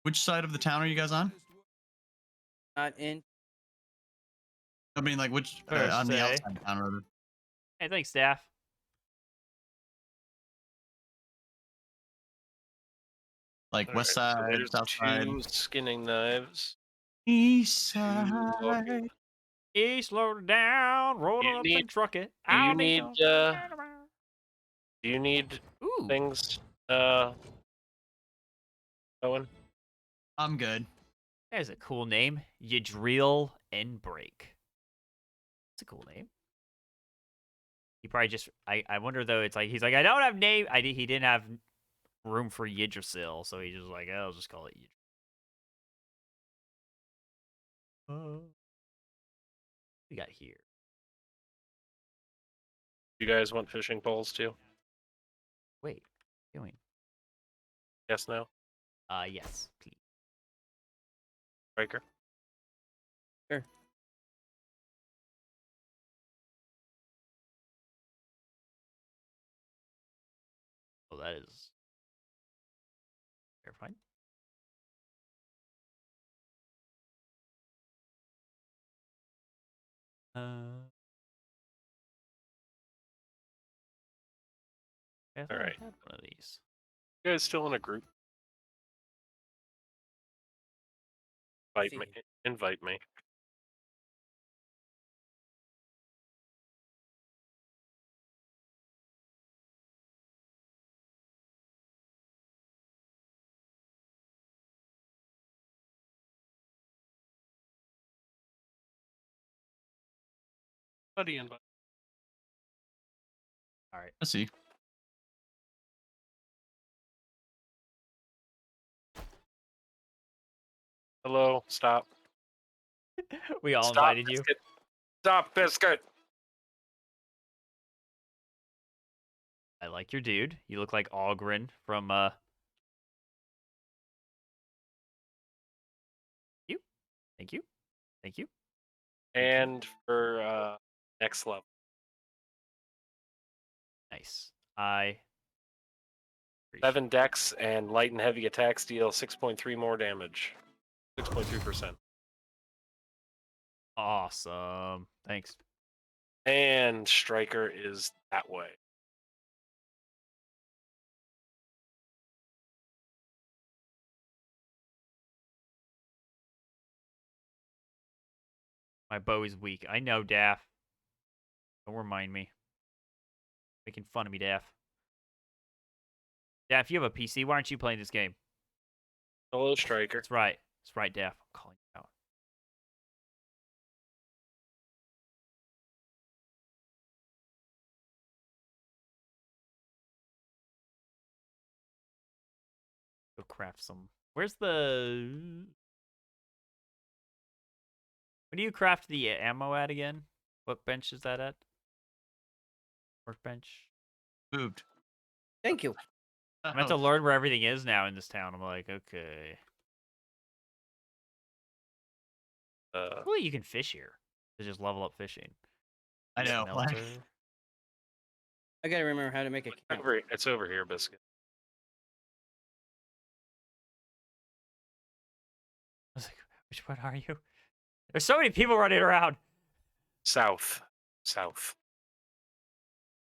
Which side of the town are you guys on? Not in. I mean, like which Fair on the say. outside of town, rather. Hey, thanks, staff. Like All west right, so side, there's south side, 2 skinning knives. east 2 logging. side. He slowed it down, rolled You it up need- and truck it. Do you I'll be need gone. do you need Ooh, things Owen? I'm good. there's a cool name. Yadriel and Break. It's a cool name. He probably just. I wonder though. It's like he's like I don't have name. He didn't have room for Yggdrasil, so he just like I'll just call it Yggdrasil. We got here. You guys want fishing poles too? Wait, what are you doing? Yes, no? Yes, please. Striker? Sure. Oh, that is terrifying. I thought I Alright. had one of these. You guys still in a group? Invite See. me. Invite me. Buddy invite. All right. I see. Hello, stop. We all Stop, invited you. Biscuit. Stop, Biscuit! I like your dude. You look like Ogren from you. Thank you. Thank you. And for next level. Nice. I 7 decks and light and heavy attacks deal 6.3 more damage. 6.3%. awesome. Thanks. And Striker is that way. My bow is weak. I know, Daff. Don't remind me. Making fun of me, Daff. Daff, you have a PC. Why aren't you playing this game? Hello, Striker. That's right. That's right, Daff. I'm calling you out. Go craft some. Where's the? When do you craft the ammo at again? What bench is that at? Workbench. Moved. Thank you. I'm about to learn where everything is now in this town. I'm like, okay. Well, you can fish here. To just level up fishing. I know. Like, Smelter. I gotta remember how to make a camp. It's over here, Biscuit. I was like, which one are you? There's so many people running around. South. South.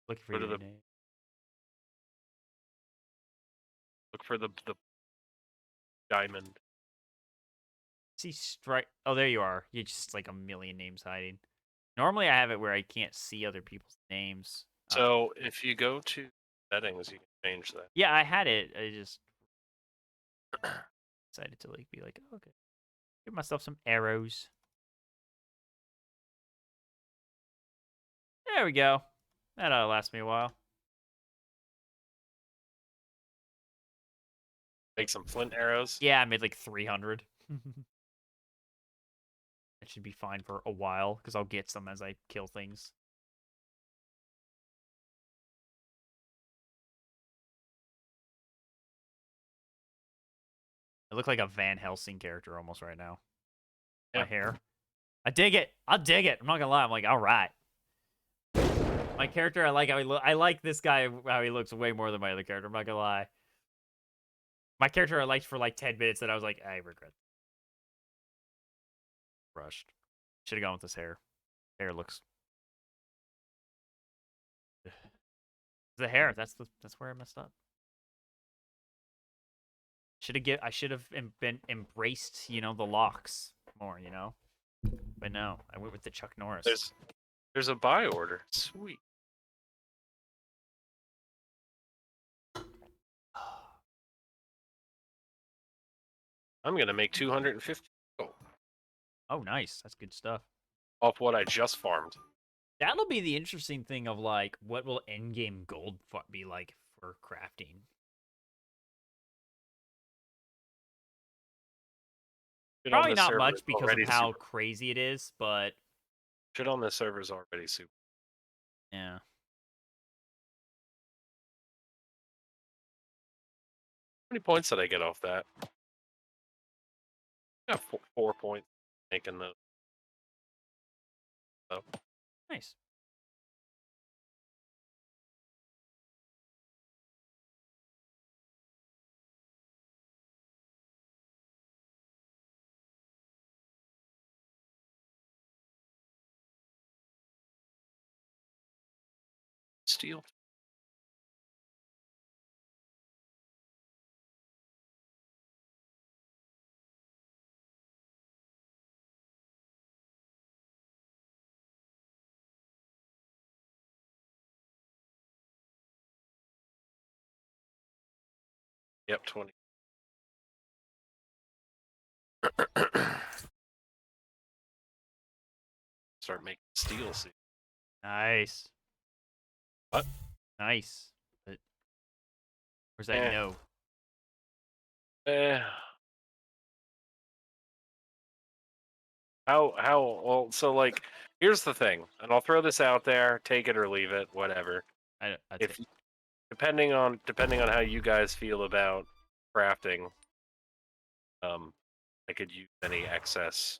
Looking for Go to your the- name. Look for the diamond. See strike. Oh, there you are. You just like a million names hiding. Normally, I have it where I can't see other people's names. So if you go to settings, you can change that. Yeah, I had it. I just decided to like be like, oh, okay, give myself some arrows. There we go. That ought to last me a while. Make some flint arrows. Yeah, I made like 300. That should be fine for a while because I'll get some as I kill things. I look like a Van Helsing character almost right now. My Yeah. hair. I dig it. I'll dig it. I'm not gonna lie. I'm like, all right. My character, I like how he look. I like this guy how he looks way more than my other character. I'm not gonna lie. My character I liked for like 10 minutes, and I was like, I regret. Rushed. Should have gone with this hair. Hair looks. The hair. That's where I messed up. I should have been embraced, the locks more, But no, I went with the Chuck Norris. There's a buy order. Sweet. I'm gonna make 250 Oh, nice. That's good stuff. off what I just farmed. That'll be the interesting thing of like, what will endgame gold be like for crafting? Shit on Probably this not server much is because already of how super- crazy it is, but Shit on this server is already super. yeah. How many points did I get off that? I got 4 points making those. Oh. Nice. Steel. Yep, 20. Start making steel. See. Nice. What? Nice. But where's that Eh. no? Well, so like, here's the thing, and I'll throw this out there, take it or leave it, whatever. That's If it. depending on how you guys feel about crafting, I could use any excess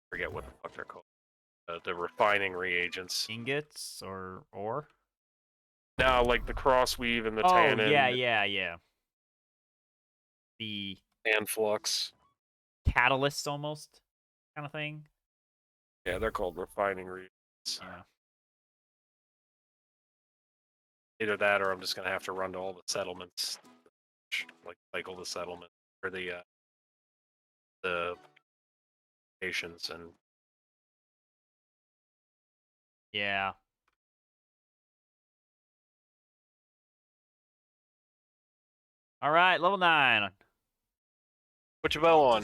forget what the fuck they're called. The refining reagents. Ingots or ore? Now, like the cross weave and the Oh, tannin yeah. The and flux. catalysts almost kind of thing. Yeah, they're called refining reagents. Yeah. Either that, or I'm just gonna have to run to all the settlements, like cycle the settlement for the nations and Yeah. All right, level 9. put your bow on.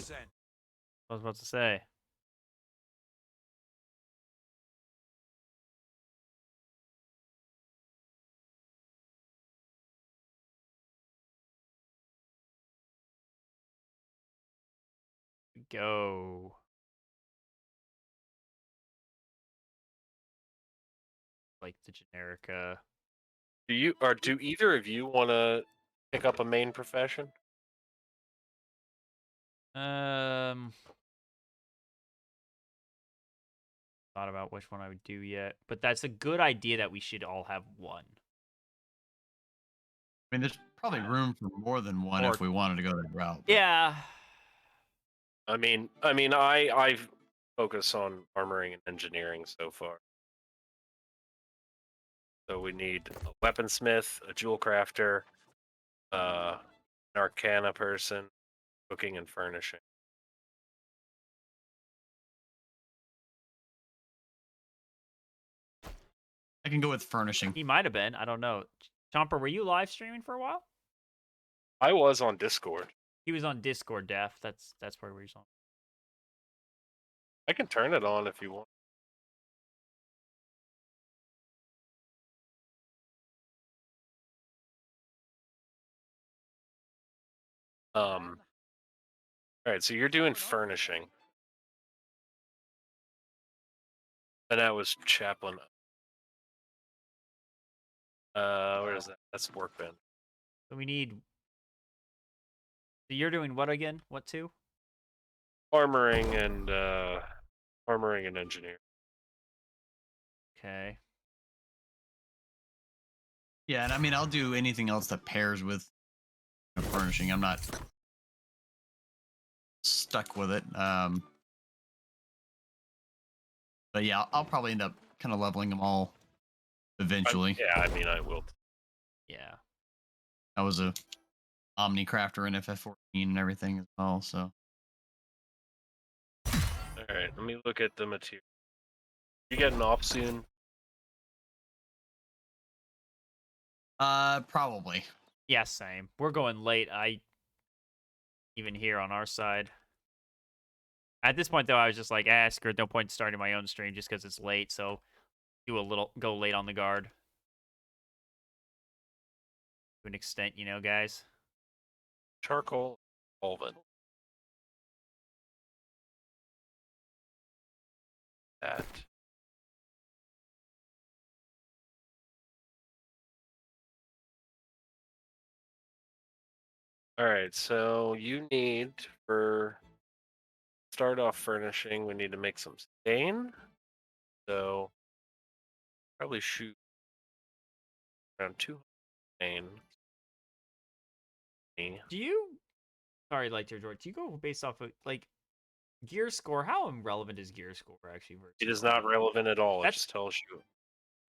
I was about to say. go. Like the generic. Do either of you want to pick up a main profession? Thought about which one I would do yet, but that's a good idea that we should all have one. I mean, there's probably room for more than one Or- if we wanted to go that route. but- Yeah. I focus on armoring and engineering so far. So we need a weaponsmith, a jewel crafter, an arcana person, cooking and furnishing. I can go with furnishing. He might have been. I don't know. Chomper, were you live streaming for a while? I was on Discord. He was on Discord, Def. That's where he was on. I can turn it on if you want. All right, so you're doing furnishing. And that was Chaplain. Where is that? That's workbench. So we need. So you're doing what again? What two? Armoring and engineering. Okay. Yeah, and I mean, I'll do anything else that pairs with furnishing. I'm not stuck with it. But yeah, I'll probably end up kind of leveling them all eventually. I will. Yeah. I was a Omni crafter in FF14 and everything as well. So All right, let me look at the material. You getting off soon? probably. Yeah, same. We're going late. Even here on our side. At this point, though, I was just like, screw it. No point in starting my own stream just because it's late. So go late on the guard. To an extent, guys. Charcoal, solvent. That. All right, so you need for start off furnishing. We need to make some stain. So probably shoot around 200 stain. Do you? Sorry, Lightyear George. Do you go based off of like gear score? How irrelevant is gear score actually? It is not relevant at all. It That's just tells you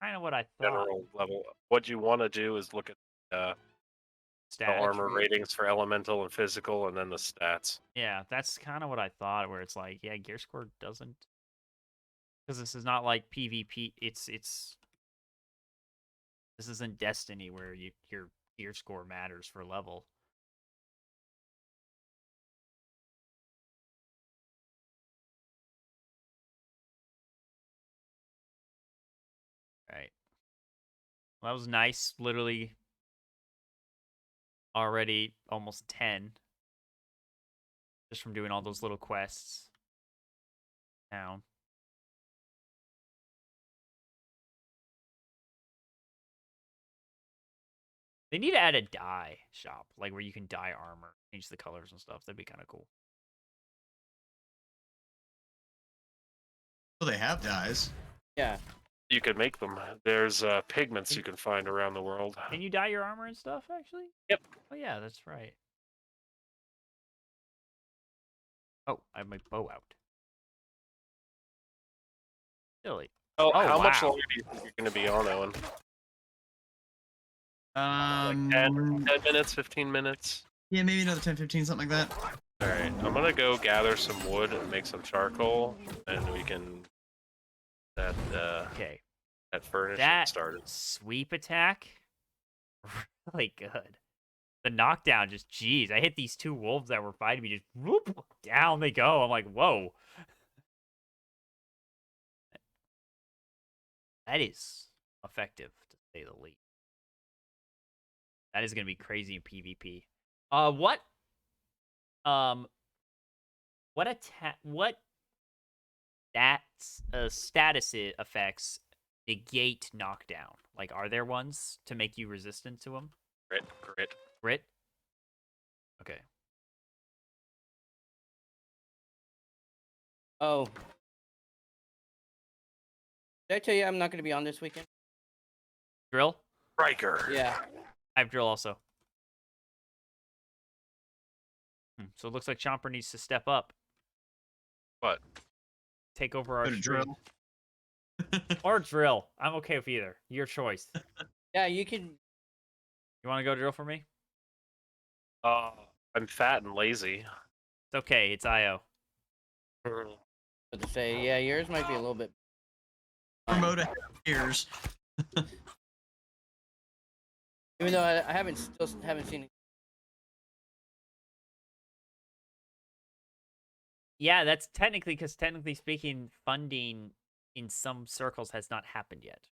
kind of what I thought. general level. What you want to do is look at the Stat. armor ratings for elemental and physical, and then the stats. Yeah, that's kind of what I thought. Where it's like, yeah, gear score doesn't, because this is not like PvP. It's this isn't Destiny where your gear score matters for level. Right. Well, that was nice. Literally already almost 10 just from doing all those little quests. Down. They need to add a dye shop, like where you can dye armor, change the colors and stuff. That'd be kind of cool. Well, they have dyes. Yeah. You could make them. There's pigments you can find around the world. Can you dye your armor and stuff, actually? Yep. Oh, yeah, that's right. Oh, I have my bow out. Silly. Oh, Oh, how much wow. longer do you think you're going to be on, Owen? 10 Um, minutes, 15 minutes? yeah, maybe another 10, 15, something like that. All right, I'm going to go gather some wood and make some charcoal, and we can Okay. that furnishing That started. sweep attack, really good. The knockdown, just jeez. I hit these two wolves that were fighting me, just whoop, down they go. I'm like, whoa. That is effective, to say the least. That is going to be crazy in PvP. What? What status effects negate knockdown? Like, are there ones to make you resistant to them? Grit. Grit? Okay. Oh. Did I tell you I'm not going to be on this weekend? Drill? Riker. Yeah. I have drill also. So it looks like Chomper needs to step up. What? Take over our Go to stream. drill. Or drill. I'm okay with either. Your choice. Yeah, you can. You want to go drill for me? I'm fat and lazy. It's okay. It's IO. What to say? Yeah, yours might be a little bit. Promote ahead of years. Even though I haven't seen it. Yeah, that's technically speaking, funding in some circles has not happened yet.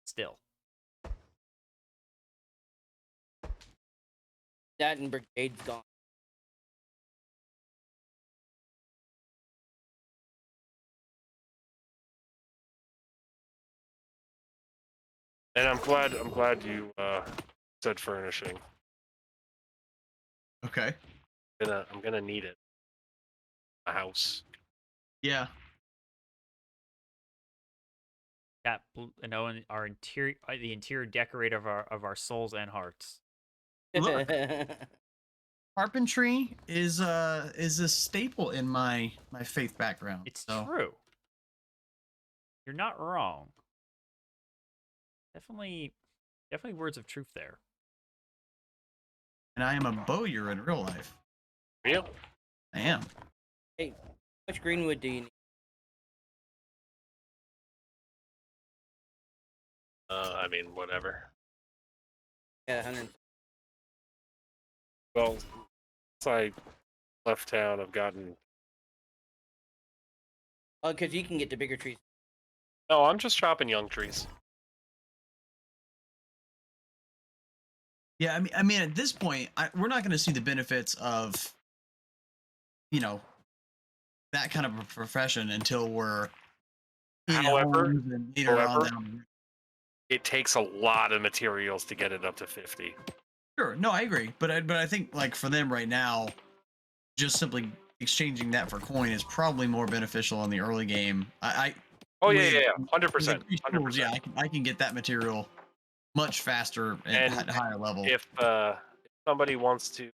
Still. That and Brigade's gone. And I'm glad you said furnishing. Okay. I'm gonna need it. A house. Yeah. Got and Owen, our interior, the interior decorator of our souls and hearts. Look. Carpentry is a staple in my faith background. It's so. true. You're not wrong. Definitely words of truth there. And I am a bowyer in real life. Real? I am. Hey, how much greenwood do you need? I mean, whatever. Yeah, 100. Well, since I left town, I've gotten. Oh, because you can get the bigger trees. No, I'm just chopping young trees. Yeah, I mean, at this point, we're not going to see the benefits of, that kind of a profession until we're. However, later on down. It takes a lot of materials to get it up to 50. Sure, no, I agree, but I think like for them right now, just simply exchanging that for coin is probably more beneficial in the early game. Oh with- yeah, with 100%. increased tools, yeah, I can get that material much faster and at higher level. If somebody wants to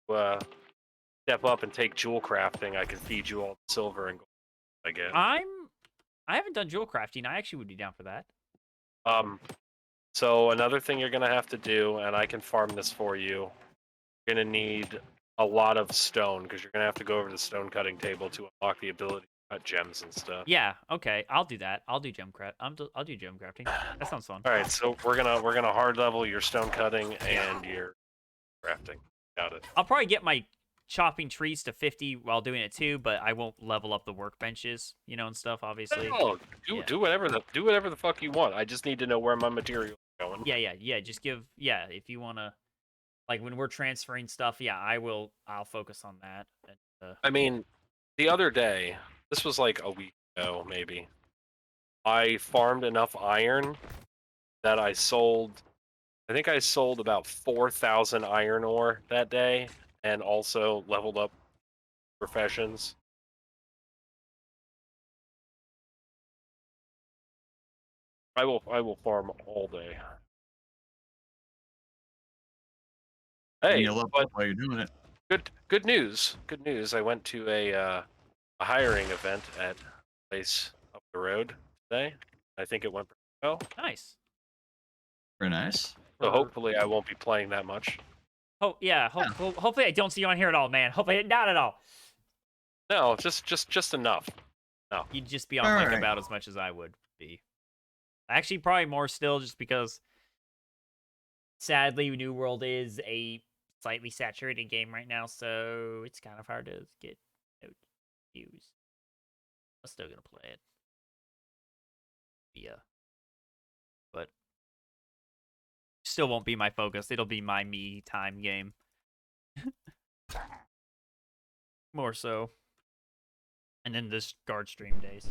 step up and take jewel crafting, I can feed you all the silver and gold I get. I haven't done jewel crafting. I actually would be down for that. So another thing you're gonna have to do, and I can farm this for you. You're gonna need a lot of stone because you're gonna have to go over to the stone cutting table to unlock the ability to cut gems and stuff. Yeah, okay, I'll do that. I'll do gem craft. I'll do gem crafting. That sounds fun. All right, so we're gonna hard level your stone cutting and your crafting. Got it. I'll probably get my chopping trees to 50 while doing it too, but I won't level up the workbenches, and stuff. Obviously. No, do whatever the fuck you want. I just need to know where my material is going. Yeah. Just give if you wanna, like when we're transferring stuff. Yeah, I'll focus on that. I mean, the other day, this was like a week ago, maybe. I farmed enough iron that I sold. I think I sold about 4,000 iron ore that day, and also leveled up professions. I will farm all day. Hey, you'll level up while you're doing it. good news. Good news. I went to a hiring event at a place up the road today. I think it went pretty well. Nice. Very nice. So hopefully I won't be playing that much. Oh yeah. Hopefully I don't see you on here at all, man. Hopefully not at all. No, just enough. No. You'd just be on All like right. about as much as I would be. Actually, probably more still, just because sadly, New World is a slightly saturated game right now, so it's kind of hard to get views. I'm still gonna play it. Yeah. But still won't be my focus. It'll be my me time game. more so. And then this guard stream days.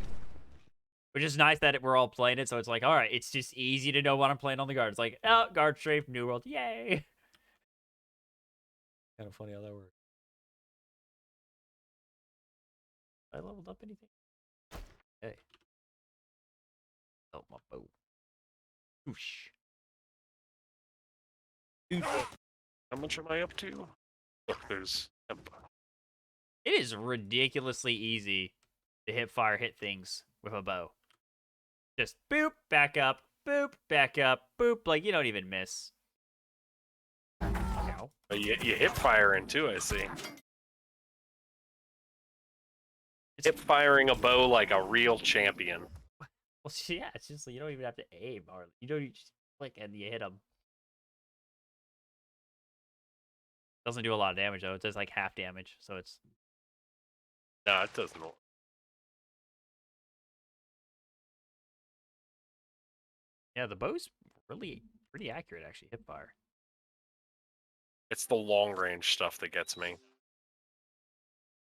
Which is nice that we're all playing it, so it's like, all right, it's just easy to know what I'm playing on the guard. It's like, oh, guard stream, New World, yay! Kind of funny how that works. I leveled up anything? Hey. Oh, my bow. Oosh. How much am I up to? Look, there's. It is ridiculously easy to hit things with a bow. Just boop, back up, boop. Like, you don't even miss. Ow. You hip firing too, I see. Hip firing a bow like a real champion. Well, yeah, it's just you don't even have to aim, or you don't, you just click and you hit them. Doesn't do a lot of damage though. It does like half damage, so it's. No, it doesn't. Yeah, the bow's really pretty accurate actually. Hip fire. It's the long range stuff that gets me.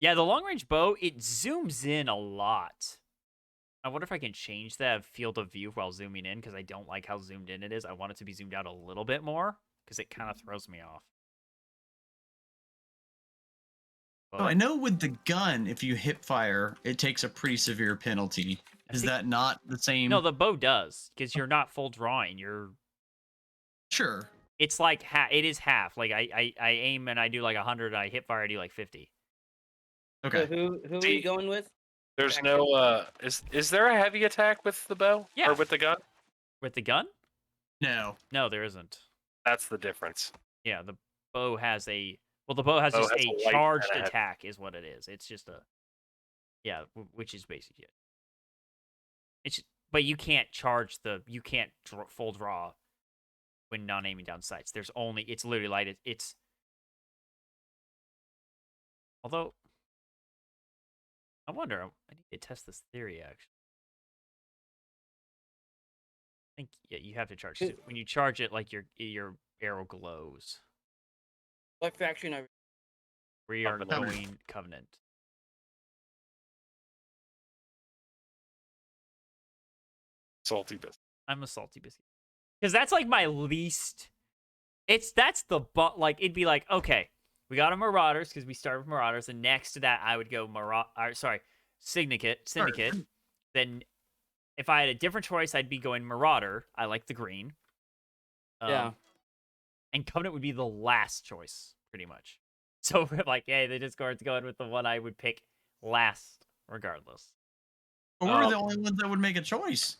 Yeah, the long range bow, it zooms in a lot. I wonder if I can change that field of view while zooming in, because I don't like how zoomed in it is. I want it to be zoomed out a little bit more, because it kind of throws me off. But, Oh, I know with the gun, if you hip fire, it takes a pretty severe penalty. Is that not the same? no, the bow does, because you're not full drawing. You're Sure. It's like it is half. Like I aim and I do like 100. I hip fire, I do like 50. Okay. So who are you going with? There's Back no is there a heavy attack with the bow? Yeah. Or with the gun? With the gun? No. No, there isn't. That's the difference. Yeah, the bow has a the bow has Bow just has a a light charged and a heavy. attack is what it is. It's just a which is basically it. It's but you can't charge you can't full draw when not aiming down sights. There's only it's literally light. It's although I wonder. I need to test this theory actually. I think yeah, you have to charge when you charge it. Like your arrow glows. What faction are We are Covenant. going Covenant. Salty biscuit. I'm a salty biscuit because that's like my least. That's the like it'd be like okay, we got a Marauders because we started with Marauders, and next to that I would go Syndicate. Then if I had a different choice, I'd be going Marauder. I like the green. Yeah. And Covenant would be the last choice, pretty much. So like, hey, the Discord's going with the one I would pick last, regardless. But we're the only ones that would make a choice.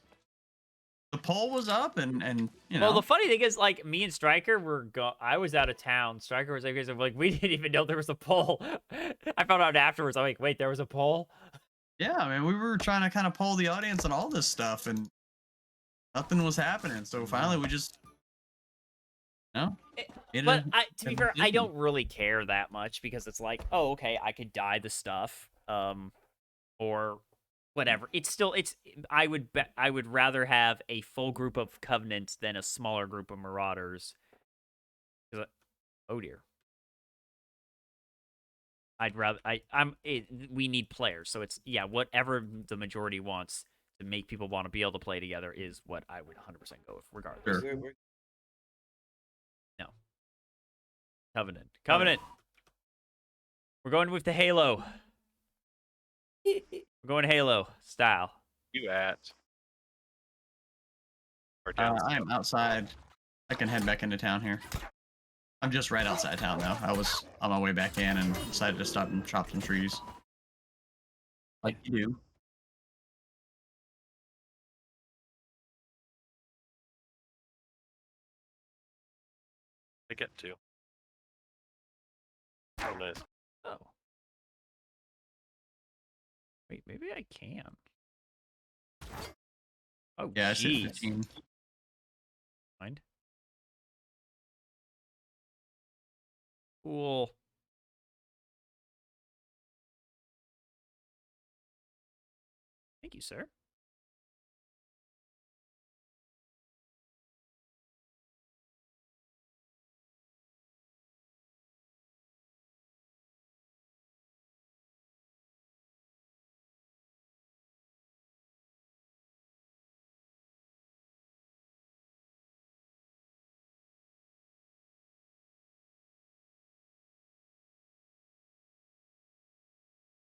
The poll was up, and you know. Well, the funny thing is, like, me and Stryker were I was out of town. Stryker was like, we didn't even know there was a poll. I found out afterwards. I'm like, wait, there was a poll? Yeah, I mean, we were trying to kind of poll the audience on all this stuff, and nothing was happening. So finally, we just, no. But to be fair, I don't really care that much because it's like, oh, okay, I could dye the stuff, or whatever. I would rather have a full group of Covenants than a smaller group of Marauders. Oh dear. We need players, so it's whatever the majority wants to make people want to be able to play together is what I would 100% go with, regardless. Sure. No. Covenant. We're going with the Halo. We're going Halo style. You at? Or down I am outside. I can head back into town here. I'm just right outside town now. I was on my way back in and decided to stop and chop some trees. Like you do. to get to. Oh, nice. Oh. Wait, maybe I can. Oh, Yeah, I said jeez. 15. Mind? Cool. Thank you, sir.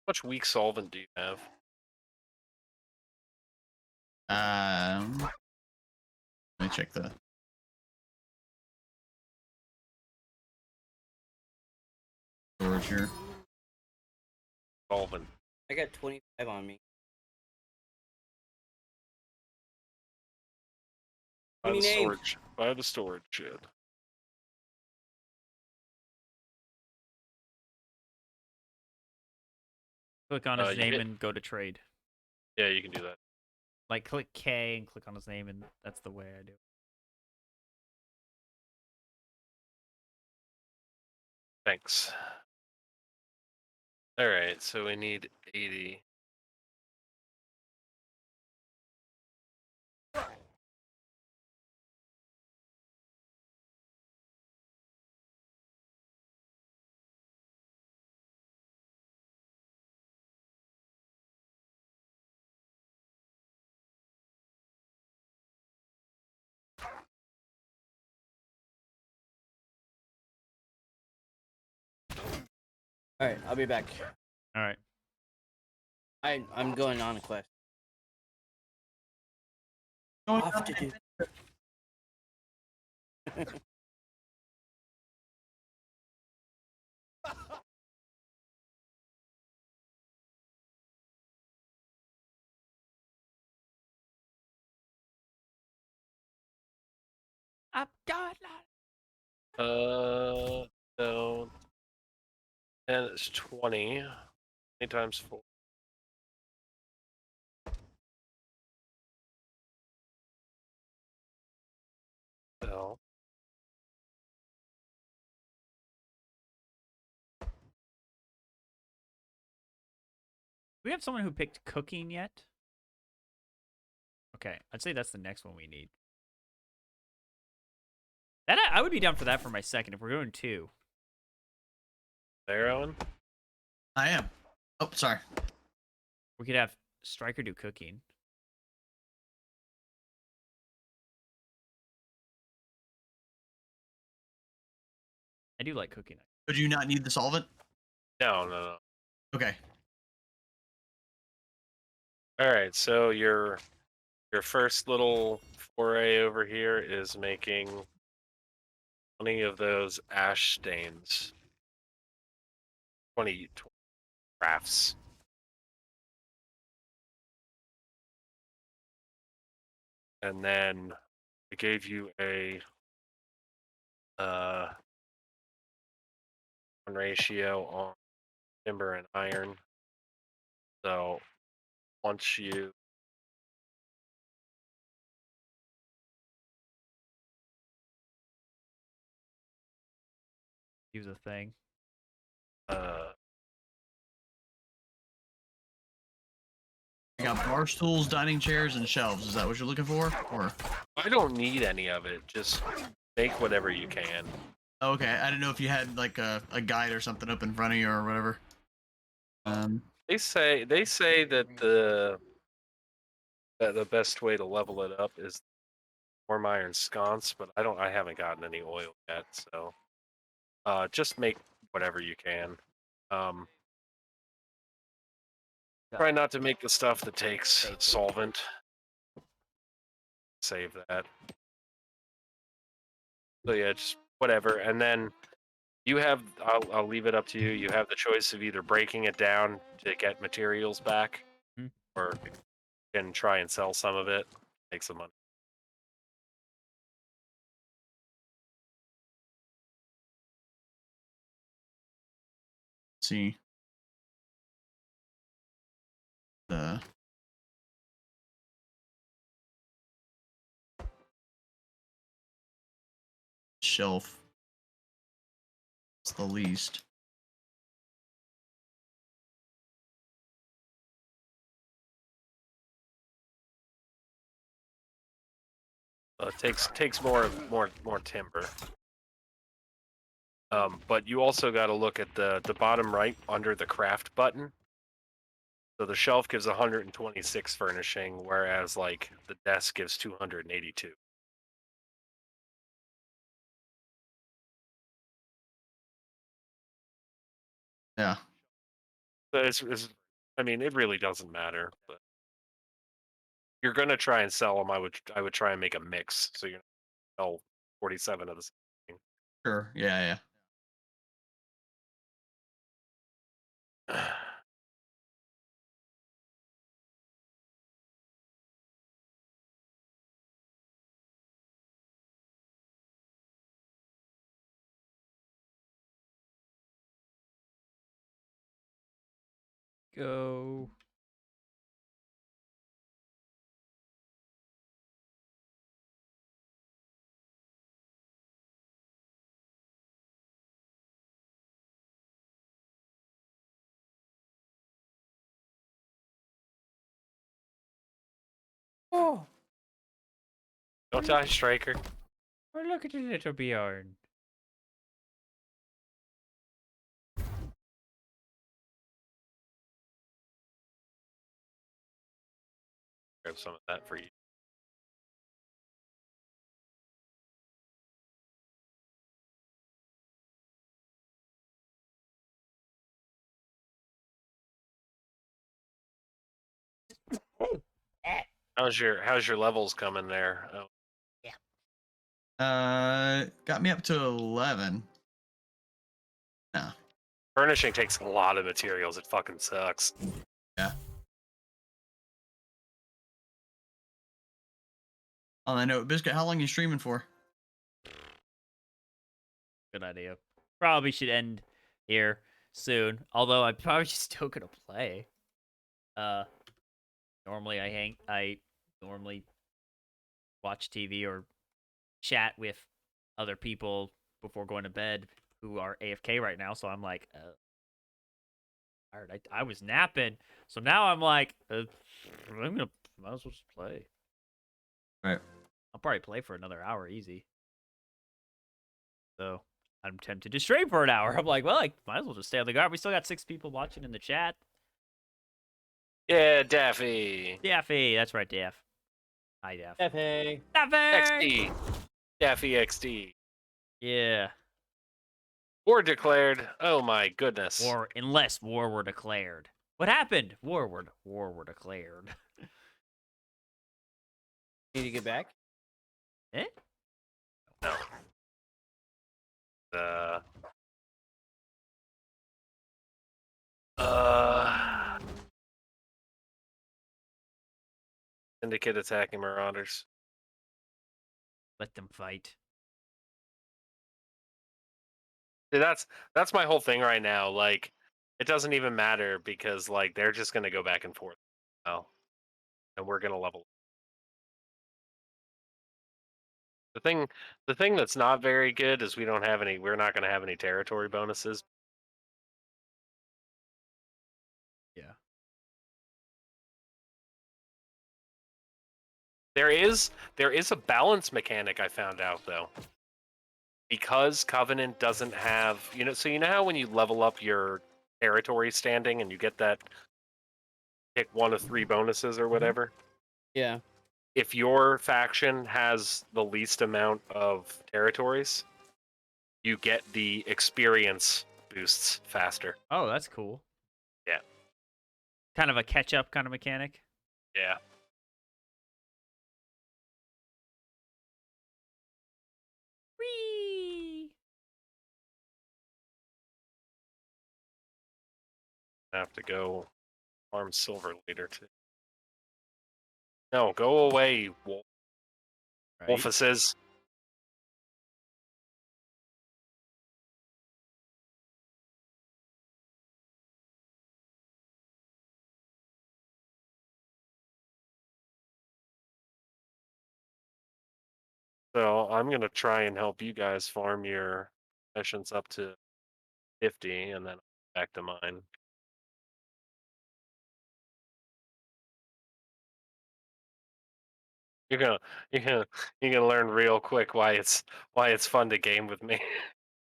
much weak solvent do you have? Let me check the storage here. Solvent. I got 25 on me. By the Give me names. storage. By the storage shed. Click on his You name hit- and go to trade. Yeah, you can do that. Like click K and click on his name, and that's the way I do. Thanks. All right, so we need 80. All right, I'll be back. All right. I'm going on a quest. Going Off on to do. I'm God. No. And it's 20. 20 times 4. No. Do we have someone who picked cooking yet? Okay, I'd say that's the next one we need. That I would be down for that for my second if we're going 2. There, Owen? I am. Oh, sorry. We could have Striker do cooking. I do like cooking. But do you not need the solvent? No. Okay. All right, so your first little foray over here is making 20 of those ash stains. 20 crafts. And then I gave you a ratio on timber and iron. So once you Use a thing. I got bar stools, dining chairs, and shelves. Is that what you're looking for? Or I don't need any of it. Just make whatever you can. okay, I didn't know if you had like a guide or something up in front of you or whatever. They say that the best way to level it up is warm iron sconce, but I haven't gotten any oil yet, so just make whatever you can. Try not to make the stuff that takes solvent. Save that. So yeah, just whatever, and then you have. I'll leave it up to you. You have the choice of either breaking it down to get materials back, Hmm. or you can try and sell some of it, make some money. See the shelf. It's the least. Takes more timber. But you also got to look at the bottom right under the craft button. So the shelf gives 126 furnishing, whereas like the desk gives 282. Yeah. So it's I mean, it really doesn't matter, but you're gonna try and sell them. I would try and make a mix, so you sell 47 of the same Sure. Yeah, thing. Go. Oh, Don't die, Striker. oh, look at the little Bjorn. Grab some of that for you. How's your levels coming there? Oh, yeah. Got me up to 11. Nah. furnishing takes a lot of materials. It fucking sucks. Yeah. On that note, Biscuit, how long you streaming for? Good idea. Probably should end here soon. Although I'm probably still gonna play. Normally I normally watch TV or chat with other people before going to bed who are AFK right now. So I'm like, tired. I was napping, so now I'm like, I'm gonna might as well just play. Right. I'll probably play for another hour easy. So I'm tempted to stream for an hour. I'm like, well, I might as well just stay on the guard. We still got 6 people watching in the chat. Yeah, Daffy. Daffy, that's right, Daff. Hi, Daff. Hey. Daffy. XD. Daffy XD. Yeah. War declared. Oh my goodness. War, unless war were declared. What happened? War were declared. Need to get back? Eh? No. Uh. Uh. Syndicate attacking Marauders. Let them fight. See, that's my whole thing right now. Like, it doesn't even matter because like they're just gonna go back and forth. Oh, and we're gonna level. The thing that's not very good is we don't have any. We're not gonna have any territory bonuses. Yeah. There is a balance mechanic I found out though. Because Covenant doesn't have, so you know how when you level up your territory standing and you get that pick one of 3 bonuses or whatever, Yeah. if your faction has the least amount of territories, you get the experience boosts faster. Oh, that's cool. Yeah. Kind of a catch-up kind of mechanic. Yeah. Whee! I have to go farm silver later too. No, go away, you Right. wolfuses. So I'm gonna try and help you guys farm your missions up to 50, and then back to mine. You're gonna you're gonna you're gonna learn real quick why it's fun to game with me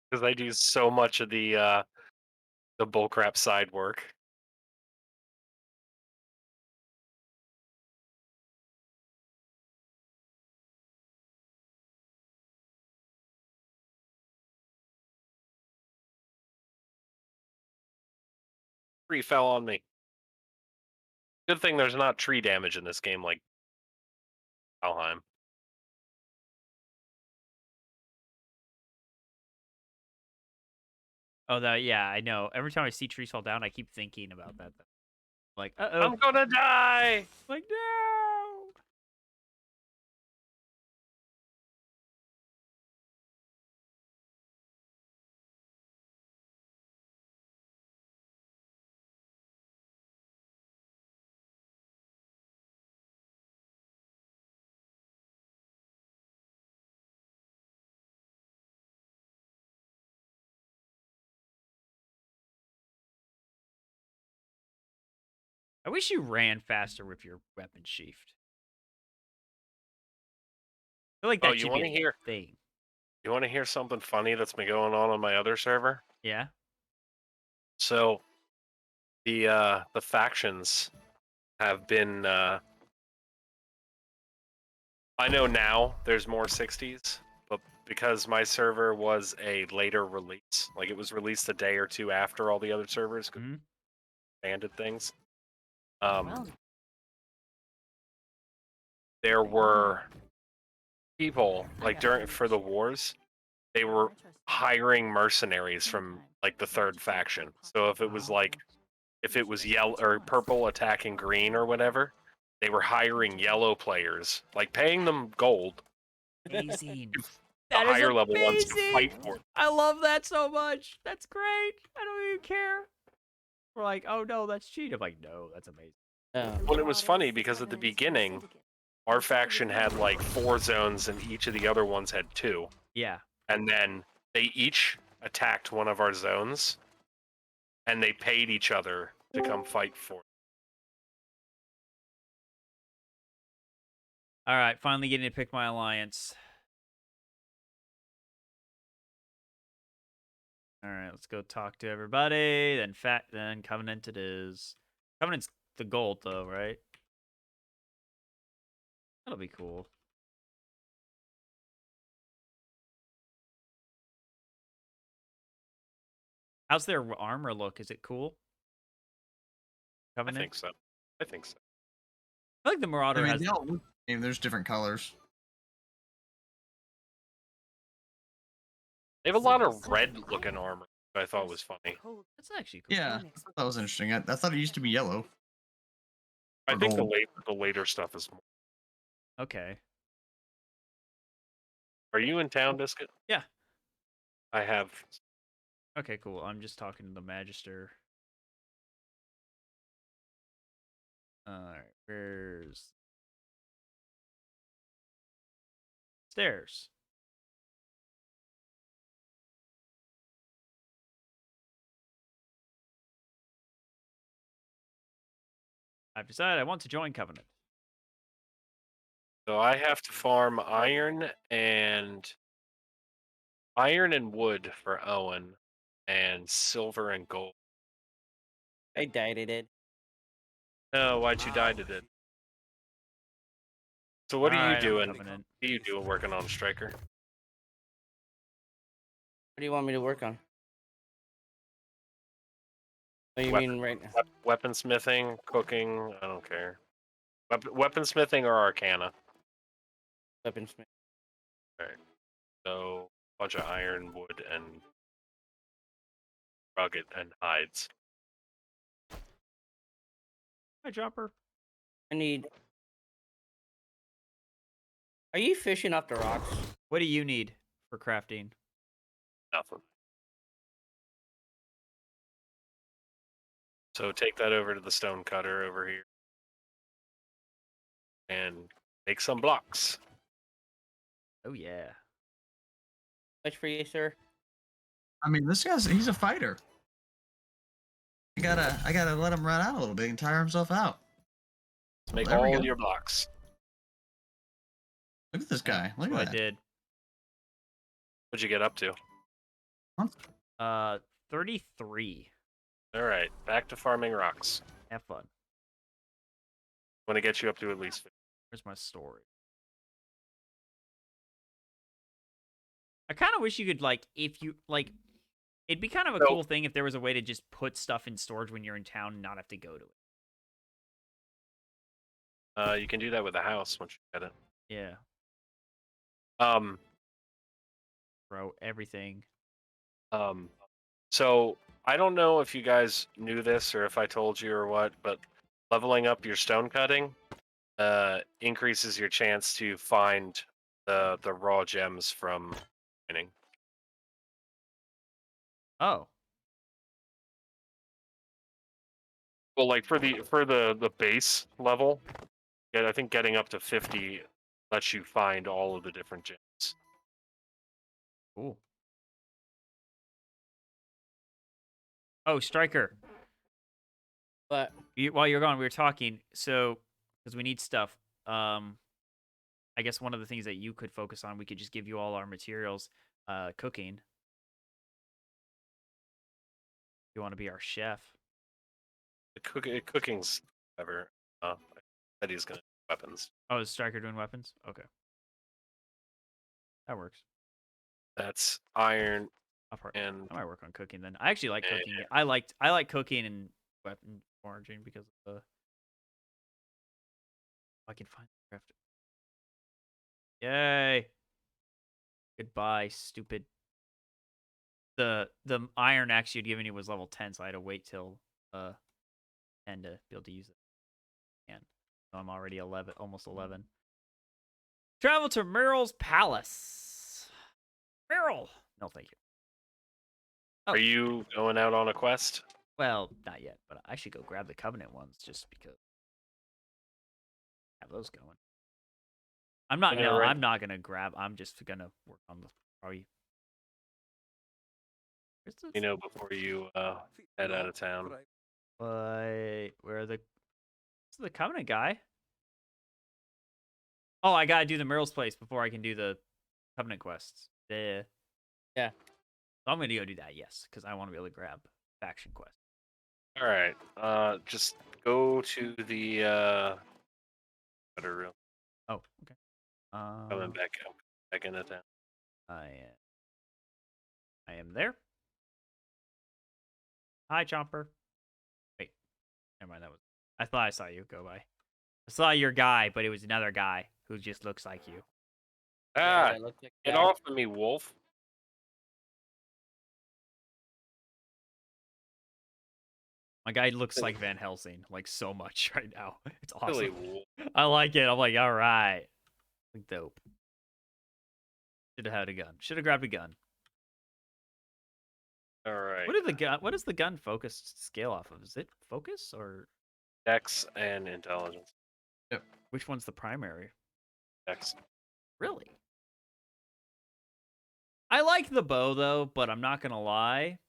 because I do so much of the bullcrap side work. Three fell on me. Good thing there's not tree damage in this game like Valheim. Oh, yeah, I know. Every time I see trees fall down, I keep thinking about that. Though. Like, I'm gonna die! Like, no! I wish you ran faster with your weapon sheath. I feel like Oh, that you should want be to a hear? thing. You want to hear something funny that's been going on my other server? Yeah? So the factions have been. I know now there's more 60s, but because my server was a later release, like it was released a day or two after all the other servers Mhm. banded things. Well, There were people I like got during huge. for the wars, they were hiring mercenaries from like the third faction. So if it was like if it was yellow or purple attacking green or whatever, they were hiring yellow players, like paying them gold, Amazing. the That is higher level ones to fight amazing. for them. I love that so much. That's great. I don't even care. We're like, oh no, that's cheat. I'm like, no, that's amazing. Well, it was funny because at the beginning, our faction had like 4 zones and each of the other ones had 2. Yeah. And then they each attacked one of our zones and they paid each other to come fight for it. All right, finally getting to pick my alliance. All right, let's go talk to everybody. Then Covenant it is. Covenant's the gold though, right? That'll be cool. How's their armor look? Is it cool? I Covenant? think so. I think so. I feel like the Marauder I mean, has. they all look the same. There's different colors. They have a lot of red looking armor, which I thought was funny. That's actually cool. Yeah, that was interesting. I thought it used to be yellow. I Or think gold. the later stuff is more. Okay. Are you in town, Biscuit? Yeah. I have. Okay, cool. I'm just talking to the Magister. Alright, where's stairs? I've decided I want to join Covenant. So I have to farm iron and wood for Owen, and silver and gold. I died at it. Oh, why'd you die to it? So what are you Alright, I'm doing? Covenant. What are you doing working on Striker? What do you want me to work on? Oh, you mean right now? Weaponsmithing, cooking, I don't care. Weaponsmithing or Arcana. Weaponsmith. Alright. So a bunch of iron, wood, and rugged and hides. Hi, Dropper. I need. Are you fishing off the rocks? What do you need for crafting? Nothing. So take that over to the stone cutter over here. And make some blocks. Oh yeah. Much for you, sir. I mean, he's a fighter. I gotta let him run out a little bit and tire himself out. Make There we all go. your blocks. Look at this guy. Look That's what at I that. did. What'd you get up to? 33. Alright, back to farming rocks. Have fun. Want to get you up to at least 50. Where's my storage? I kind of wish you could, like, if you, like, it'd be kind of a So- cool thing if there was a way to just put stuff in storage when you're in town and not have to go to it. You can do that with a house once you get it. Yeah, Um, bro, everything. So I don't know if you guys knew this or if I told you or what, but leveling up your stone cutting increases your chance to find the raw gems from mining. Oh, Well, like for the base level, I think getting up to 50 lets you find all of the different gems. cool. Oh, Striker. But While you're gone, we were talking. So, because we need stuff. I guess one of the things that you could focus on, we could just give you all our materials. Cooking. You want to be our chef? Cooking's ever. I said he's gonna do weapons. Oh, is Striker doing weapons? Okay, that works. That's iron I and might work on cooking then. I actually like Yeah, cooking. I like cooking and weapon foraging because of the. I can find the craft. Yay! Goodbye, stupid. The iron axe you'd given you was level 10, so I had to wait till 10 to be able to use it. And so I'm already 11, almost 11. Travel to Meryl's palace. Meryl. No, thank you. Oh. Are you going out on a quest? Well, not yet, but I should go grab the Covenant ones just because. Have those going. I'm not. Yeah, No, right. I'm not gonna grab. I'm just gonna work on the. Probably. Where's the? You know, before you head out of town. Where are the? Where's the Covenant guy? Oh, I gotta do the Meryl's place before I can do the Covenant quests. Yeah. Yeah. So I'm gonna go do that. Yes, because I want to be able to grab faction quest. All right. Just go to the better real Oh, okay. coming back into town. I am there. Hi, Chomper. Wait, never mind. That was. I thought I saw you go by. I saw your guy, but it was another guy who just looks like you. Ah, it looks like get that. off of me, wolf! My guy looks like Van Helsing, like so much right now. It's Silly awesome. wolf. I like it. I'm like, all right, dope. Should have had a gun. Should have grabbed a gun. All right. What does the gun focus scale off of? Is it focus or Dex and intelligence. which one's the primary? Dex. Really? I like the bow though, but I'm not gonna lie.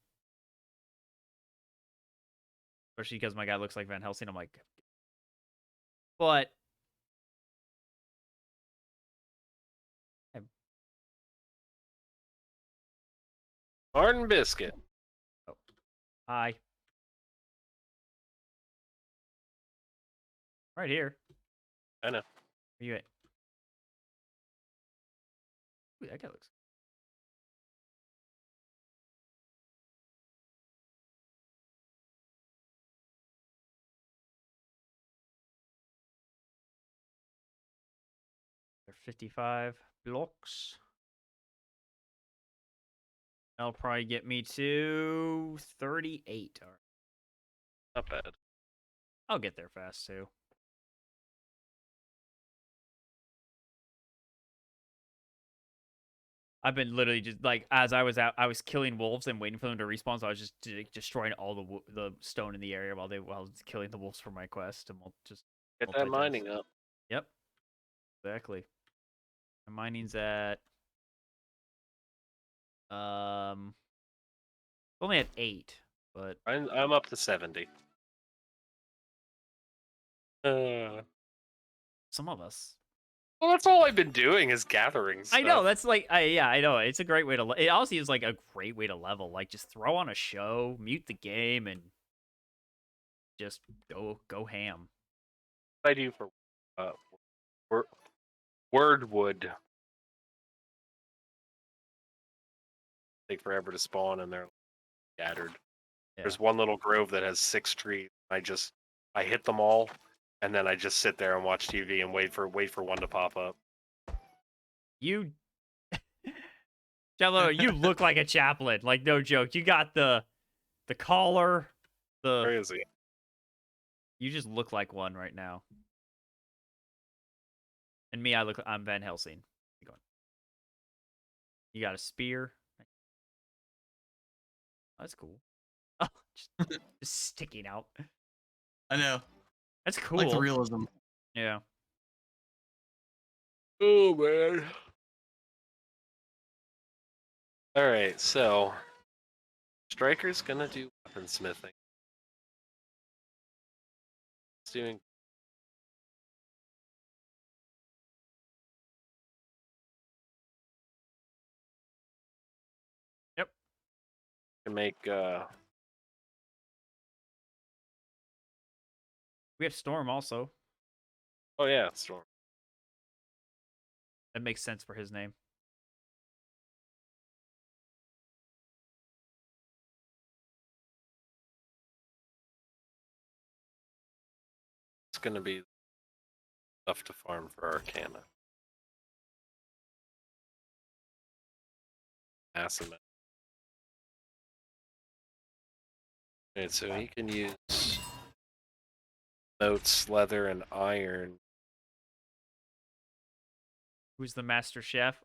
Especially because my guy looks like Van Helsing. I'm like, but Martin Biscuit. oh, hi, right here. I know. Where you at? Ooh, that guy looks. They're 55 blocks. That'll probably get me to 38. All right. Not bad. I'll get there fast too. I've been literally just like as I was out, I was killing wolves and waiting for them to respawn. So I was just destroying all the stone in the area while I was killing the wolves for my quest. And we'll just Get that multitask. mining up. Yep, exactly. My mining's at only at 8, but I'm up to 70. some of us. Well, that's all I've been doing is gathering stuff. I know that's like I know it's a great way to. It honestly is like a great way to level. Like just throw on a show, mute the game, and just go ham. What I do for wor- Wordwood. Take forever to spawn and they're scattered. Yeah. There's one little grove that has 6 trees. I hit them all and then I just sit there and watch TV and wait for one to pop up. You, Jello, you look like a chaplain. Like, no joke. You got the collar. Where is he? You just look like one right now. And me, I'm Van Helsing. Keep going. You got a spear. That's cool. Oh, just sticking out. I know. That's I cool. like the realism. Yeah. Oh man. All right, so Striker's gonna do weaponsmithing. He's doing. Yep. Can make. We have Storm also. Oh yeah, Storm. That makes sense for his name. It's gonna be stuff to farm for Arcana. Massive. Alright, so he can use notes, leather, and iron. Who's the master chef?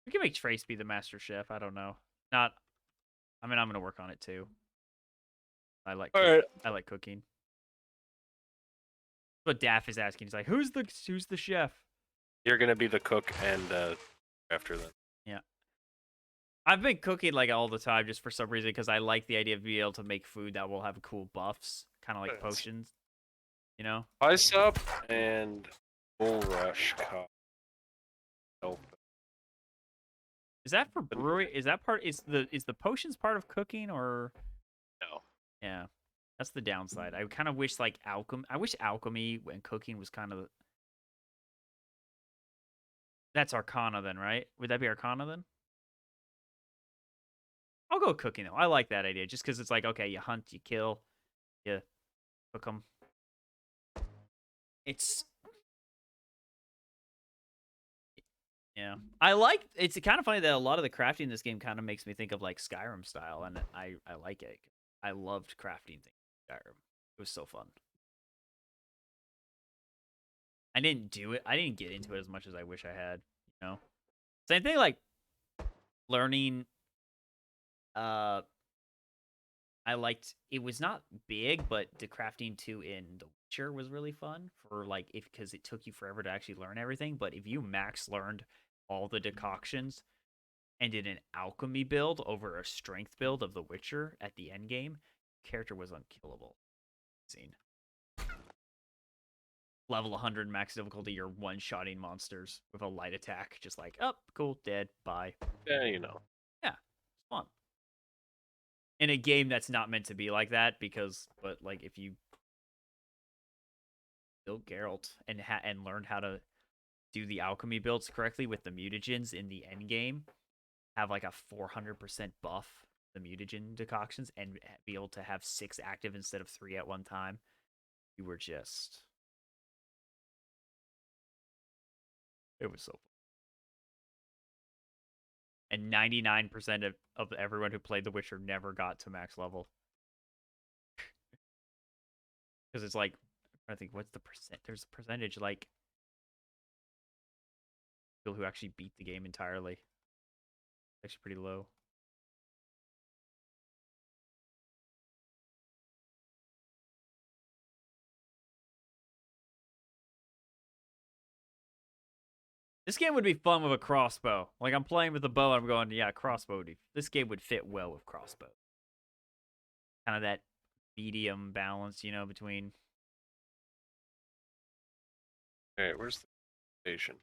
We can make Trace be the master chef. I don't know. Not. I mean, I'm gonna work on it too. I like. Alright. I like cooking. But Daff is asking. He's like, "Who's the chef?" You're gonna be the cook and after them. Yeah. I've been cooking like all the time just for some reason because I like the idea of being able to make food that will have cool buffs, kind of like Yes. potions. You know. Ice up and bull rush cop. Nope. Is that for brewing? Is that part? Is the potions part of cooking or? No. Yeah, that's the downside. I kind of wish like alchemy. I wish alchemy and cooking was kind of. That's Arcana then, right? Would that be Arcana then? I'll go cooking though. I like that idea just because it's like okay, you hunt, you kill, you cook them. It's yeah. I like. It's kind of funny that a lot of the crafting in this game kind of makes me think of like Skyrim style, and I like it. I loved crafting things in Skyrim. It was so fun. I didn't do it. I didn't get into it as much as I wish I had. You know, same thing like learning. I liked it was not big, but the crafting 2 in The Witcher was really fun for like if because it took you forever to actually learn everything. But if you max learned all the decoctions and did an alchemy build over a strength build of The Witcher at the end game, character was unkillable. Scene. Level 100 max difficulty, you're one-shotting monsters with a light attack. Just like, oh, cool, dead, bye. Yeah, you know. Yeah, it's fun. In a game that's not meant to be like that, but like if you built Geralt and learned how to do the alchemy builds correctly with the mutagens in the end game, have like a 400% buff the mutagen decoctions and be able to have 6 active instead of 3 at one time, you were just it was so fun. And 99% of everyone who played The Witcher never got to max level. Because it's like, I think, what's the percent? There's a percentage, like, people who actually beat the game entirely. It's actually pretty low. This game would be fun with a crossbow. Like, I'm playing with a bow, and I'm going, yeah, crossbow. This game would fit well with crossbow. Kind of that medium balance, you know, between... Alright, where's the station?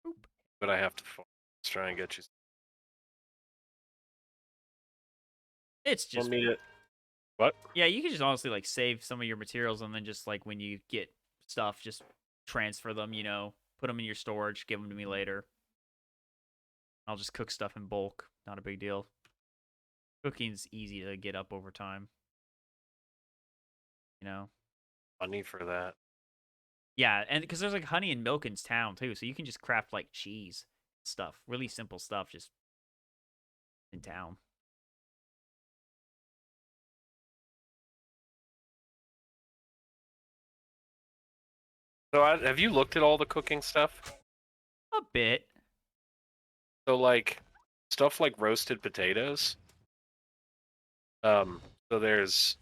Boop. But I have to farm. Let's try and get you. It's We'll just... meet it. What? Yeah, you can just honestly, like, save some of your materials, and then just, like, when you get stuff, just transfer them, you know, put them in your storage, give them to me later. I'll just cook stuff in bulk. Not a big deal. Cooking's easy to get up over time. You know? honey for that. Yeah, and because there's like honey and milk in town too, so you can just craft like cheese stuff, really simple stuff, just in town. So have you looked at all the cooking stuff? A bit. So like stuff like roasted potatoes. So there's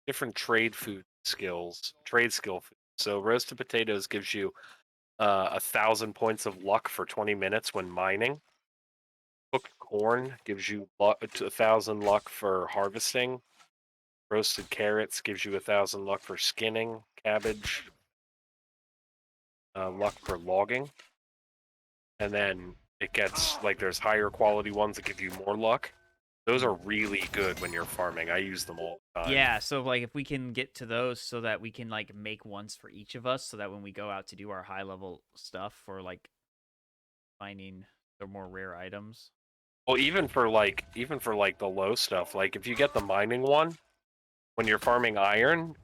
different trade skill food. So roasted potatoes gives you 1,000 points of luck for 20 minutes when mining. Cooked corn gives you 1,000 luck for harvesting. Roasted carrots gives you 1,000 luck for skinning. Cabbage, luck for logging. And then it gets like there's higher quality ones that give you more luck. Those are really good when you're farming. I use them all the time. Yeah, so like if we can get to those so that we can like make ones for each of us so that when we go out to do our high level stuff for like finding the more rare items. Well, even for like the low stuff, like if you get the mining one, when you're farming iron,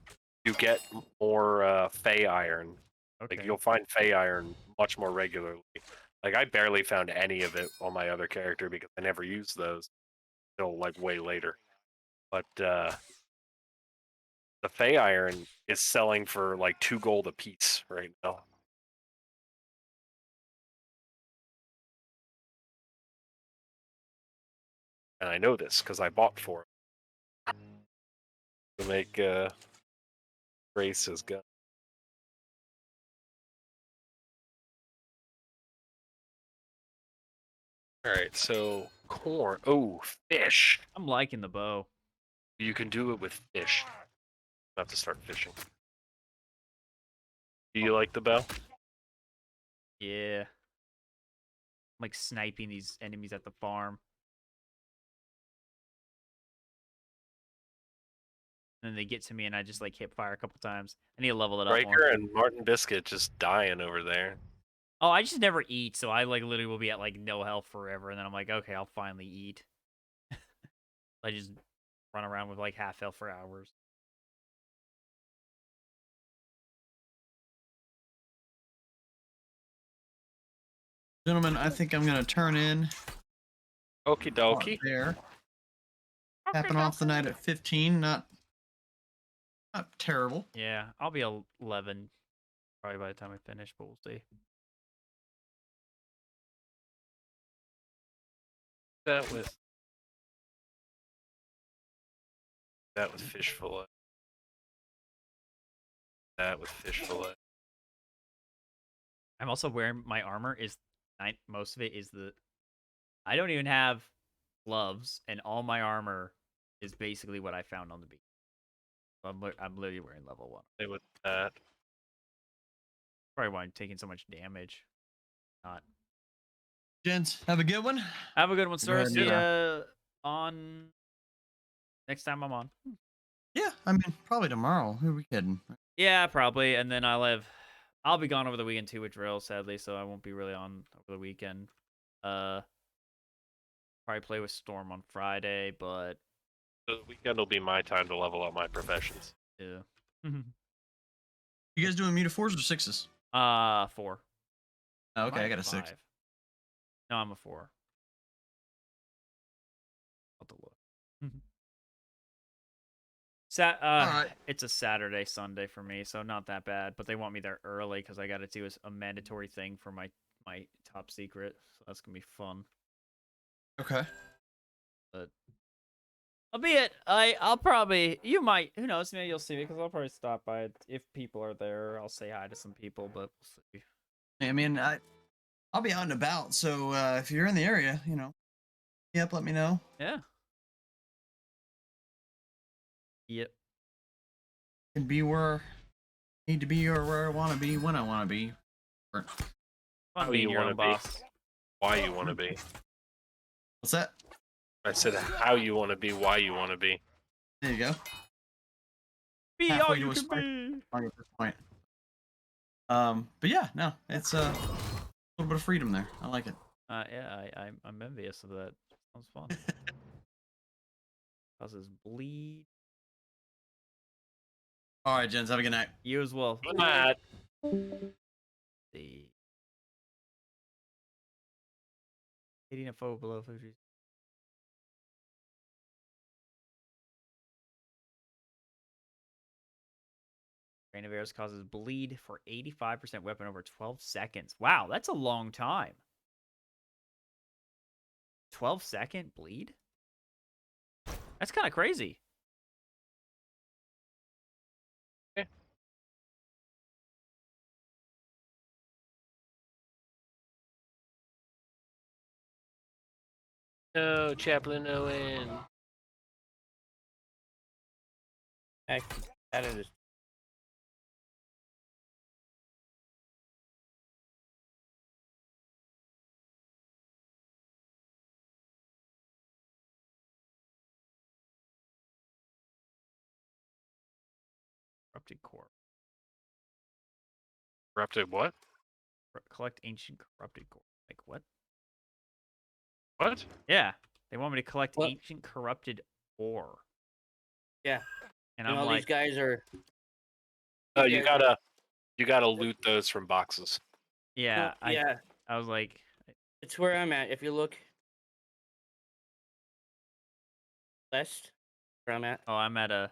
you get more Fey iron. Okay. Like you'll find Fey iron much more regularly. Like I barely found any of it on my other character because I never used those until like way later. But the Fey iron is selling for like 2 gold a piece right now. And I know this because I bought 4 to make Grace's gun. All right, so corn. Oh, fish. I'm liking the bow. You can do it with fish. I have to start fishing. Do you like the bow? Yeah. I'm like sniping these enemies at the farm. And then they get to me and I just like hip fire a couple times. I need to level it up more. Riker and Martin Biscuit just dying over there. Oh, I just never eat, so I like literally will be at like no health forever, and then I'm like, okay, I'll finally eat. I just run around with like half health for hours. Gentlemen, I think I'm gonna turn in Okie dokie. there. Tapping off the night at 15. Not terrible. Yeah, I'll be 11 probably by the time I finish, but we'll see. That with fish fillet. That with fish fillet. I'm also wearing my armor is most of it is I don't even have gloves, and all my armor is basically what I found on the beach. So I'm literally wearing level 1. Say with that. Probably why I'm taking so much damage. Not. Gents, have a good one. Have a good one, sir. ahead and See do ya on next time I'm on. Yeah, I mean, probably tomorrow. Who are we kidding? Yeah, probably. And then I'll be gone over the weekend too with drill, sadly, so I won't be really on over the weekend. Probably play with Storm on Friday, but The weekend will be my time to level up my professions. yeah. You guys doing Muta 4s or 6s? 4. Oh, okay, Might I got a have 6. 5. No, I'm a 4. I'll have to look. Alright. It's a Saturday, Sunday for me, so not that bad. But they want me there early because I got to do a mandatory thing for my top secret. So that's gonna be fun. Okay. But albeit, I'll probably who knows, maybe you'll see me because I'll probably stop by if people are there. I'll say hi to some people, but we'll see. I mean, I'll be out and about, so if you're in the area, yep, let me know. Yeah. Yep. Can be where I need to be or where I want to be when I want to be. Fun How being you your own wanna be. boss. Why you want to be. What's that? I said how you want to be, why you want to be. There you go. Be all Halfway you to a can spark. be. At this point. But yeah, no, it's a little bit of freedom there. I like it. Yeah, I'm envious of that. Sounds fun. Causes bleed. All right, gents. Have a good night. You as well. Good night. The hitting a foe below 50. Rain of arrows causes bleed for 85% weapon over 12 seconds. Wow, that's a long time. 12-second bleed? That's kind of crazy. No, Chaplain Owen. Heck, that is. Corrupted core. Corrupted what? Collect ancient corrupted core. Like what? What? Yeah, they want me to collect What? ancient corrupted ore. Yeah. And And I'm all like, these guys are. Oh, these you guys are- gotta loot those from boxes. yeah, yeah. I was like, It's where I'm at. If you look west, where I'm at. oh, I'm at a.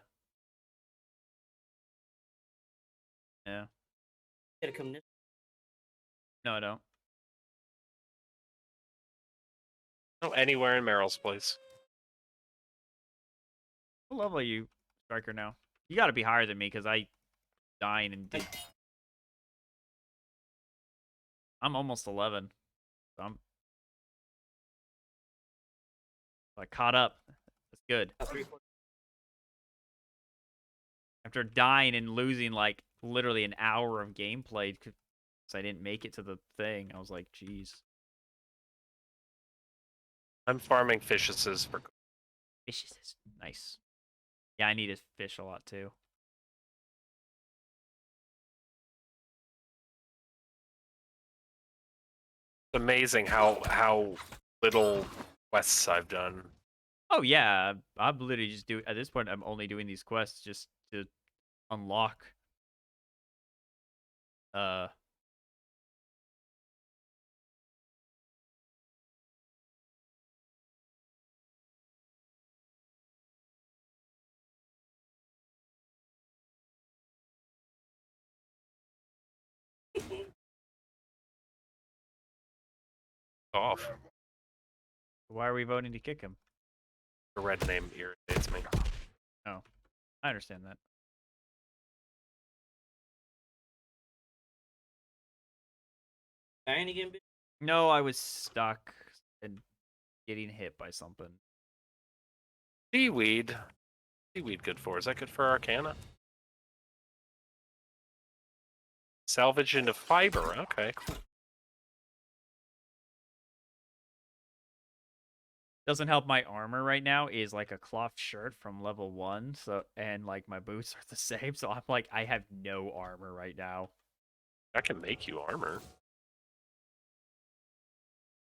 Yeah, Gotta come this. no, I don't. Oh, anywhere in Merrill's place. What level are you, Striker, now? You got to be higher than me because I dying and did. I'm almost 11. So I'm like caught up. That's good. After dying and losing like literally an hour of gameplay because I didn't make it to the thing, I was like, jeez. I'm farming fishes for. Fishes is nice. Yeah, I need to fish a lot too. It's amazing how little quests I've done. Oh yeah, I'm literally just at this point. I'm only doing these quests just to unlock. Uh, Off. why are we voting to kick him? The red name irritates me. Oh, I understand that. Dying again, bitch. No, I was stuck and getting hit by something. Seaweed. Seaweed good for? Is that good for Arcana? Salvage into fiber. Okay, cool. Doesn't help my armor right now is like a cloth shirt from level 1, so and like my boots are the same, so I'm like I have no armor right now. I can make you armor.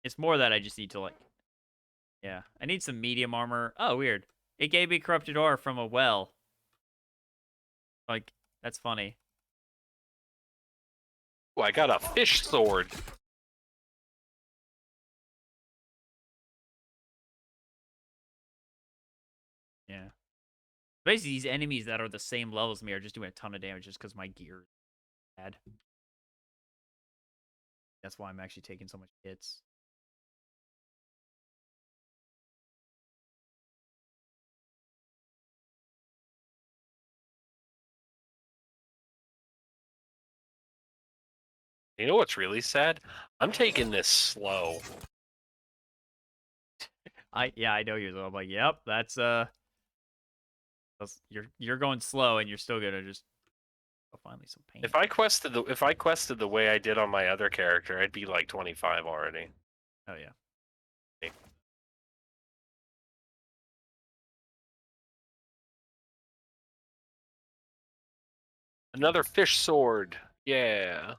It's more that I just need to like yeah, I need some medium armor. Oh, weird. It gave me corrupted ore from a well. Like that's funny. Oh, I got a fish sword. Yeah. Basically, these enemies that are the same level as me are just doing a ton of damage just because my gear is bad. That's why I'm actually taking so much hits. You know what's really sad? I'm taking this slow. Yeah, I know you. I'm like, yep, that's you're going slow and you're still gonna just finally some pain. If I quested the way I did on my other character, I'd be like 25 already. Oh yeah. Another fish sword. Yeah.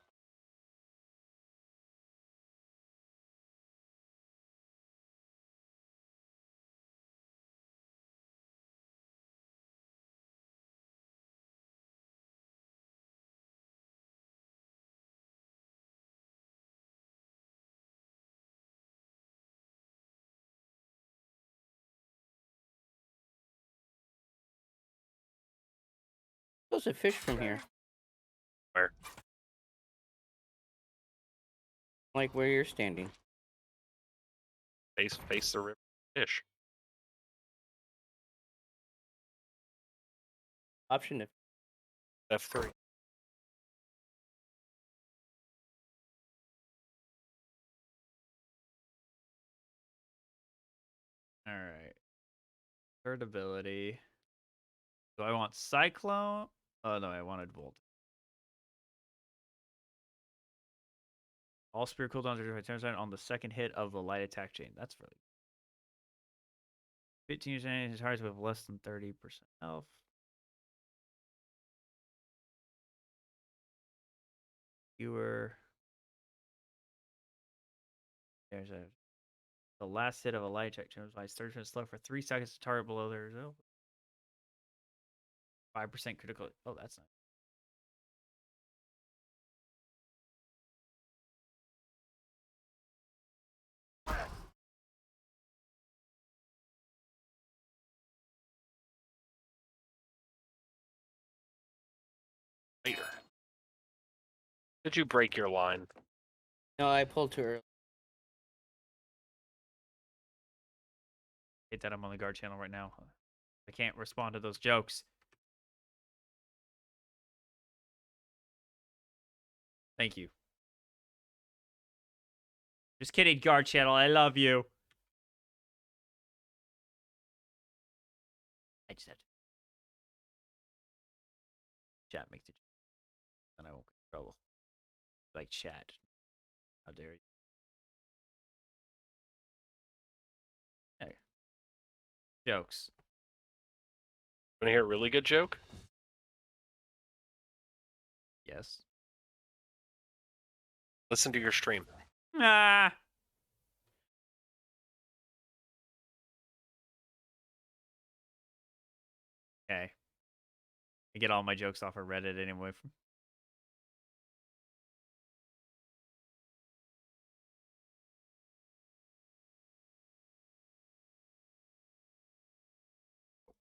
supposed to fish from here. Where? Like where you're standing. Face the river. Fish. Option to F3. All right. Third ability. Do I want Cyclone? Oh no, I wanted Volt. All spear cooldowns are 10% on the second hit of the light attack chain. That's really 15 his targets with less than 30% health. Fewer. There's the last hit of a light attack chain was 30% slow for 3 seconds to target below their result. 5% critical. Oh, that's nice. Later. Did you break your line? No, I pulled too early. Hate that I'm on the guard channel right now. I can't respond to those jokes. Thank you. Just kidding, guard channel. I love you. I just have to. Chat makes it. And I won't get in trouble. Like chat. How dare you? Hey. Jokes. Want to hear a really good joke? Yes. Listen to your stream. Ah. Okay. I get all my jokes off of Reddit anyway.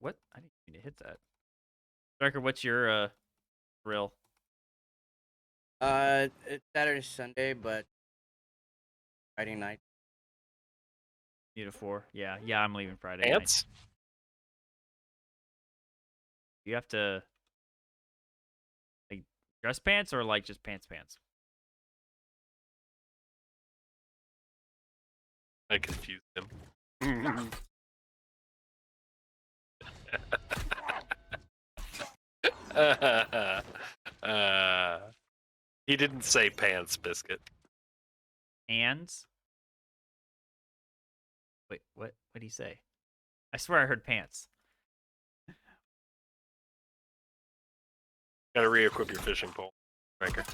What? I didn't mean to hit that. Striker, what's your thrill? It's Saturday, Sunday, but Friday night. You to 4. Yeah, I'm leaving Friday night. Pants? You have to like dress pants or like just pants? I confused him. He didn't say pants, Biscuit. Hands? Wait, what? What did he say? I swear I heard pants. Gotta re-equip your fishing pole, Striker.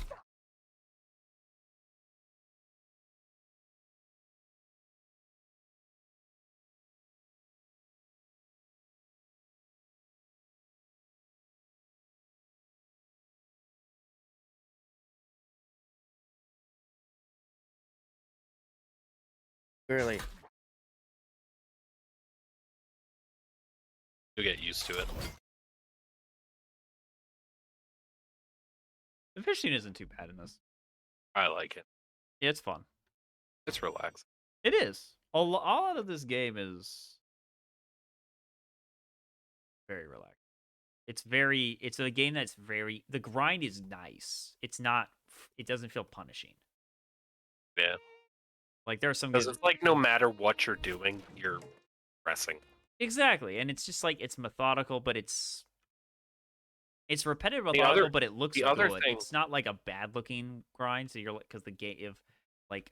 Early. You'll get used to it. The fishing isn't too bad in this. I like it. Yeah, it's fun. It's relaxing. It is. A lot of this game is very relaxed. It's a game that's very, the grind is nice. It doesn't feel punishing. Yeah. Like there are some Because games. it's like no matter what you're doing, you're pressing. Exactly. And it's just like, it's methodical, but it's repetitive, The methodical, other- but it looks the good. other thing- It's not like a bad looking grind. So you're like, because the game of like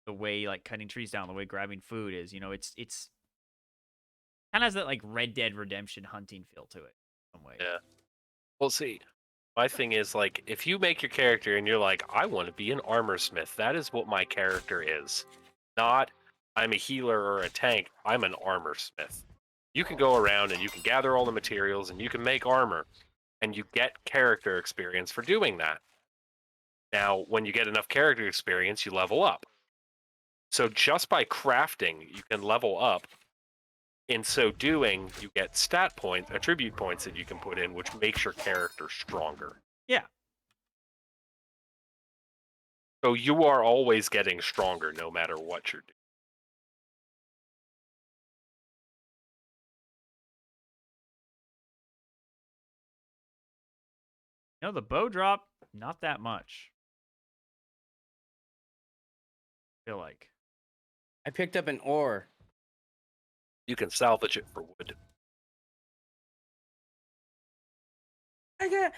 the way like cutting trees down, the way grabbing food is, it's kind of has that like Red Dead Redemption hunting feel to it in some way. Yeah. Well, see, my thing is like, if you make your character and you're like, I want to be an armor smith, that is what my character is. Not, I'm a healer or a tank, I'm an armor smith. You can go around and you can gather all the materials and you can make armor, and you get character experience for doing that. Now, when you get enough character experience, you level up. So just by crafting, you can level up in so doing, you get stat points, attribute points that you can put in, which makes your character stronger. Yeah. So you are always getting stronger no matter what you're doing. No, the bow drop, not that much. I feel like. I picked up an ore. You can salvage it for wood. I got.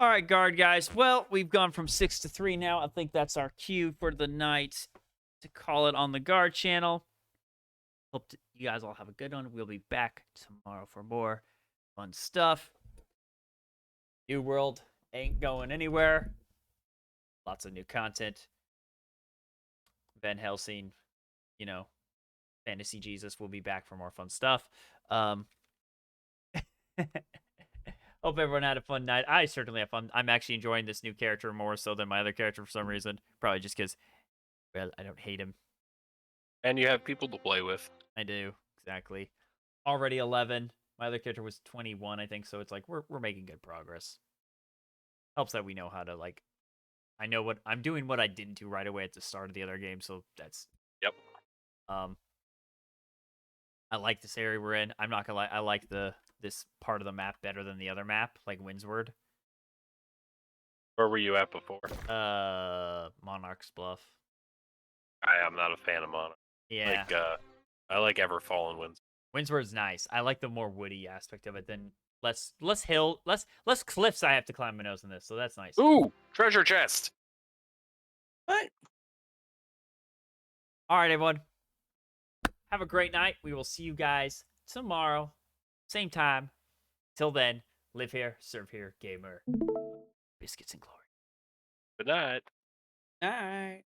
All right, guard guys. Well, we've gone from 6 to 3 now. I think that's our cue for the night to call it on the guard channel. Hope you guys all have a good one. We'll be back tomorrow for more fun stuff. New World ain't going anywhere. Lots of new content. Van Helsing, you know, Fantasy Jesus will be back for more fun stuff. Hope everyone had a fun night. I certainly have fun. I'm actually enjoying this new character more so than my other character for some reason. Probably just because, well, I don't hate him. And you have people to play with. I do, exactly. Already 11. My other character was 21, I think, so it's like we're making good progress. Helps that we know how to, like, I know what I'm doing, what I didn't do right away at the start of the other game, so that's Yep. I like this area we're in. I'm not gonna lie, I like this part of the map better than the other map, like Windsward. Where were you at before? Monarch's Bluff. I am not a fan of Mono. Yeah. I like Everfallen Winds. Windsward's nice. I like the more woody aspect of it than less cliffs I have to climb my nose in this, so that's nice. Ooh, treasure chest. What? All right, everyone. Have a great night. We will see you guys tomorrow. Same time. Till then, live here, serve here, gamer. Biscuits and glory. Good night. All right.